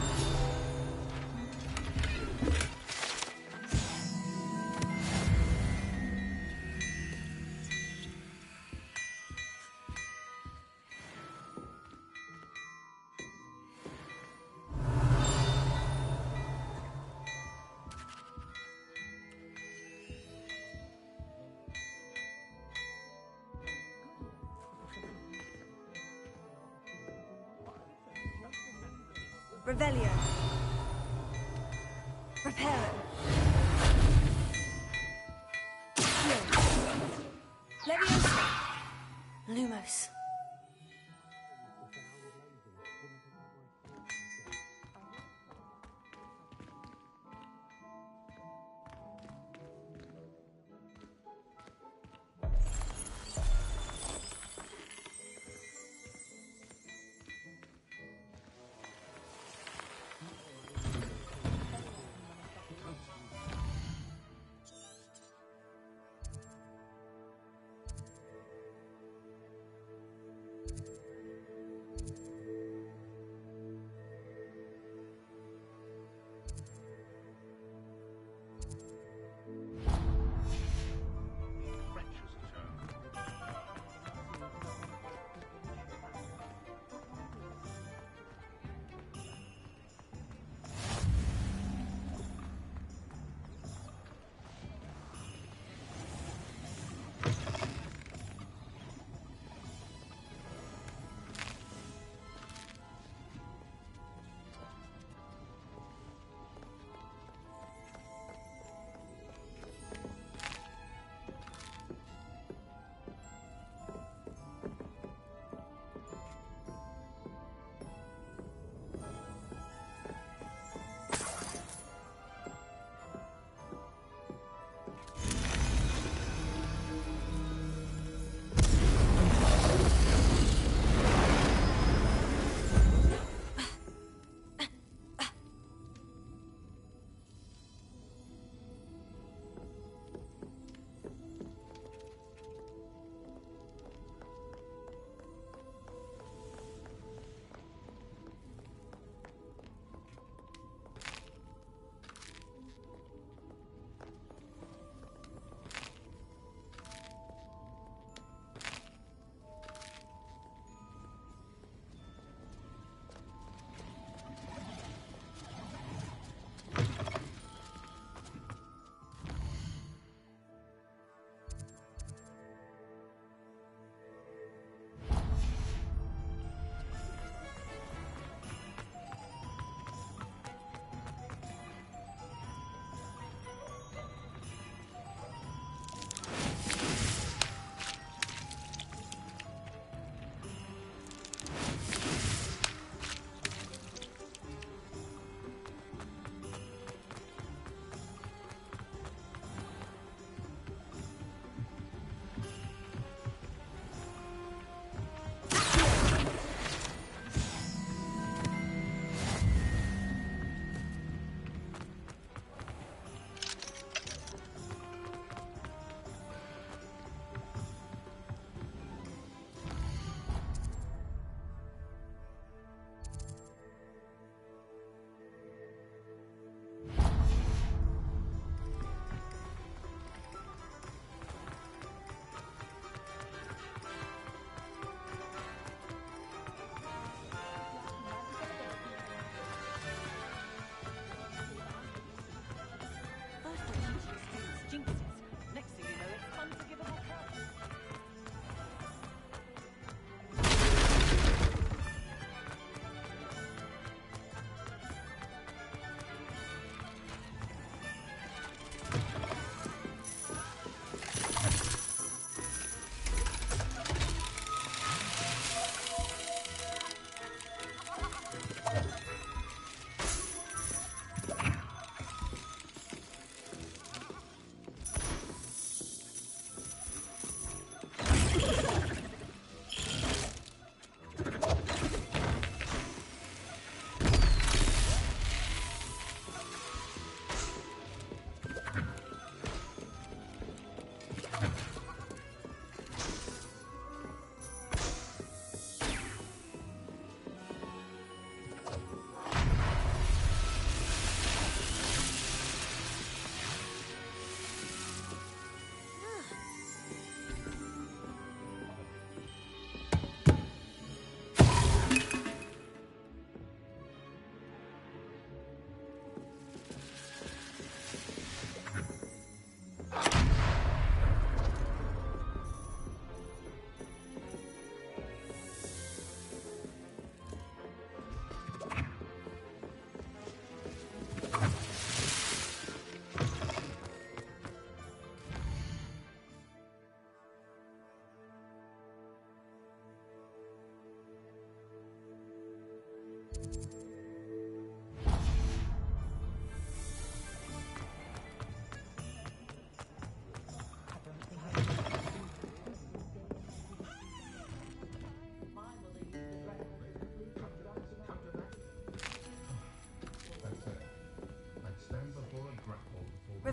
Revelio. Reparo. Leviosa. Lumos.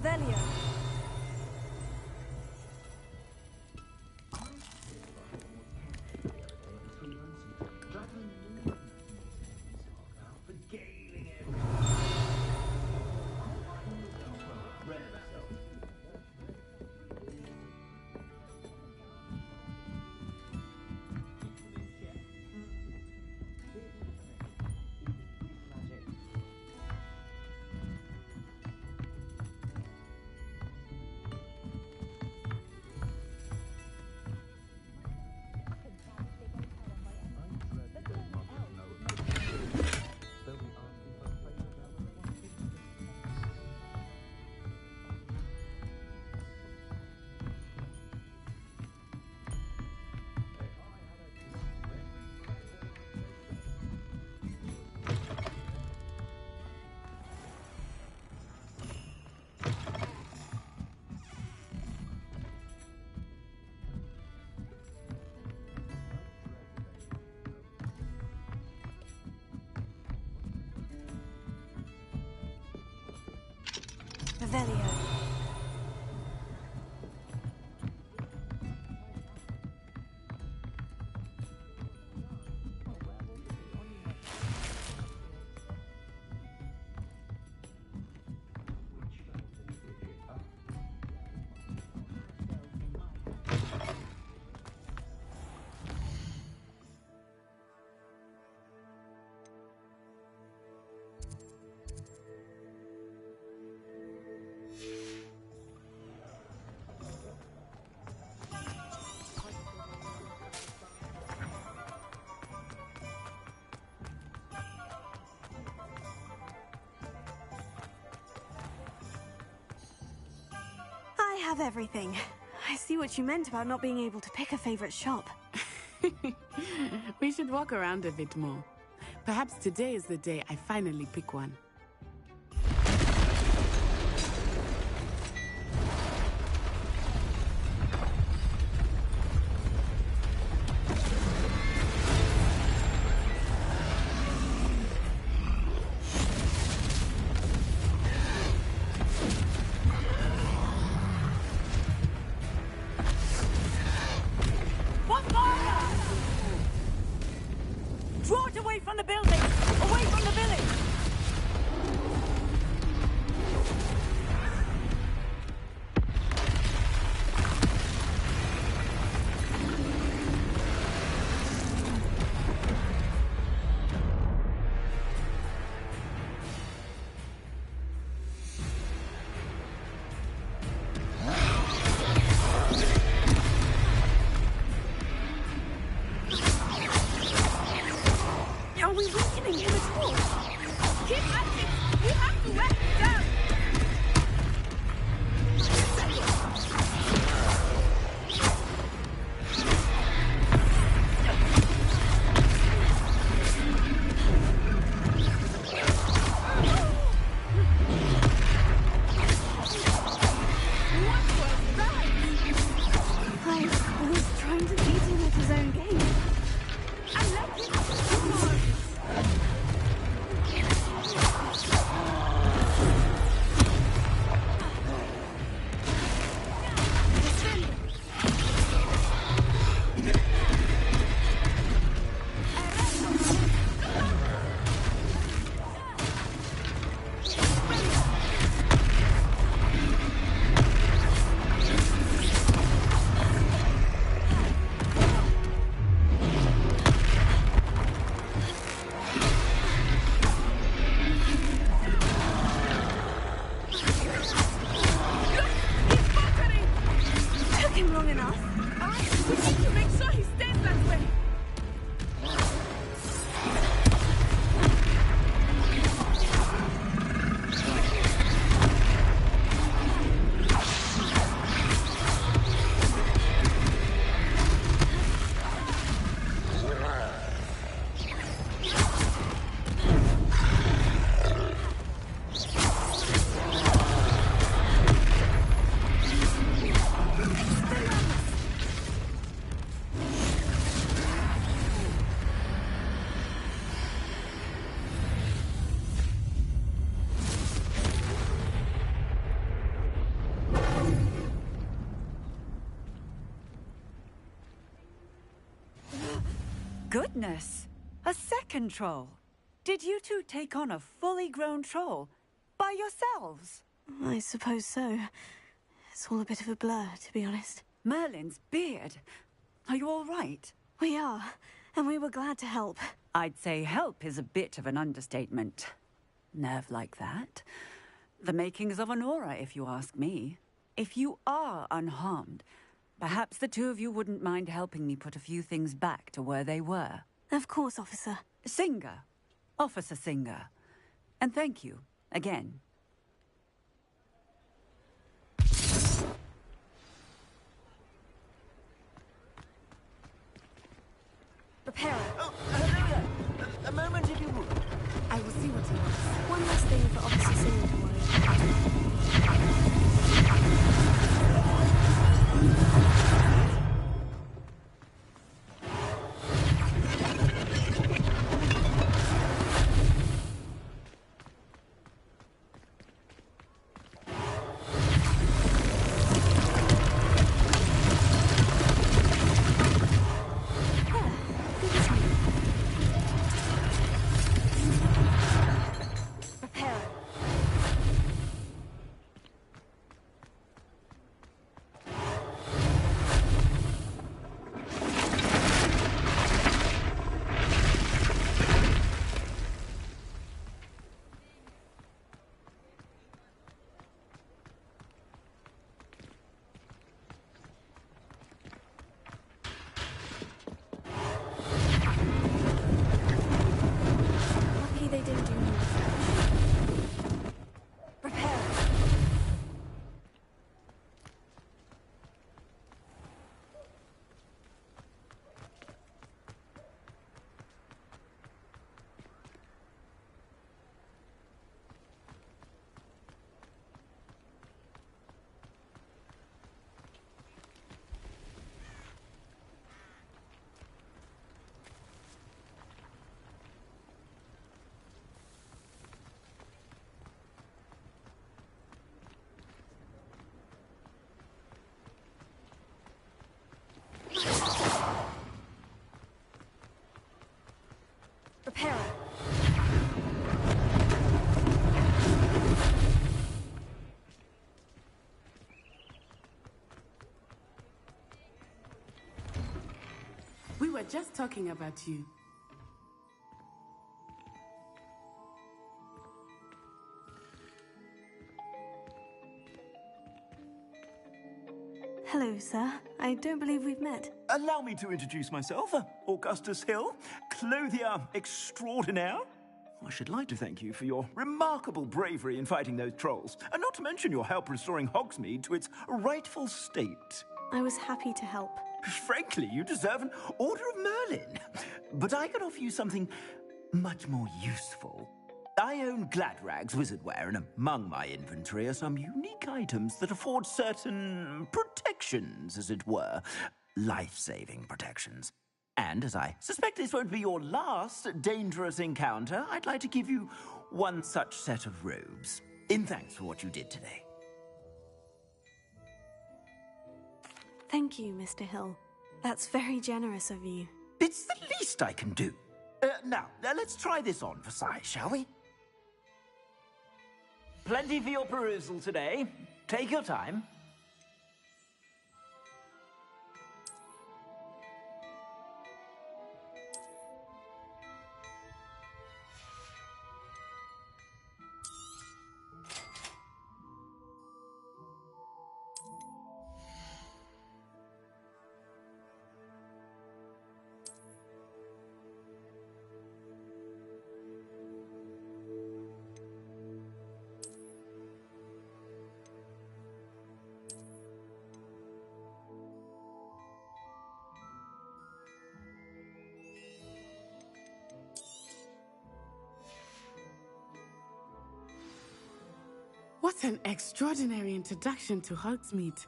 Revelio. Revelio. I have everything. I see what you meant about not being able to pick a favorite shop. We should walk around a bit more. Perhaps today is the day I finally pick one. Draw it away from the building! Away from the village! Are we weakening him at all? Keep at it! We have to wear him down! I was trying to beat him at his own game. And let him Goodness! A second troll. Did you two take on a fully grown troll by yourselves? I suppose so. It's all a bit of a blur, to be honest. Merlin's beard. Are you all right? We are, and we were glad to help. I'd say help is a bit of an understatement. Nerve like that. The makings of an aura, if you ask me. If you are unharmed, perhaps the two of you wouldn't mind helping me put a few things back to where they were. Of course, officer. Singer. Officer Singer. And thank you, again. Prepare. Oh, hello there. A moment, if you would. I will see what he wants. One last thing for Officer Singer to worry. Prepare. We were just talking about you. Hello, sir. I don't believe we've met. Allow me to introduce myself, Augustus Hill, clothier extraordinaire. I should like to thank you for your remarkable bravery in fighting those trolls, and not to mention your help restoring Hogsmeade to its rightful state. I was happy to help. Frankly, you deserve an Order of Merlin. But I can offer you something much more useful. I own Gladrag's wizardware, and among my inventory are some unique items that afford certain protections, as it were. Life-saving protections. And as I suspect this won't be your last dangerous encounter, I'd like to give you one such set of robes, in thanks for what you did today. Thank you, Mr. Hill. That's very generous of you. It's the least I can do. Now, let's try this on for size, shall we? Plenty for your perusal today. Take your time. What an extraordinary introduction to Hogsmeade.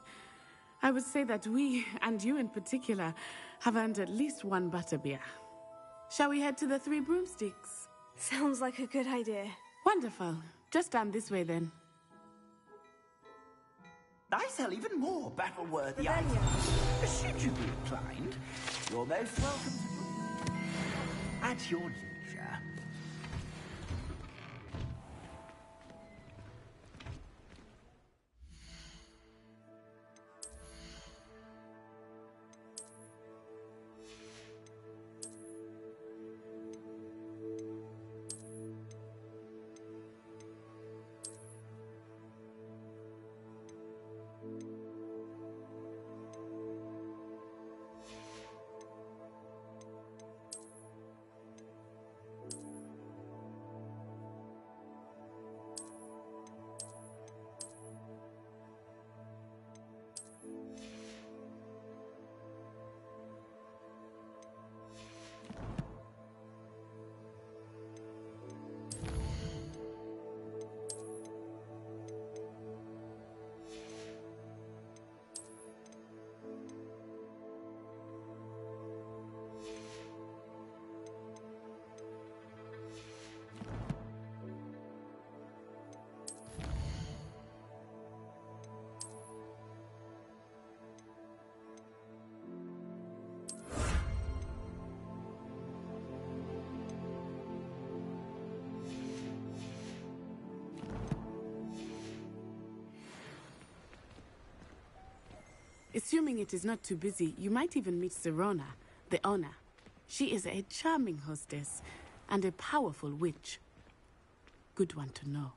I would say that we, and you in particular, have earned at least one butterbeer. Shall we head to the Three Broomsticks? Sounds like a good idea. Wonderful. Just down this way then. I sell even more battle-worthy items. Should you be inclined, you're most welcome to... at your leisure. Assuming it is not too busy, you might even meet Sirona, the owner. She is a charming hostess and a powerful witch. Good one to know.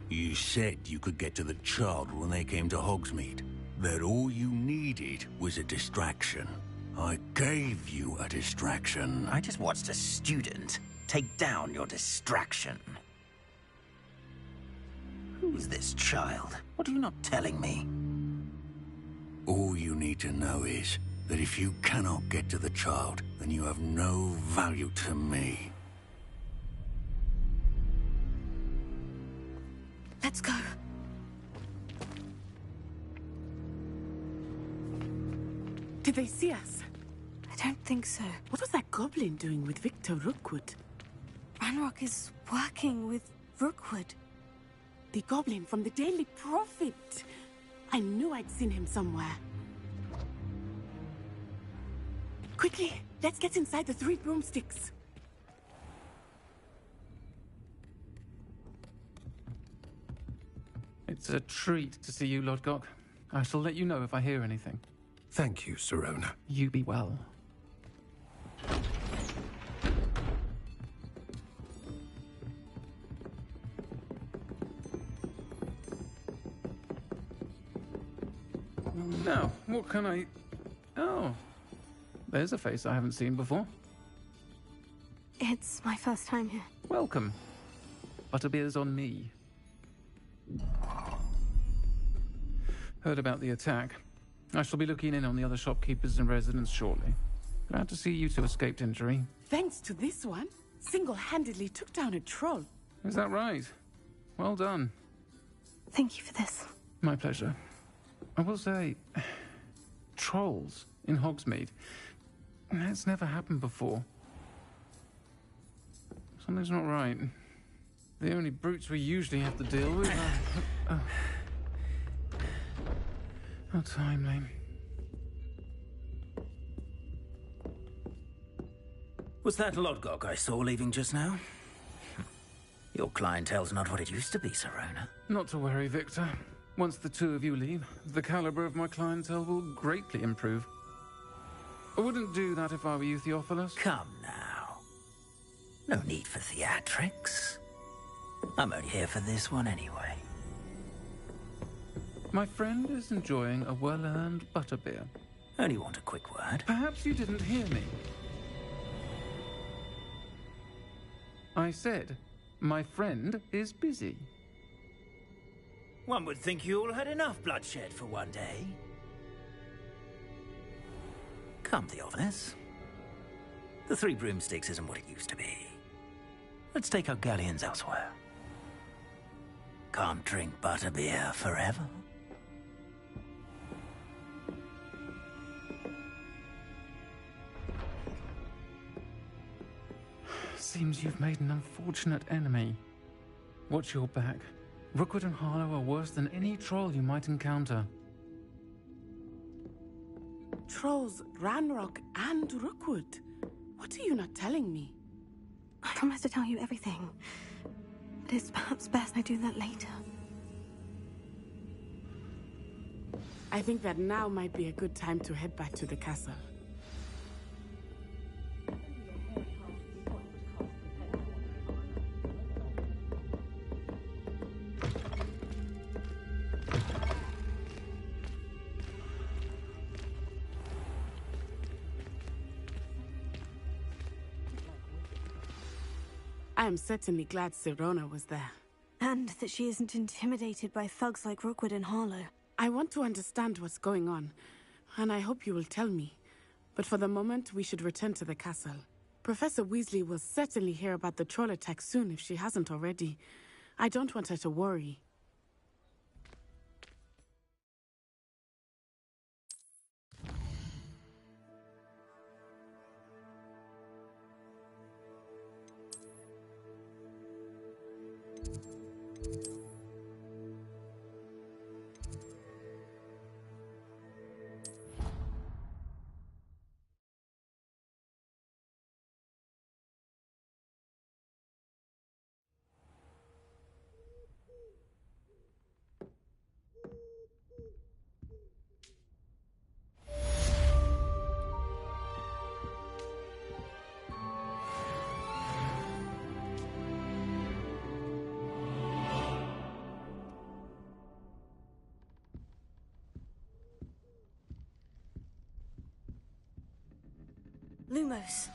You said you could get to the child when they came to Hogsmeade. That all you needed was a distraction. I gave you a distraction. I just watched a student take down your distraction. Who's this child? What are you not telling me? All you need to know is that if you cannot get to the child, then you have no value to me. Let's go. Did they see us? I don't think so. What was that goblin doing with Victor Rookwood? Ranrock is working with Rookwood. The goblin from the Daily Prophet. I knew I'd seen him somewhere. Quickly, let's get inside the 3 broomsticks. It's a treat to see you, Lodgok. I shall let you know if I hear anything. Thank you, Sirona. You be well. Now, what can I... Oh, there's a face I haven't seen before. It's my first time here. Welcome. Butterbeer's on me. Heard about the attack. I shall be looking in on the other shopkeepers and residents shortly. Glad to see you two escaped injury. Thanks to this one, single-handedly took down a troll. Is that right? Well done. Thank you for this. My pleasure. I will say, trolls in Hogsmeade. That's never happened before. Something's not right. The only brutes we usually have to deal with are... How timely. Was that Lodgok I saw leaving just now? Your clientele's not what it used to be, Sirona. Not to worry, Victor. Once the two of you leave, the caliber of my clientele will greatly improve. I wouldn't do that if I were you, Theophilus. Come now. No need for theatrics. I'm only here for this one anyway. My friend is enjoying a well-earned butterbeer. Only want a quick word. Perhaps you didn't hear me. I said, my friend is busy. One would think you all had enough bloodshed for one day. Come, Theophilus. The 3 broomsticks isn't what it used to be. Let's take our galleons elsewhere. Can't drink butterbeer forever. Seems you've made an unfortunate enemy. Watch your back. Rookwood and Harlow are worse than any troll you might encounter. Trolls, Ranrock, and Rookwood. What are you not telling me? I promised to tell you everything. But it's perhaps best I do that later. I think that now might be a good time to head back to the castle. I am certainly glad Sirona was there. And that she isn't intimidated by thugs like Rookwood and Harlow. I want to understand what's going on, and I hope you will tell me. But for the moment, we should return to the castle. Professor Weasley will certainly hear about the troll attack soon if she hasn't already. I don't want her to worry. Lumos.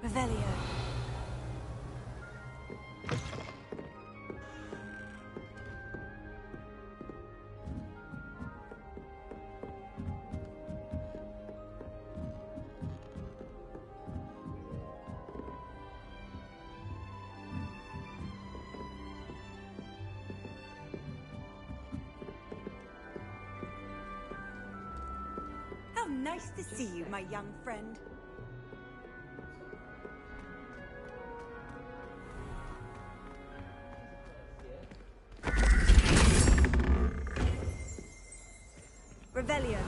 Revelio. How nice to see you, my young friend. Revelio.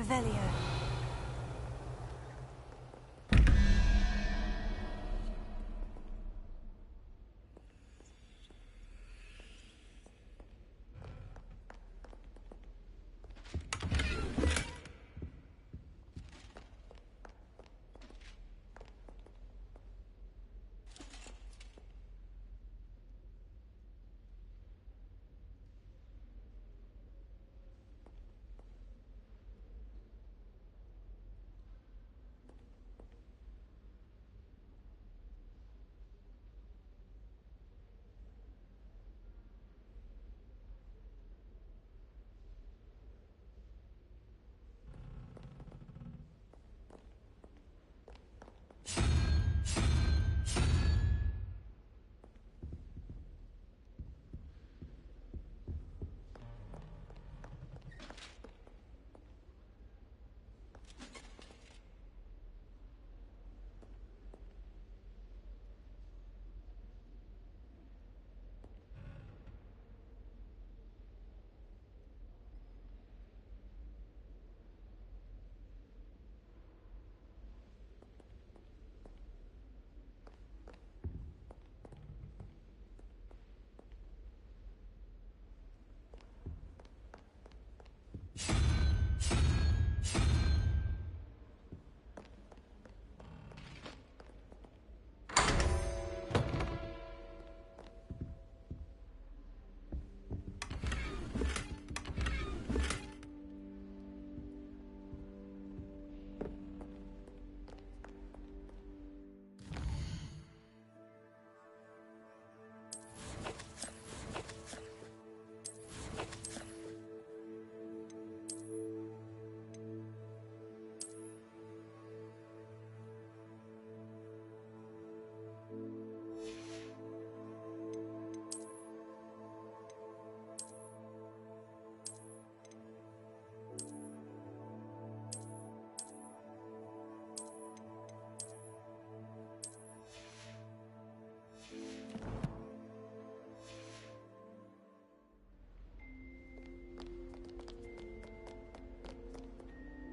Revelio.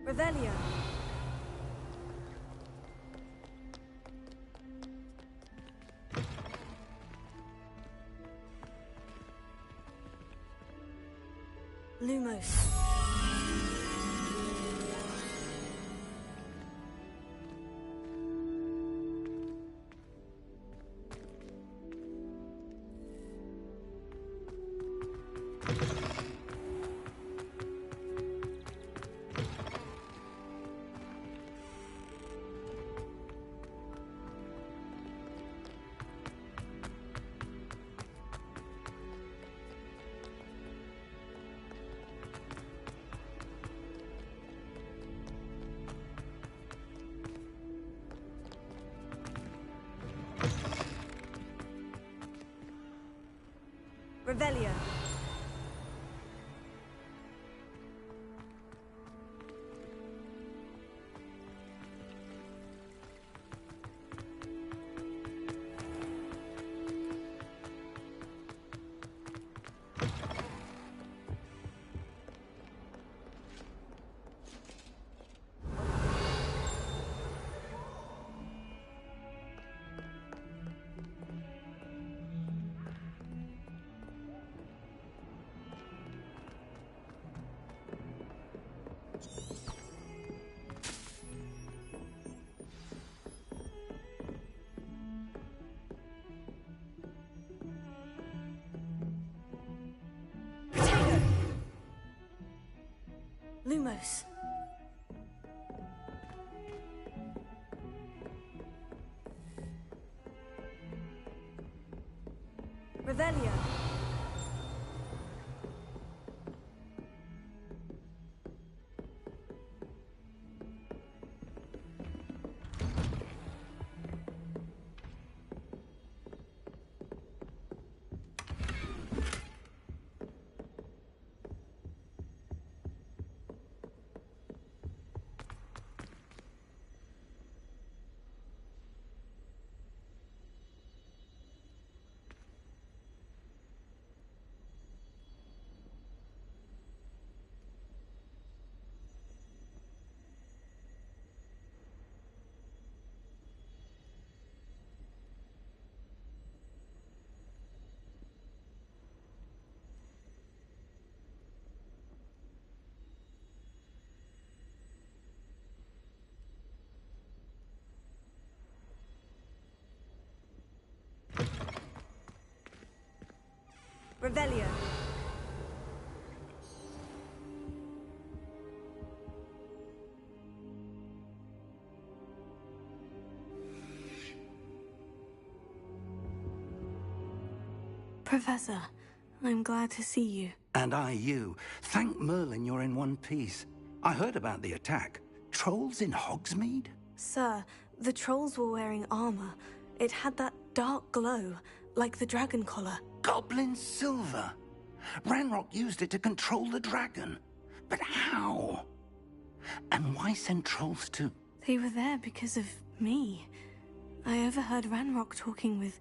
Revelio. Lumos. Revelio. Lumos. Revelio. Revelio. Professor, I'm glad to see you. And I you. Thank Merlin you're in one piece. I heard about the attack. Trolls in Hogsmeade? Sir, the trolls were wearing armor. It had that dark glow, like the dragon collar. Goblin silver. Ranrock used it to control the dragon. But how? And why send trolls to... They were there because of me. I overheard Ranrock talking with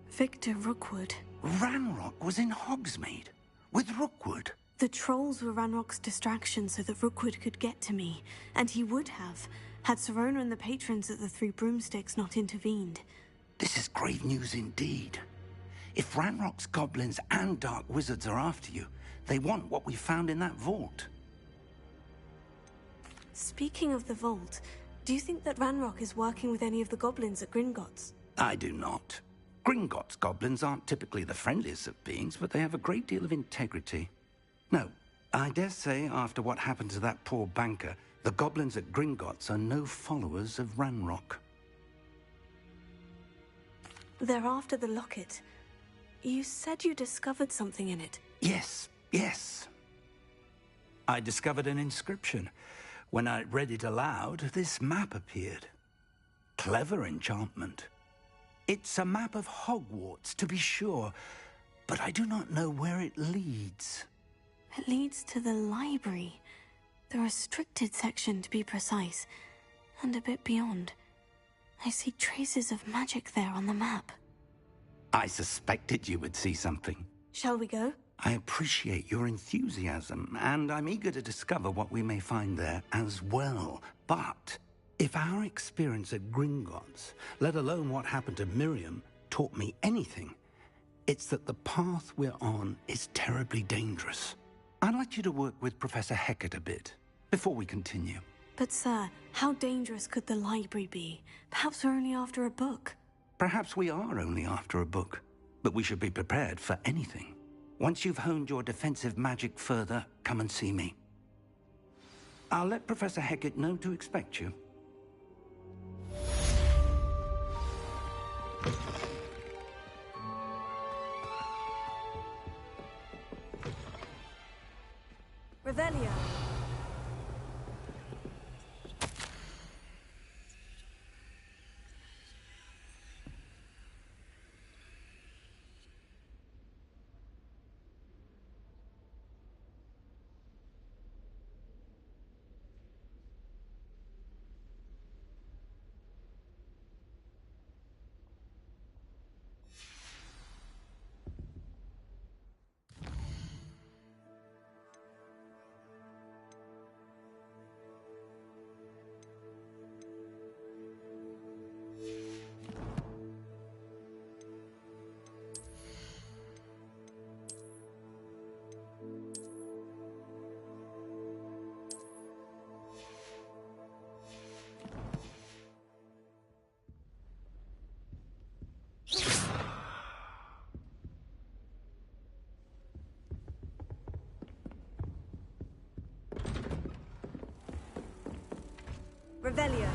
Victor Rookwood. Ranrock was in Hogsmeade? With Rookwood? The trolls were Ranrock's distraction so that Rookwood could get to me. And he would have, had Sirona and the patrons at the Three Broomsticks not intervened. This is grave news indeed. If Ranrock's goblins and dark wizards are after you, they want what we found in that vault. Speaking of the vault, do you think that Ranrock is working with any of the goblins at Gringotts? I do not. Gringotts goblins aren't typically the friendliest of beings, but they have a great deal of integrity. No, I dare say after what happened to that poor banker, the goblins at Gringotts are no followers of Ranrock. They're after the locket. You said you discovered something in it. Yes. I discovered an inscription. When I read it aloud, this map appeared. Clever enchantment. It's a map of Hogwarts, to be sure, but I do not know where it leads. It leads to the library. The restricted section, to be precise, and a bit beyond. I see traces of magic there on the map. I suspected you would see something. Shall we go? I appreciate your enthusiasm, and I'm eager to discover what we may find there as well. But if our experience at Gringotts, let alone what happened to Miriam, taught me anything, it's that the path we're on is terribly dangerous. I'd like you to work with Professor Hecat a bit before we continue. But sir, how dangerous could the library be? Perhaps we're only after a book. Perhaps we are only after a book, but we should be prepared for anything. Once you've honed your defensive magic further, come and see me. I'll let Professor Hecat know to expect you. Revelio. Revelio.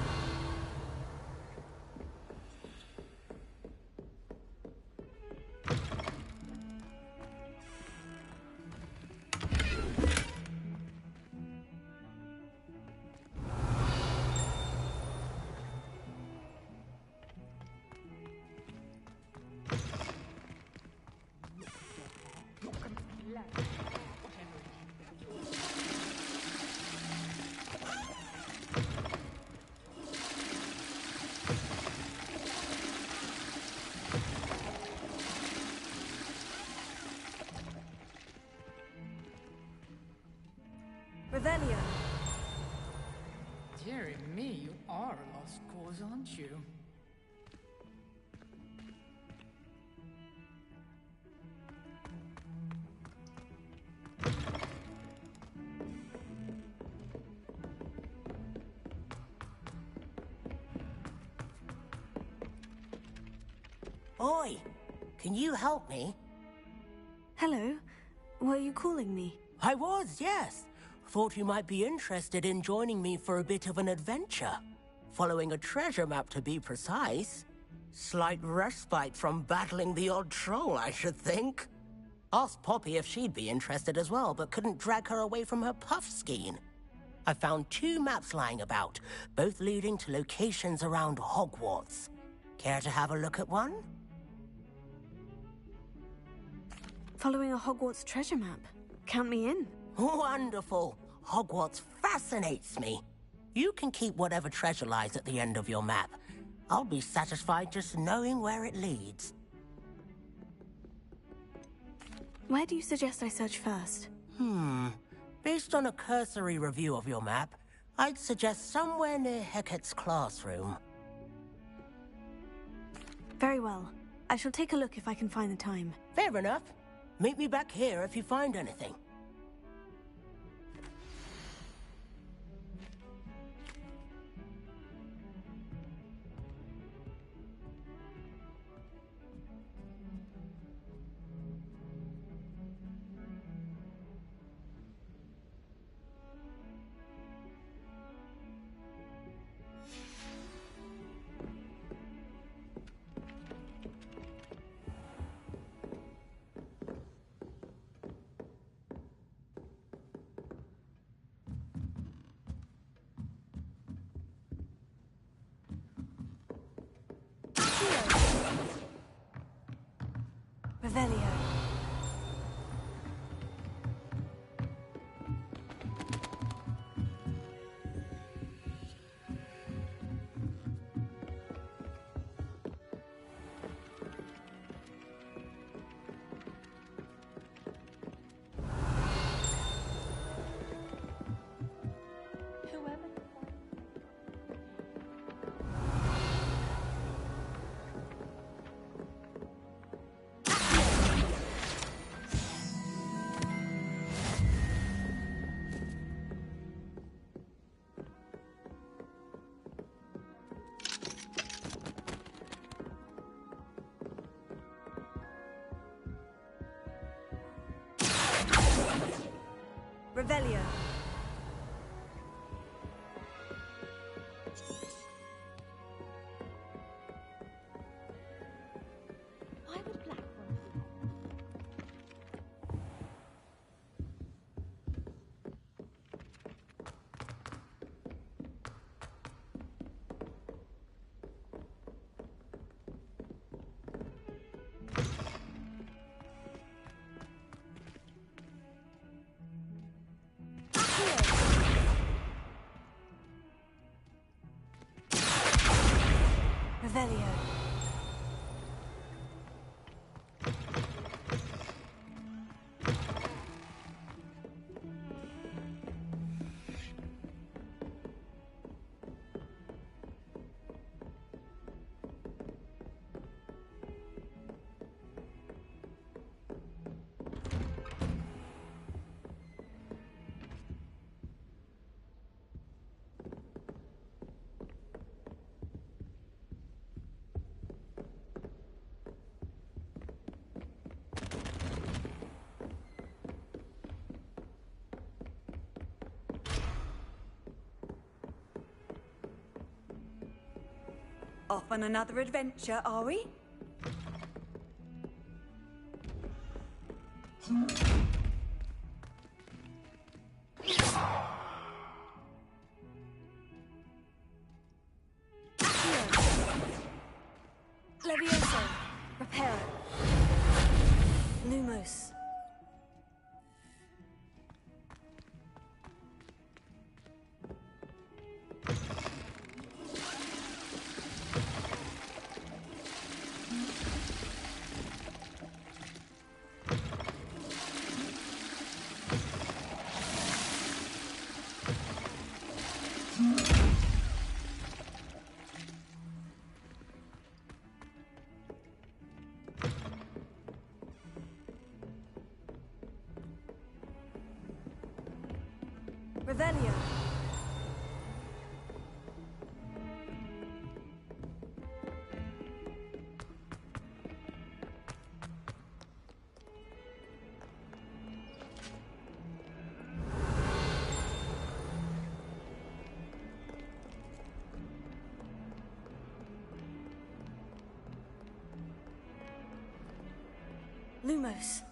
Revelio. Dearie me, you are a lost cause, aren't you? Oi! Can you help me? Hello. you calling me? I was, yes. Thought you might be interested in joining me for a bit of an adventure. Following a treasure map, to be precise. Slight respite from battling the odd troll, I should think. Asked Poppy if she'd be interested as well, but couldn't drag her away from her puffskein. I found 2 maps lying about, both leading to locations around Hogwarts. Care to have a look at one? Following a Hogwarts treasure map. Count me in. Wonderful. Hogwarts fascinates me. You can keep whatever treasure lies at the end of your map. I'll be satisfied just knowing where it leads. Where do you suggest I search first? Based on a cursory review of your map, I'd suggest somewhere near Hecat's classroom. Very well. I shall take a look if I can find the time. Fair enough. Meet me back here if you find anything. Revelio. Revelio. Why would Black want to do Revelio. Off on another adventure, are we? Levioso. Reparo. Lumos. Revelio. Lumos.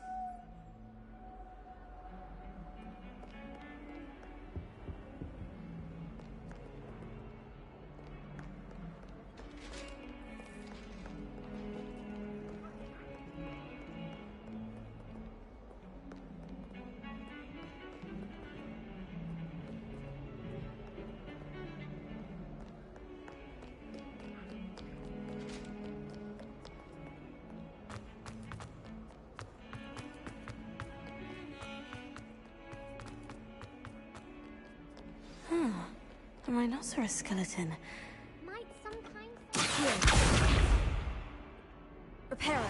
A rhinoceros skeleton. Might sometimes... Reparo.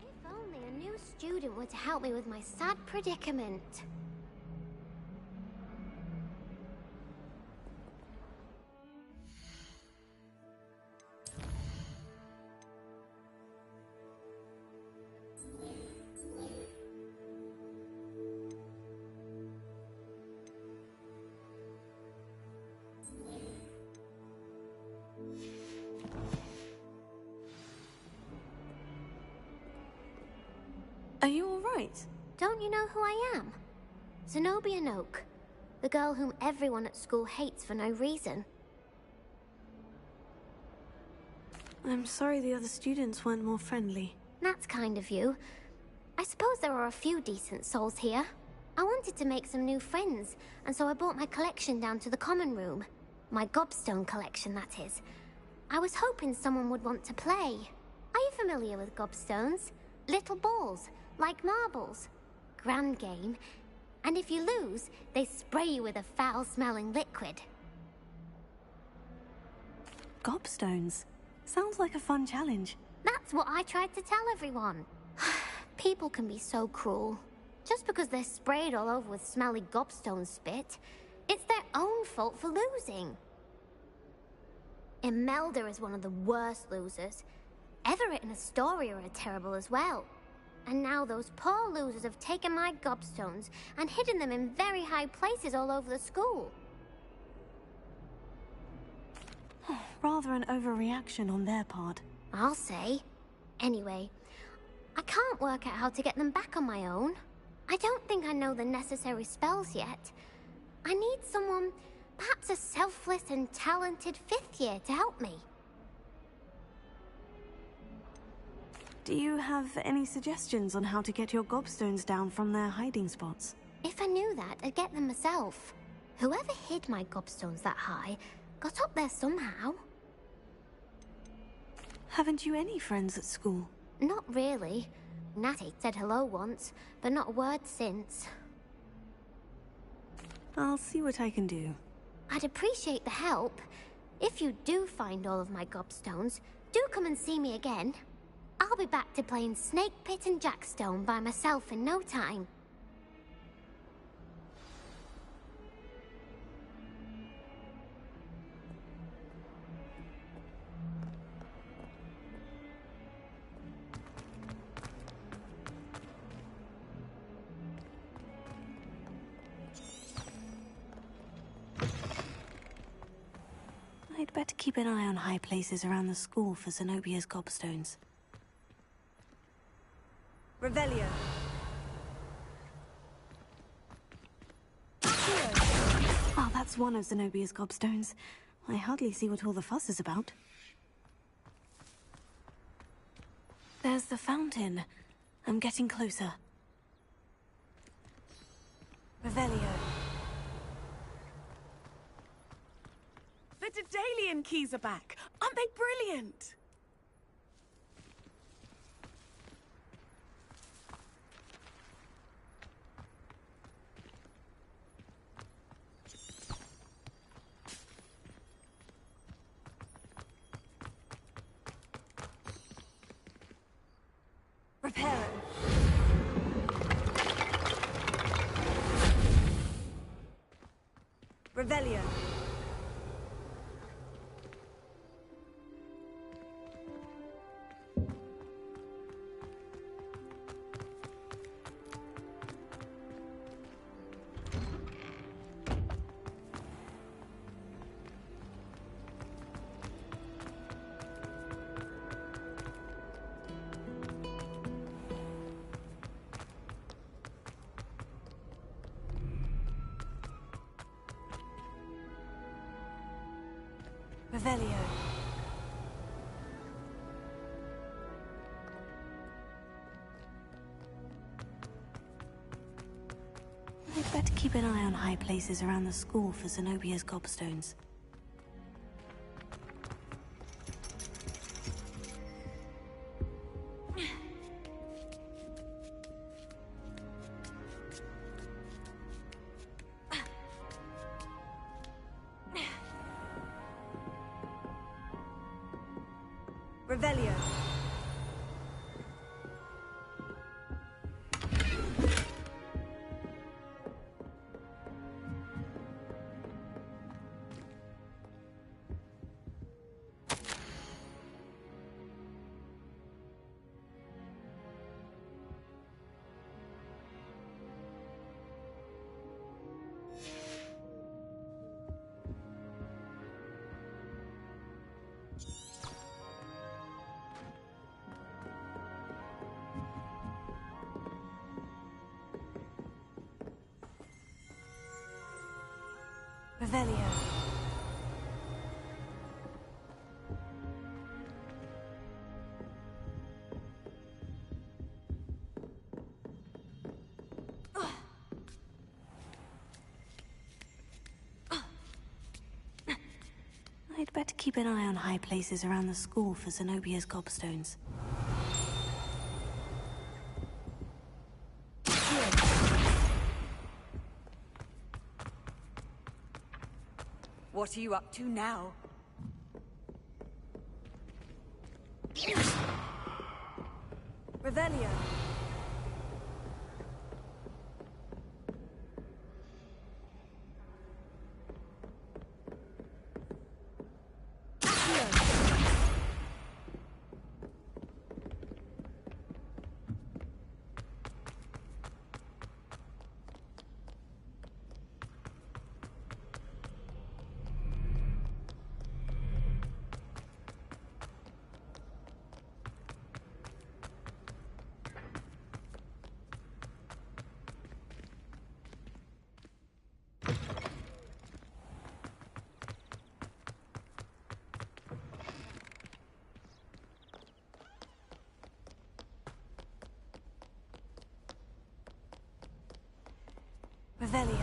If only a new student were to help me with my sad predicament. Are you alright? Don't you know who I am? Zenobia Noak, the girl whom everyone at school hates for no reason. I'm sorry the other students weren't more friendly. That's kind of you. I suppose there are a few decent souls here. I wanted to make some new friends, and so I brought my collection down to the common room. My gobstone collection, that is. I was hoping someone would want to play. Are you familiar with gobstones? Little balls, like marbles. Grand game. And if you lose, they spray you with a foul-smelling liquid. Gobstones? Sounds like a fun challenge. That's what I tried to tell everyone. People can be so cruel. Just because they're sprayed all over with smelly gobstone spit, it's their own fault for losing. Imelda is one of the worst losers. Everett and Astoria are terrible as well. And now those poor losers have taken my gobstones and hidden them in very high places all over the school. Rather an overreaction on their part. I'll say. Anyway, I can't work out how to get them back on my own. I don't think I know the necessary spells yet. I need someone, perhaps a selfless and talented 5th year to help me. Do you have any suggestions on how to get your gobstones down from their hiding spots? If I knew that, I'd get them myself. Whoever hid my gobstones that high got up there somehow. Haven't you any friends at school? Not really. Natty said hello once, but not a word since. I'll see what I can do. I'd appreciate the help. If you do find all of my gobstones, do come and see me again. I'll be back to playing Snake Pit and Jackstone by myself in no time. I'd better keep an eye on high places around the school for Zenobia's gobstones. Revelio. Oh, that's one of Zenobia's gobstones. I hardly see what all the fuss is about. There's the fountain. I'm getting closer. Revelio. The Daedalian keys are back. Aren't they brilliant? Reparo. Revelio. Revelio. I'd better keep an eye on high places around the school for Zenobia's gobstones. Revelio. Revelio. I'd better keep an eye on high places around the school for Zenobia's gobstones. What are you up to now? Revelio. Revelio.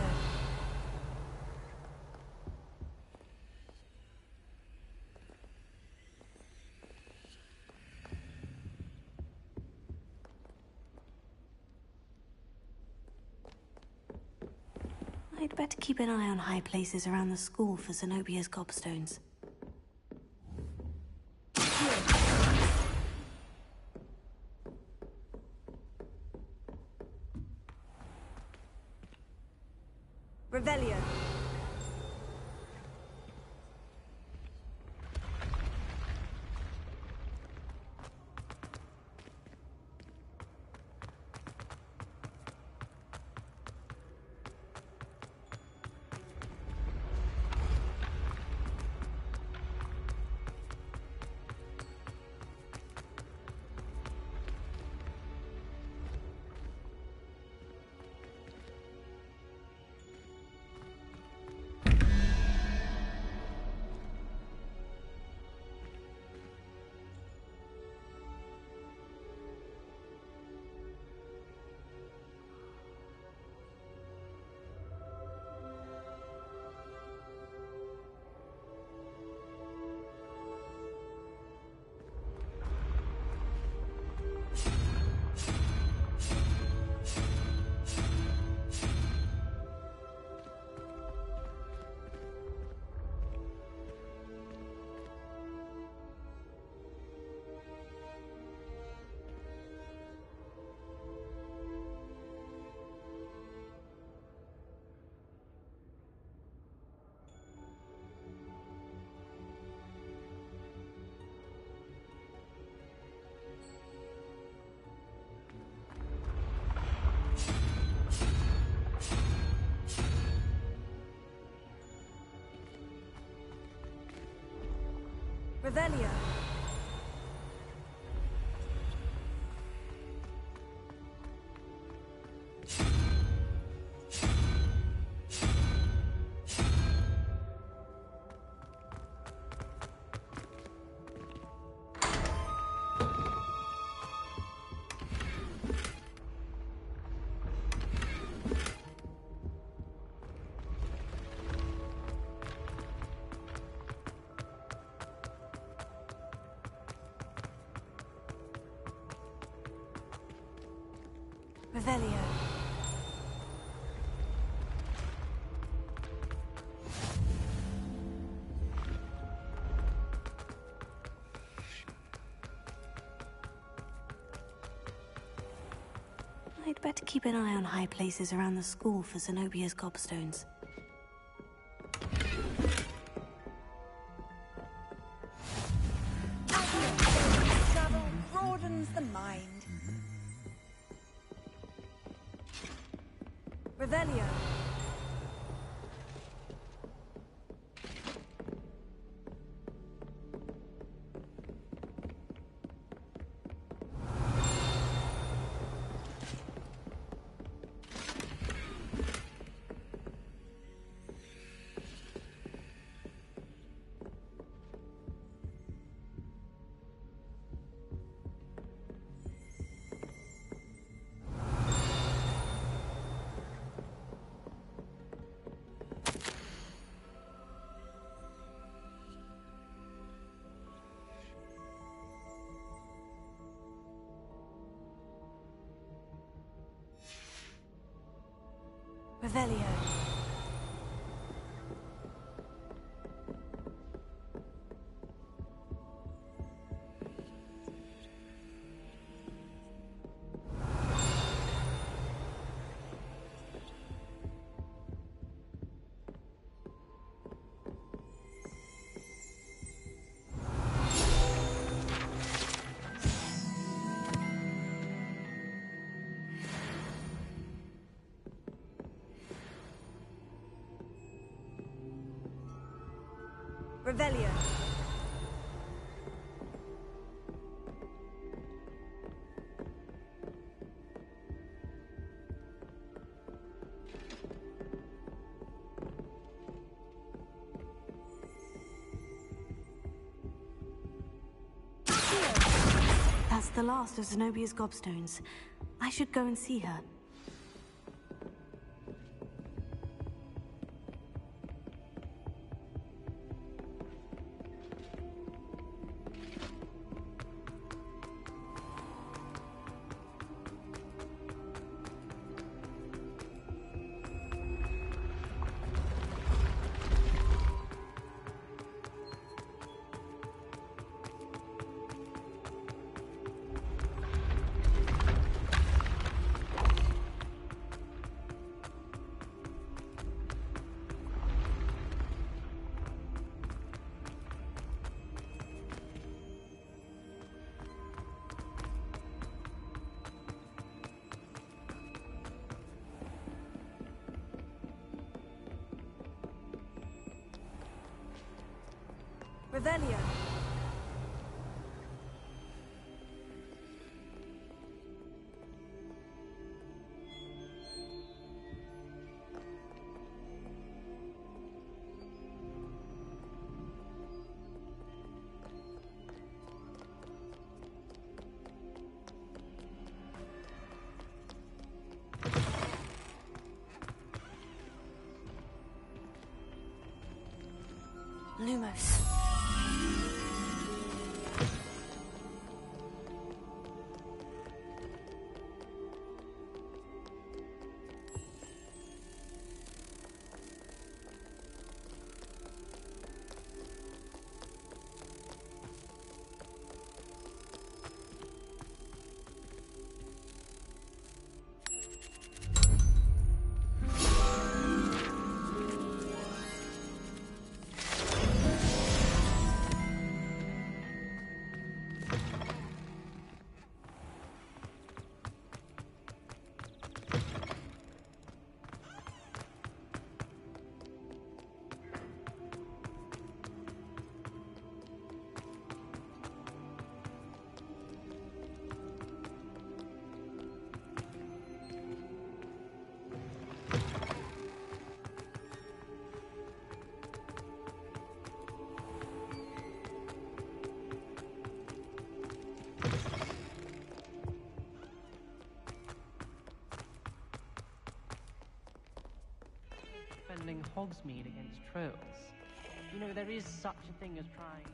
I'd better keep an eye on high places around the school for Zenobia's gobstones. Revelio. Revelio. Revelio. I'd better keep an eye on high places around the school for Zenobia's gobstones. Travel broadens the mind. Revelio. Revelio. Revelio. That's the last of Zenobia's gobstones. I should go and see her. Revelio. Lumos. Defending Hogsmeade against trolls. You know, there is such a thing as trying.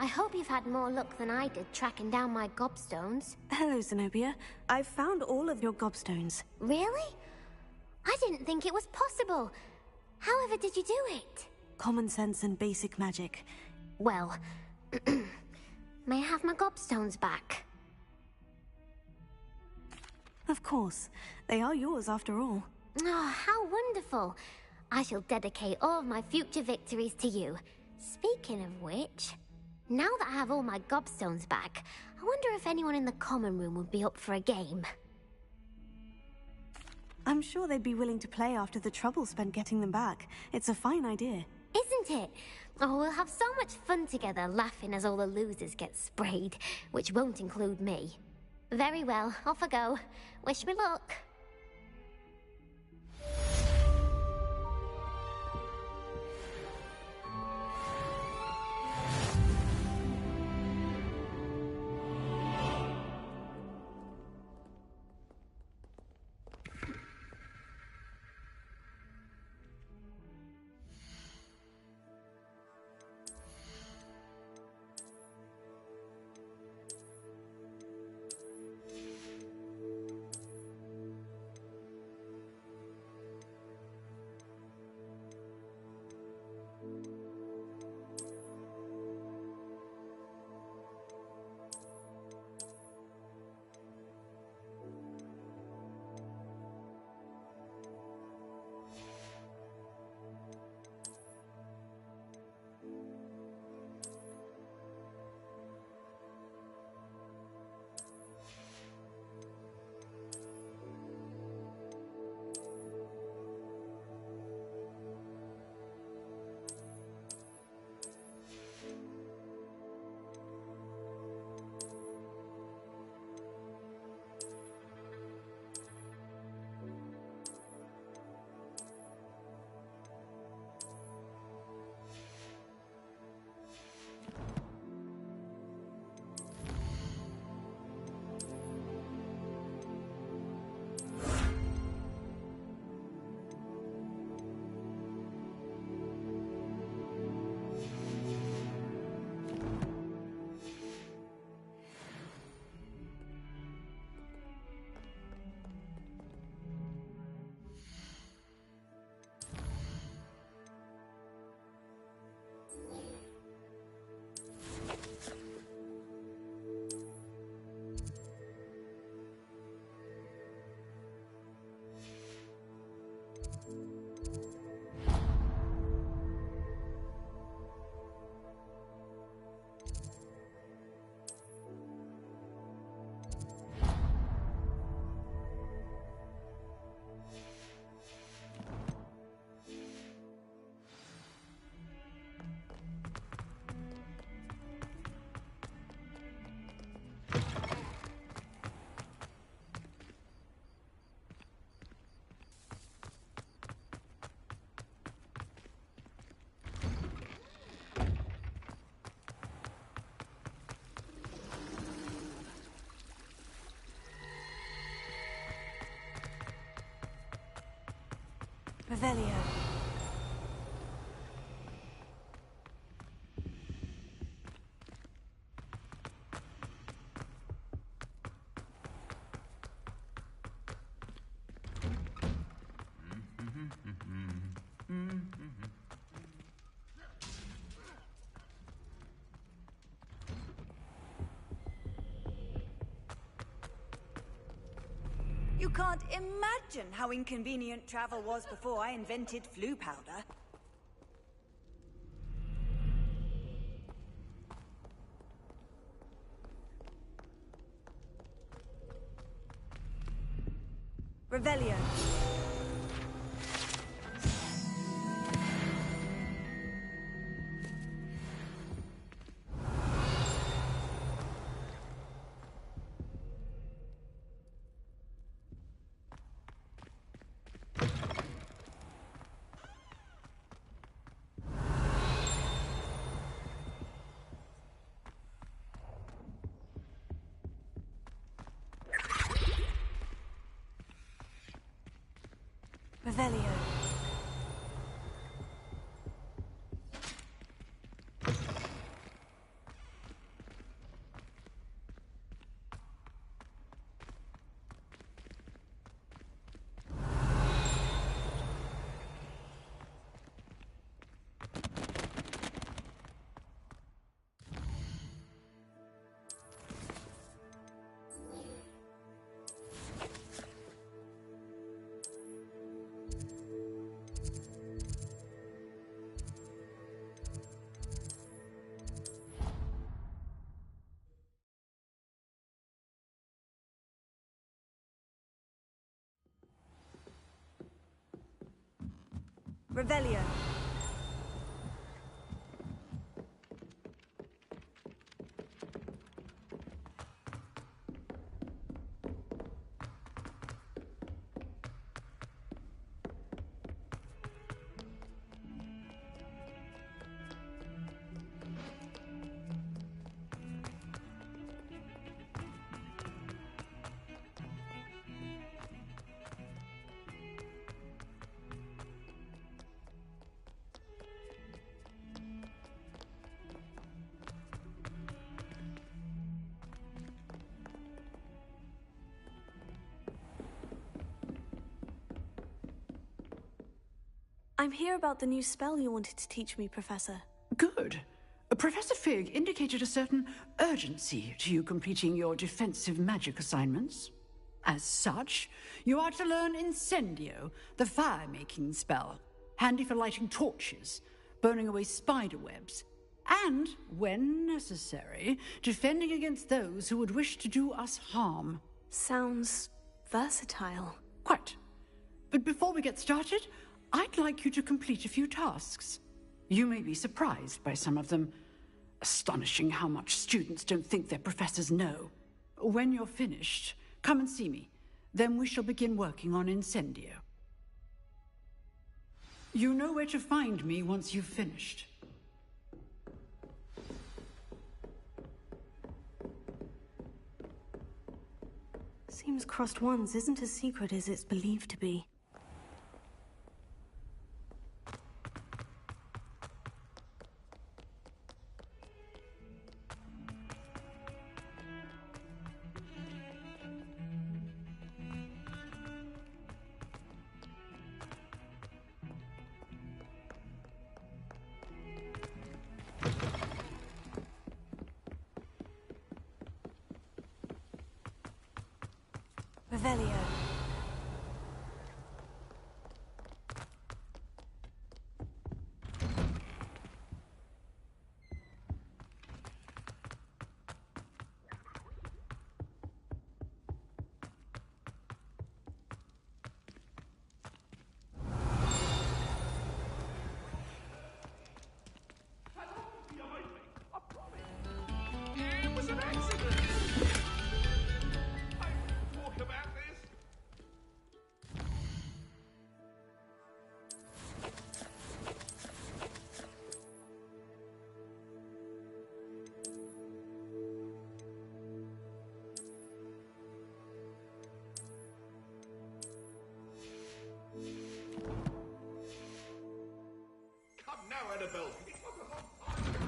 I hope you've had more luck than I did tracking down my gobstones. Hello, Zenobia. I've found all of your gobstones. Really? I didn't think it was possible. However did you do it? Common sense and basic magic. Well, may I have my gobstones back? Of course. They are yours after all. Oh, how wonderful. I shall dedicate all of my future victories to you. Speaking of which, now that I have all my gobstones back, I wonder if anyone in the common room would be up for a game. I'm sure they'd be willing to play after the trouble spent getting them back. It's a fine idea. Isn't it? Oh, we'll have so much fun together laughing as all the losers get sprayed, which won't include me. Very well, off I go. Wish me luck. Revelio. You can't imagine how inconvenient travel was before I invented flu powder. Revelio. Revelio. Revelio. I'm here about the new spell you wanted to teach me, Professor. Good. Professor Fig indicated a certain urgency to you completing your defensive magic assignments. As such, you are to learn Incendio, the fire-making spell, handy for lighting torches, burning away spider webs, and, when necessary, defending against those who would wish to do us harm. Sounds versatile. Quite. But before we get started, I'd like you to complete a few tasks. You may be surprised by some of them. Astonishing how much students don't think their professors know. When you're finished, come and see me. Then we shall begin working on Incendio. You know where to find me once you've finished. Seems Crossed Wands isn't as secret as it's believed to be. Revelio. It was an accident. Talk about this. Come now, Annabelle. It was a long time ago.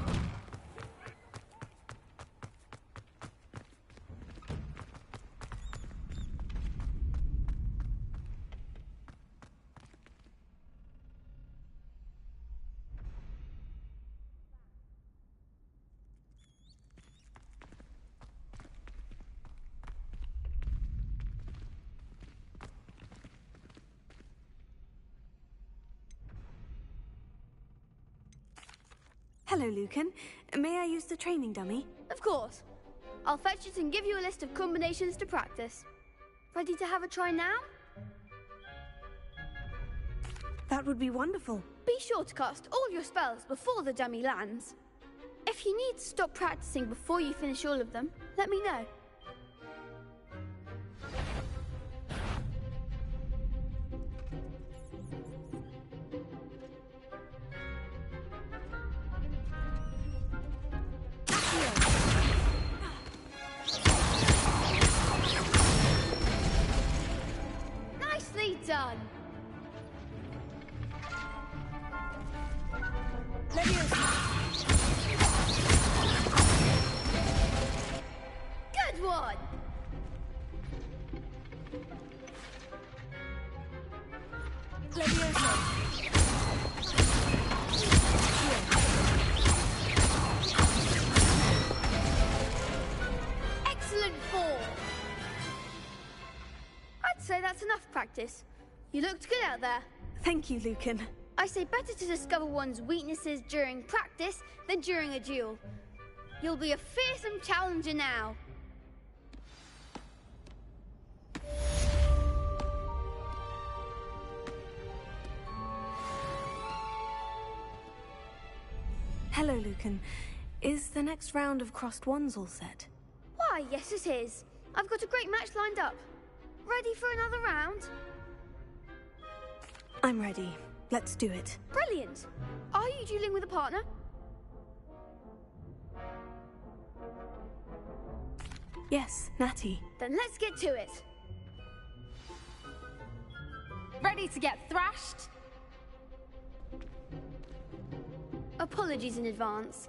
Hello, Lucan. May I use the training dummy? Of course. I'll fetch it and give you a list of combinations to practice. Ready to have a try now? That would be wonderful. Be sure to cast all your spells before the dummy lands. If you need to stop practicing before you finish all of them, let me know. Nicely done! Good one! Excellent form! I'd say that's enough practice. You looked good out there. Thank you, Lucan. I say better to discover one's weaknesses during practice than during a duel. You'll be a fearsome challenger now. Hello, Lucan. Is the next round of Crossed Wands all set? Why, yes it is. I've got a great match lined up. Ready for another round? I'm ready. Let's do it. Brilliant. Are you dueling with a partner? Yes, Natty. Then let's get to it. Ready to get thrashed? Apologies in advance.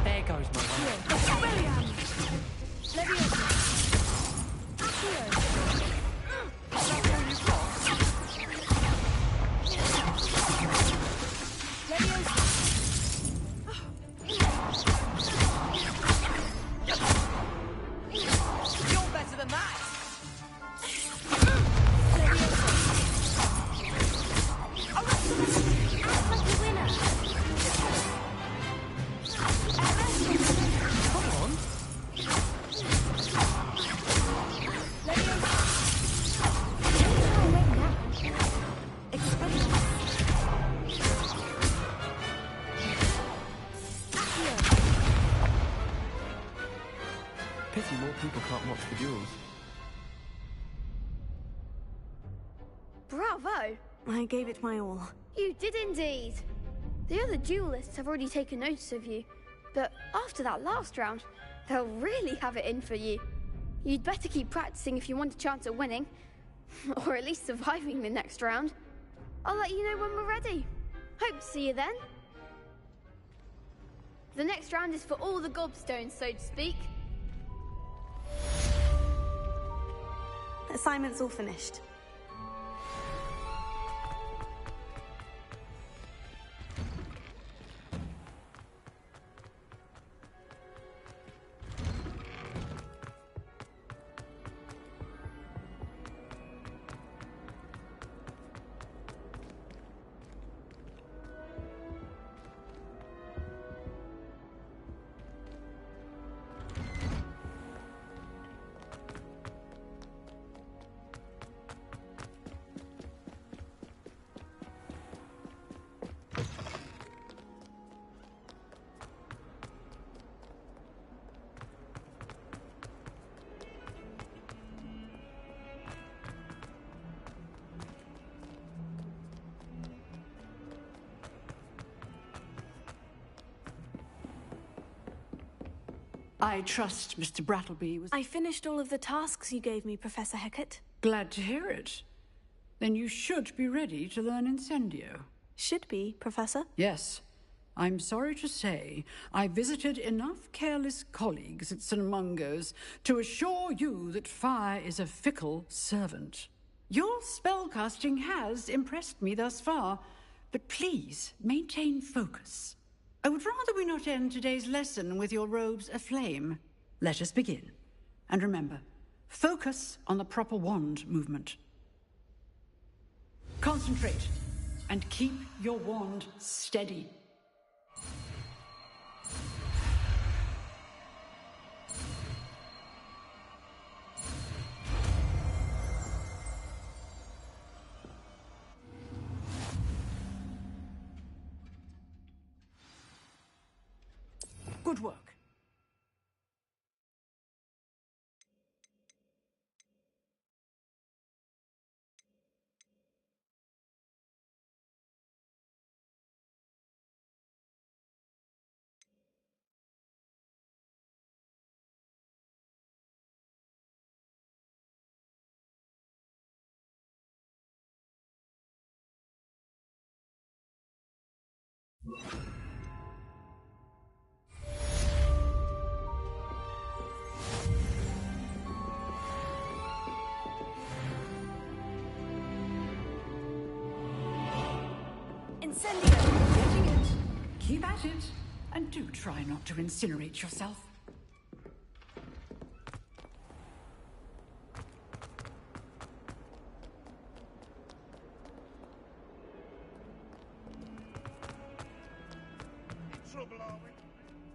There goes my one. William! You're better than that! Pity more people can't watch the duels. Bravo! I gave it my all. You did indeed. The other duelists have already taken notice of you, but after that last round, they'll really have it in for you. You'd better keep practicing if you want a chance at winning, or at least surviving the next round. I'll let you know when we're ready. Hope to see you then. The next round is for all the gobstones, so to speak. Assignment's all finished. I trust Mr. Brattleby was... I finished all of the tasks you gave me, Professor Hecat. Glad to hear it. Then you should be ready to learn Incendio. Should be, Professor? Yes. I'm sorry to say, I visited enough careless colleagues at St. Mungo's to assure you that fire is a fickle servant. Your spellcasting has impressed me thus far, but please maintain focus. I would rather we not end today's lesson with your robes aflame. Let us begin. And remember, focus on the proper wand movement. Concentrate, and keep your wand steady. Good work. Incendio! Getting it. Keep at it. And do try not to incinerate yourself.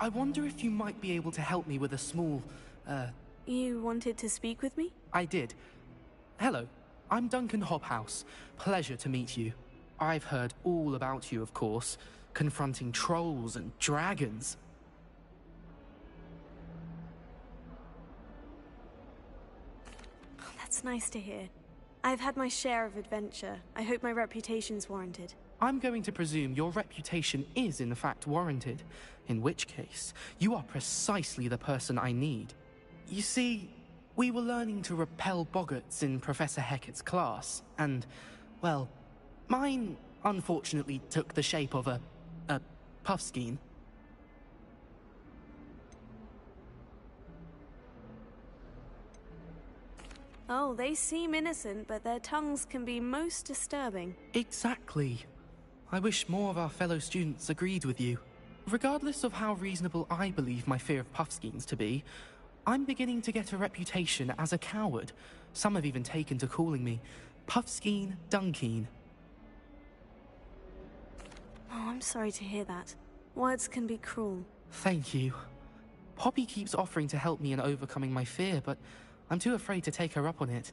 I wonder if you might be able to help me with a small, You wanted to speak with me? I did. Hello, I'm Duncan Hobhouse. Pleasure to meet you. I've heard all about you, of course, confronting trolls and dragons. That's nice to hear. I've had my share of adventure. I hope my reputation's warranted. I'm going to presume your reputation is in fact warranted, in which case, you are precisely the person I need. You see, we were learning to repel boggarts in Professor Hecat's class, and, well, mine unfortunately took the shape of a puffskein. Oh, they seem innocent, but their tongues can be most disturbing. Exactly. I wish more of our fellow students agreed with you. Regardless of how reasonable I believe my fear of puffskeins to be, I'm beginning to get a reputation as a coward. Some have even taken to calling me Puffskeen Dunkeen. Oh, I'm sorry to hear that. Words can be cruel. Thank you. Poppy keeps offering to help me in overcoming my fear, but I'm too afraid to take her up on it.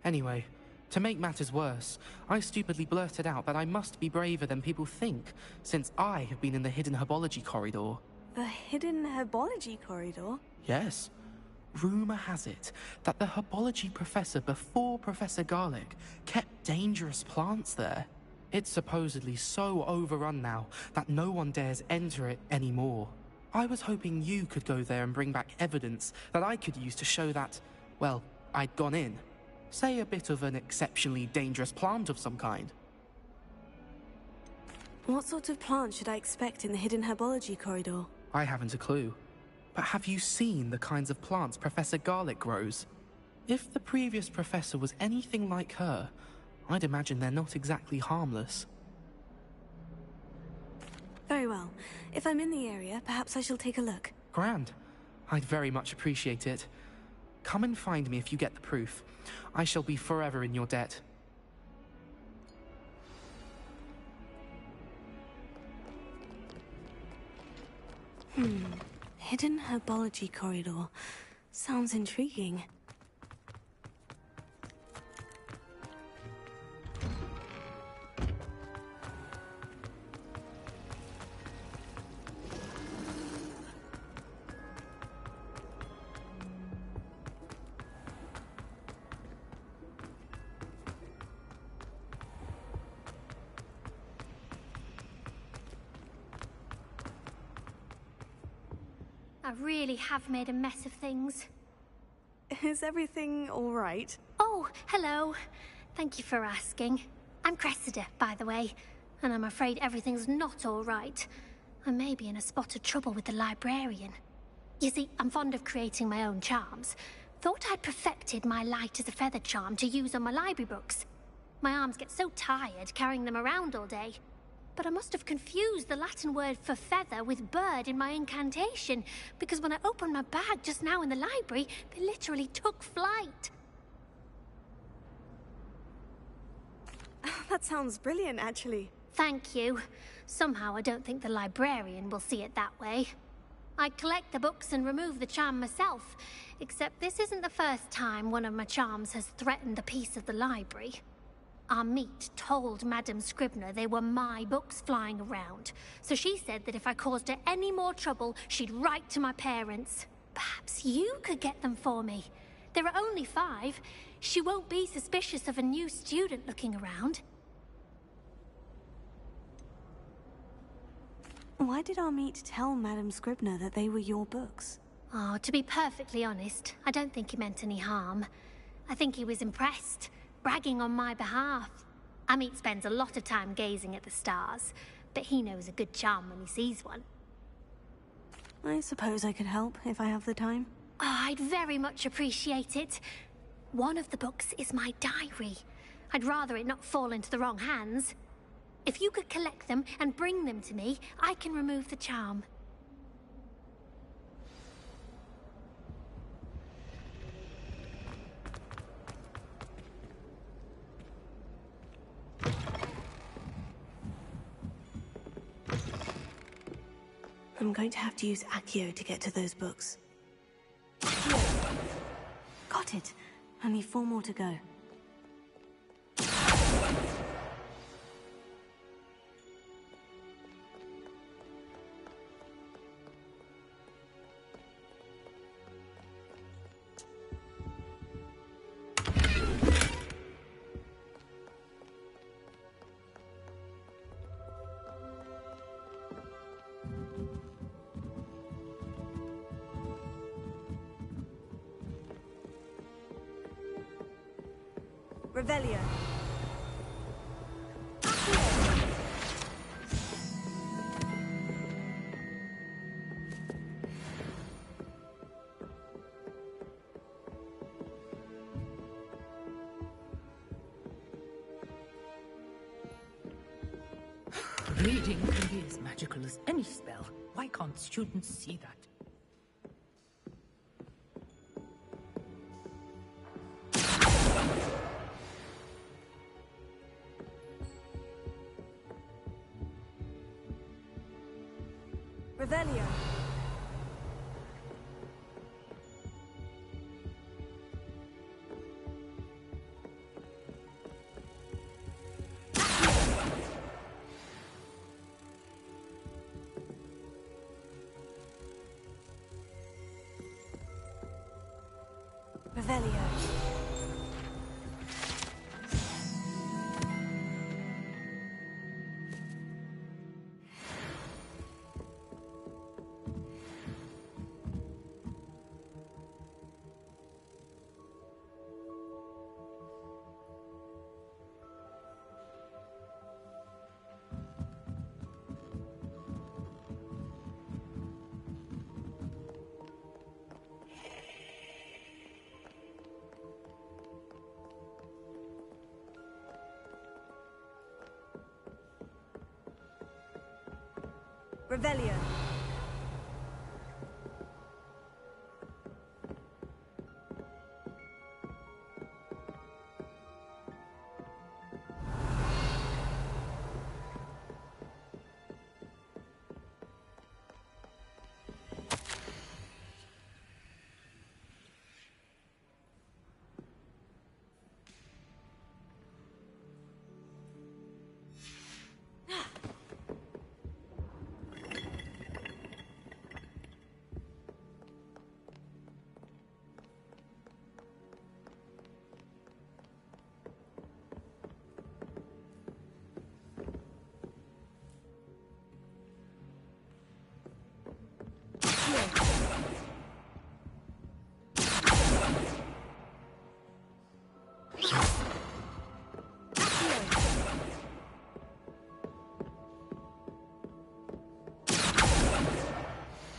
Anyway, to make matters worse, I stupidly blurted out that I must be braver than people think, since I have been in the Hidden Herbology Corridor. The Hidden Herbology Corridor? Yes. Rumor has it that the herbology professor before Professor Garlick kept dangerous plants there. It's supposedly so overrun now that no one dares enter it anymore. I was hoping you could go there and bring back evidence that I could use to show that, well, I'd gone in. Say a bit of an exceptionally dangerous plant of some kind. What sort of plant should I expect in the Hidden Herbology Corridor? I haven't a clue. But have you seen the kinds of plants Professor Garlick grows? If the previous professor was anything like her, I'd imagine they're not exactly harmless. Very well. If I'm in the area, perhaps I shall take a look. Grand. I'd very much appreciate it. Come and find me if you get the proof. I shall be forever in your debt. Hidden Herbology Corridor. Sounds intriguing. I really have made a mess of things. Is everything all right? Oh, hello. Thank you for asking. I'm Cressida, by the way, and I'm afraid everything's not all right. I may be in a spot of trouble with the librarian. You see, I'm fond of creating my own charms. Thought I'd perfected my light as a feather charm to use on my library books. My arms get so tired carrying them around all day. But I must have confused the Latin word for feather with bird in my incantation, because when I opened my bag just now in the library, they literally took flight. That sounds brilliant, actually. Thank you. Somehow I don't think the librarian will see it that way. I collect the books and remove the charm myself, except this isn't the first time one of my charms has threatened the peace of the library. Our meet told Madame Scribner they were my books flying around, so she said that if I caused her any more trouble, she'd write to my parents. Perhaps you could get them for me. There are only 5. She won't be suspicious of a new student looking around. Why did our meet tell Madame Scribner that they were your books? Oh, to be perfectly honest, I don't think he meant any harm. I think he was impressed, bragging on my behalf. Amit spends a lot of time gazing at the stars, but he knows a good charm when he sees one. I suppose I could help if I have the time. Oh, I'd very much appreciate it. One of the books is my diary. I'd rather it not fall into the wrong hands. If you could collect them and bring them to me, I can remove the charm. I'm going to have to use Accio to get to those books. Got it. Only 4 more to go. Revelio. Reading can be as magical as any spell. Why can't students see that? Revelio. Revelio. Revelio.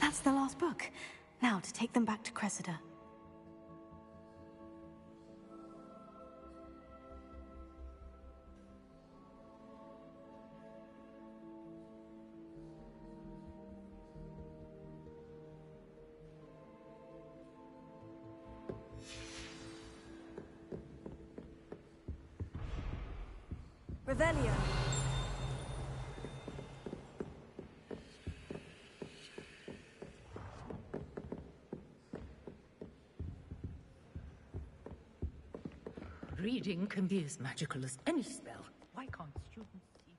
That's the last book. Now to take them back to Cressida. Revelio. Reading can be as magical as any spell. Why can't students see?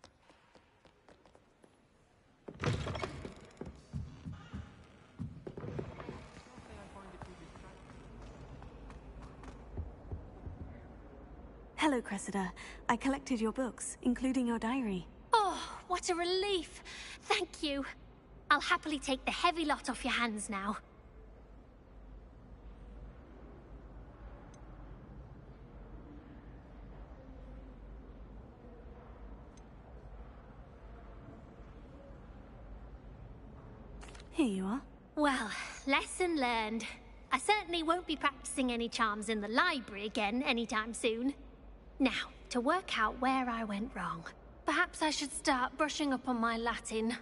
Hello, Cressida. I collected your books, including your diary. Oh, what a relief. Thank you. I'll happily take the heavy lot off your hands now. Here you are. Well, lesson learned. I certainly won't be practicing any charms in the library again anytime soon. Now, to work out where I went wrong. Perhaps I should start brushing up on my Latin.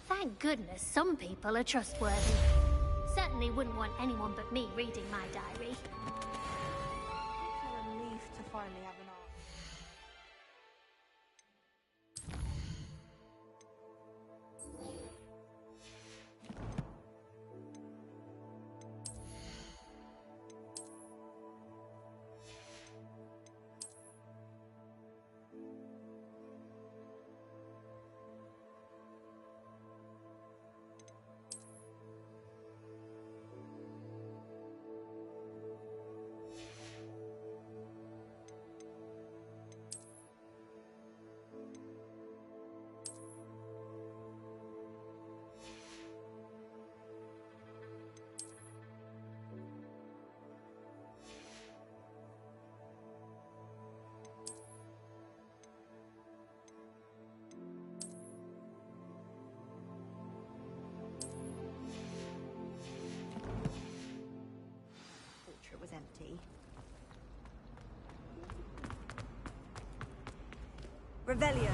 Thank goodness some people are trustworthy. Certainly wouldn't want anyone but me reading my diary. It's a relief to finally have an Revelio.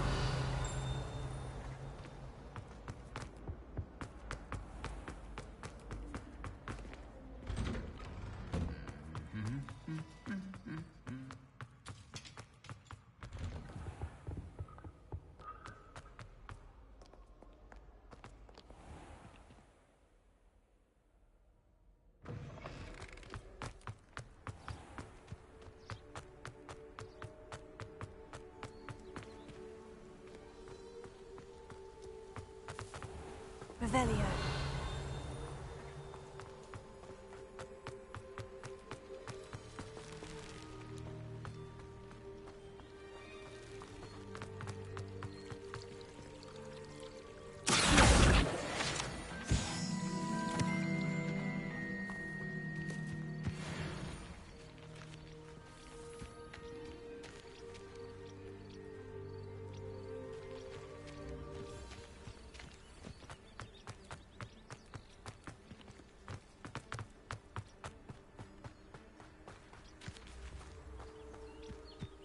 Revelio.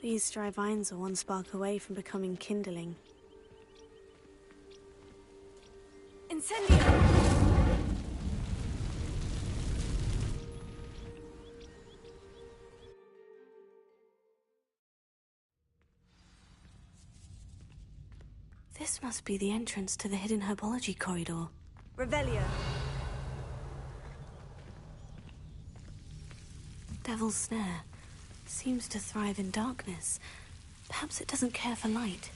These dry vines are one spark away from becoming kindling. Incendio! This must be the entrance to the hidden herbology corridor. Revelio. Devil's Snare. Seems to thrive in darkness. Perhaps it doesn't care for light.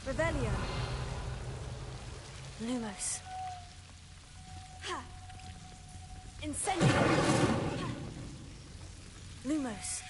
Revelio. Lumos. Ha! Incendio! Ha! Lumos.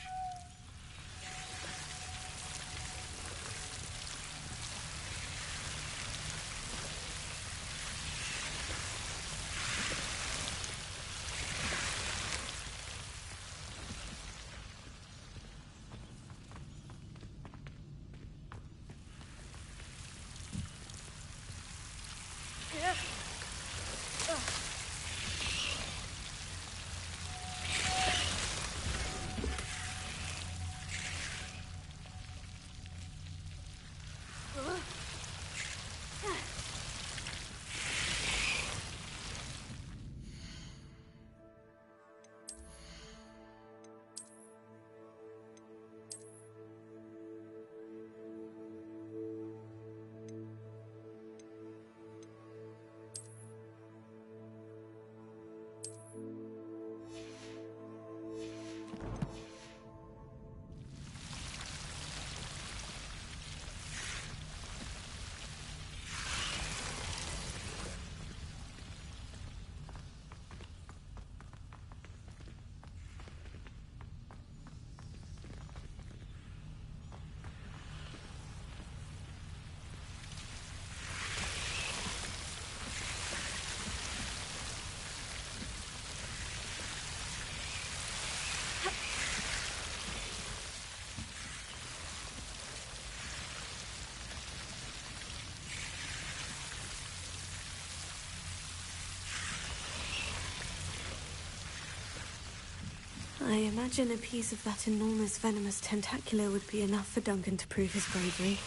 I imagine a piece of that enormous venomous tentacular would be enough for Duncan to prove his bravery.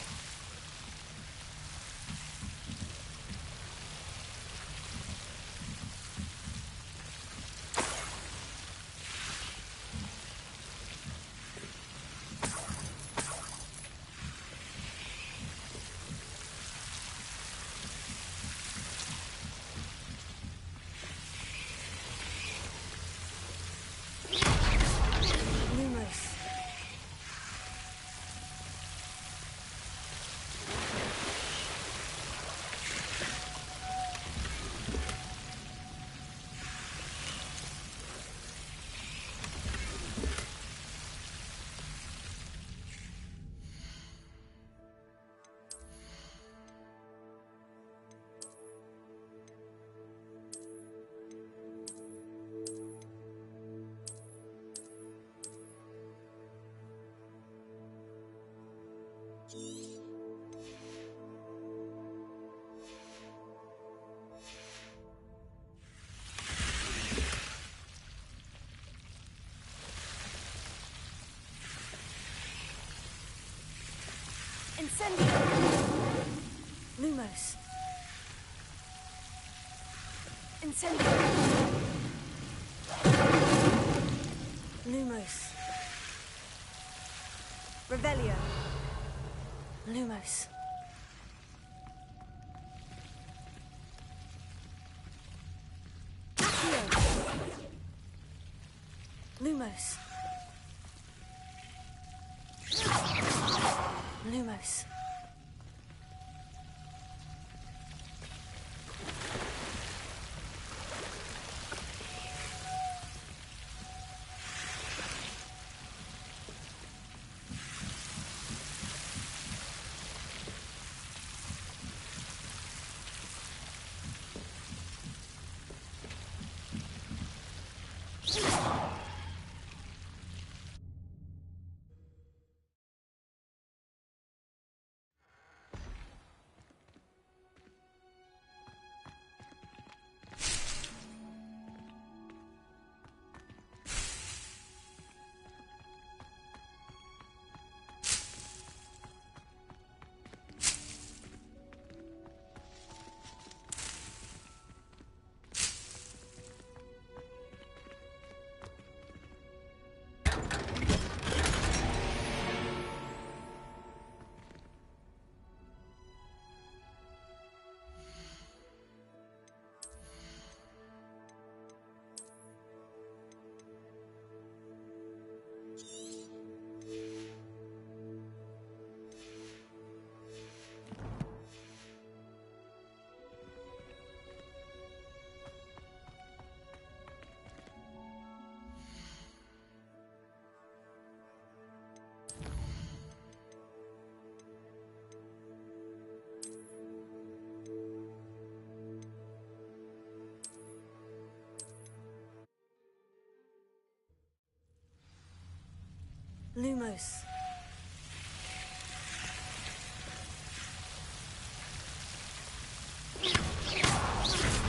Incendio! Lumos. Incendio! Lumos. Revelio. Lumos. Accio. Lumos. Lumos. Lumos.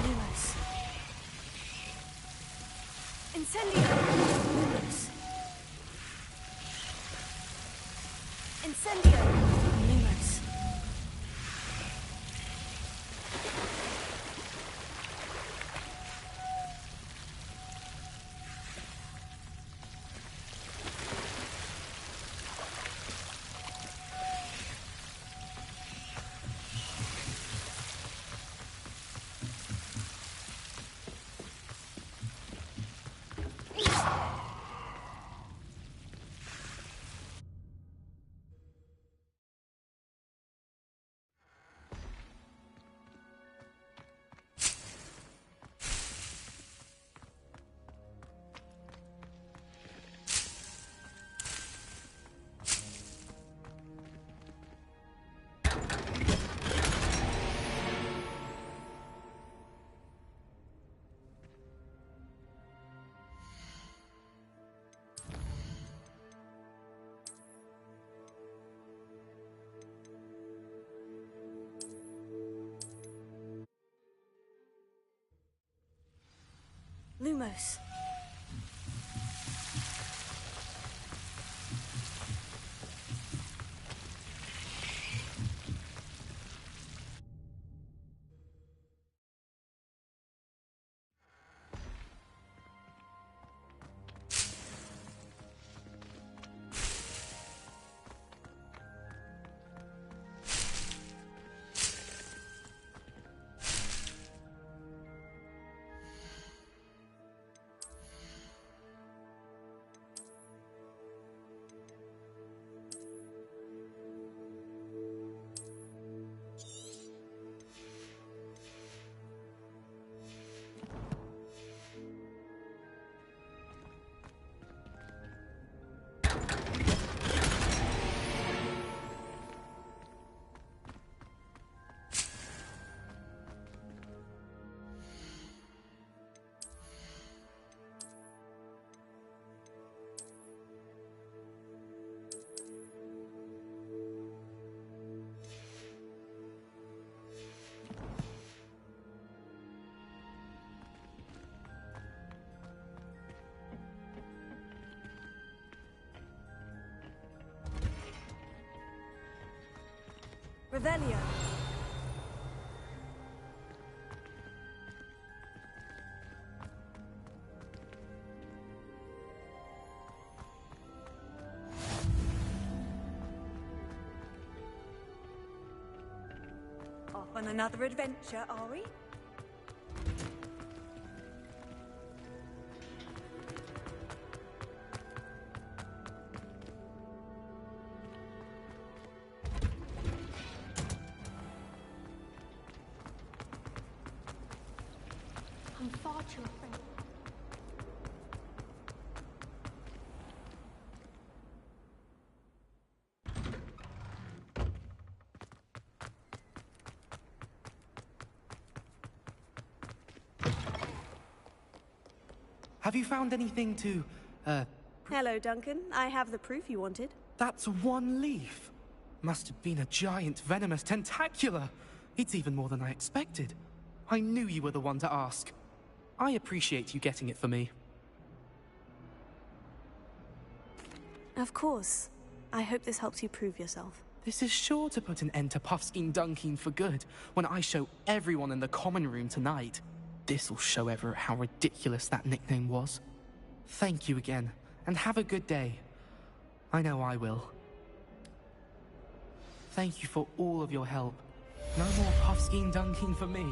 Lumos. Incendio. Lumos. Incendio. Lumos. Lumos. Revelio. Off on another adventure, are we? I'm far too afraid. Have you found anything to, Hello, Duncan. I have the proof you wanted. That's one leaf. Must have been a giant venomous tentacula. It's even more than I expected. I knew you were the one to ask. I appreciate you getting it for me. Of course. I hope this helps you prove yourself. This is sure to put an end to Puffskein Dunkin for good when I show everyone in the common room tonight. This'll show Everett how ridiculous that nickname was. Thank you again, and have a good day. I know I will. Thank you for all of your help. No more Puffskein Dunkin for me.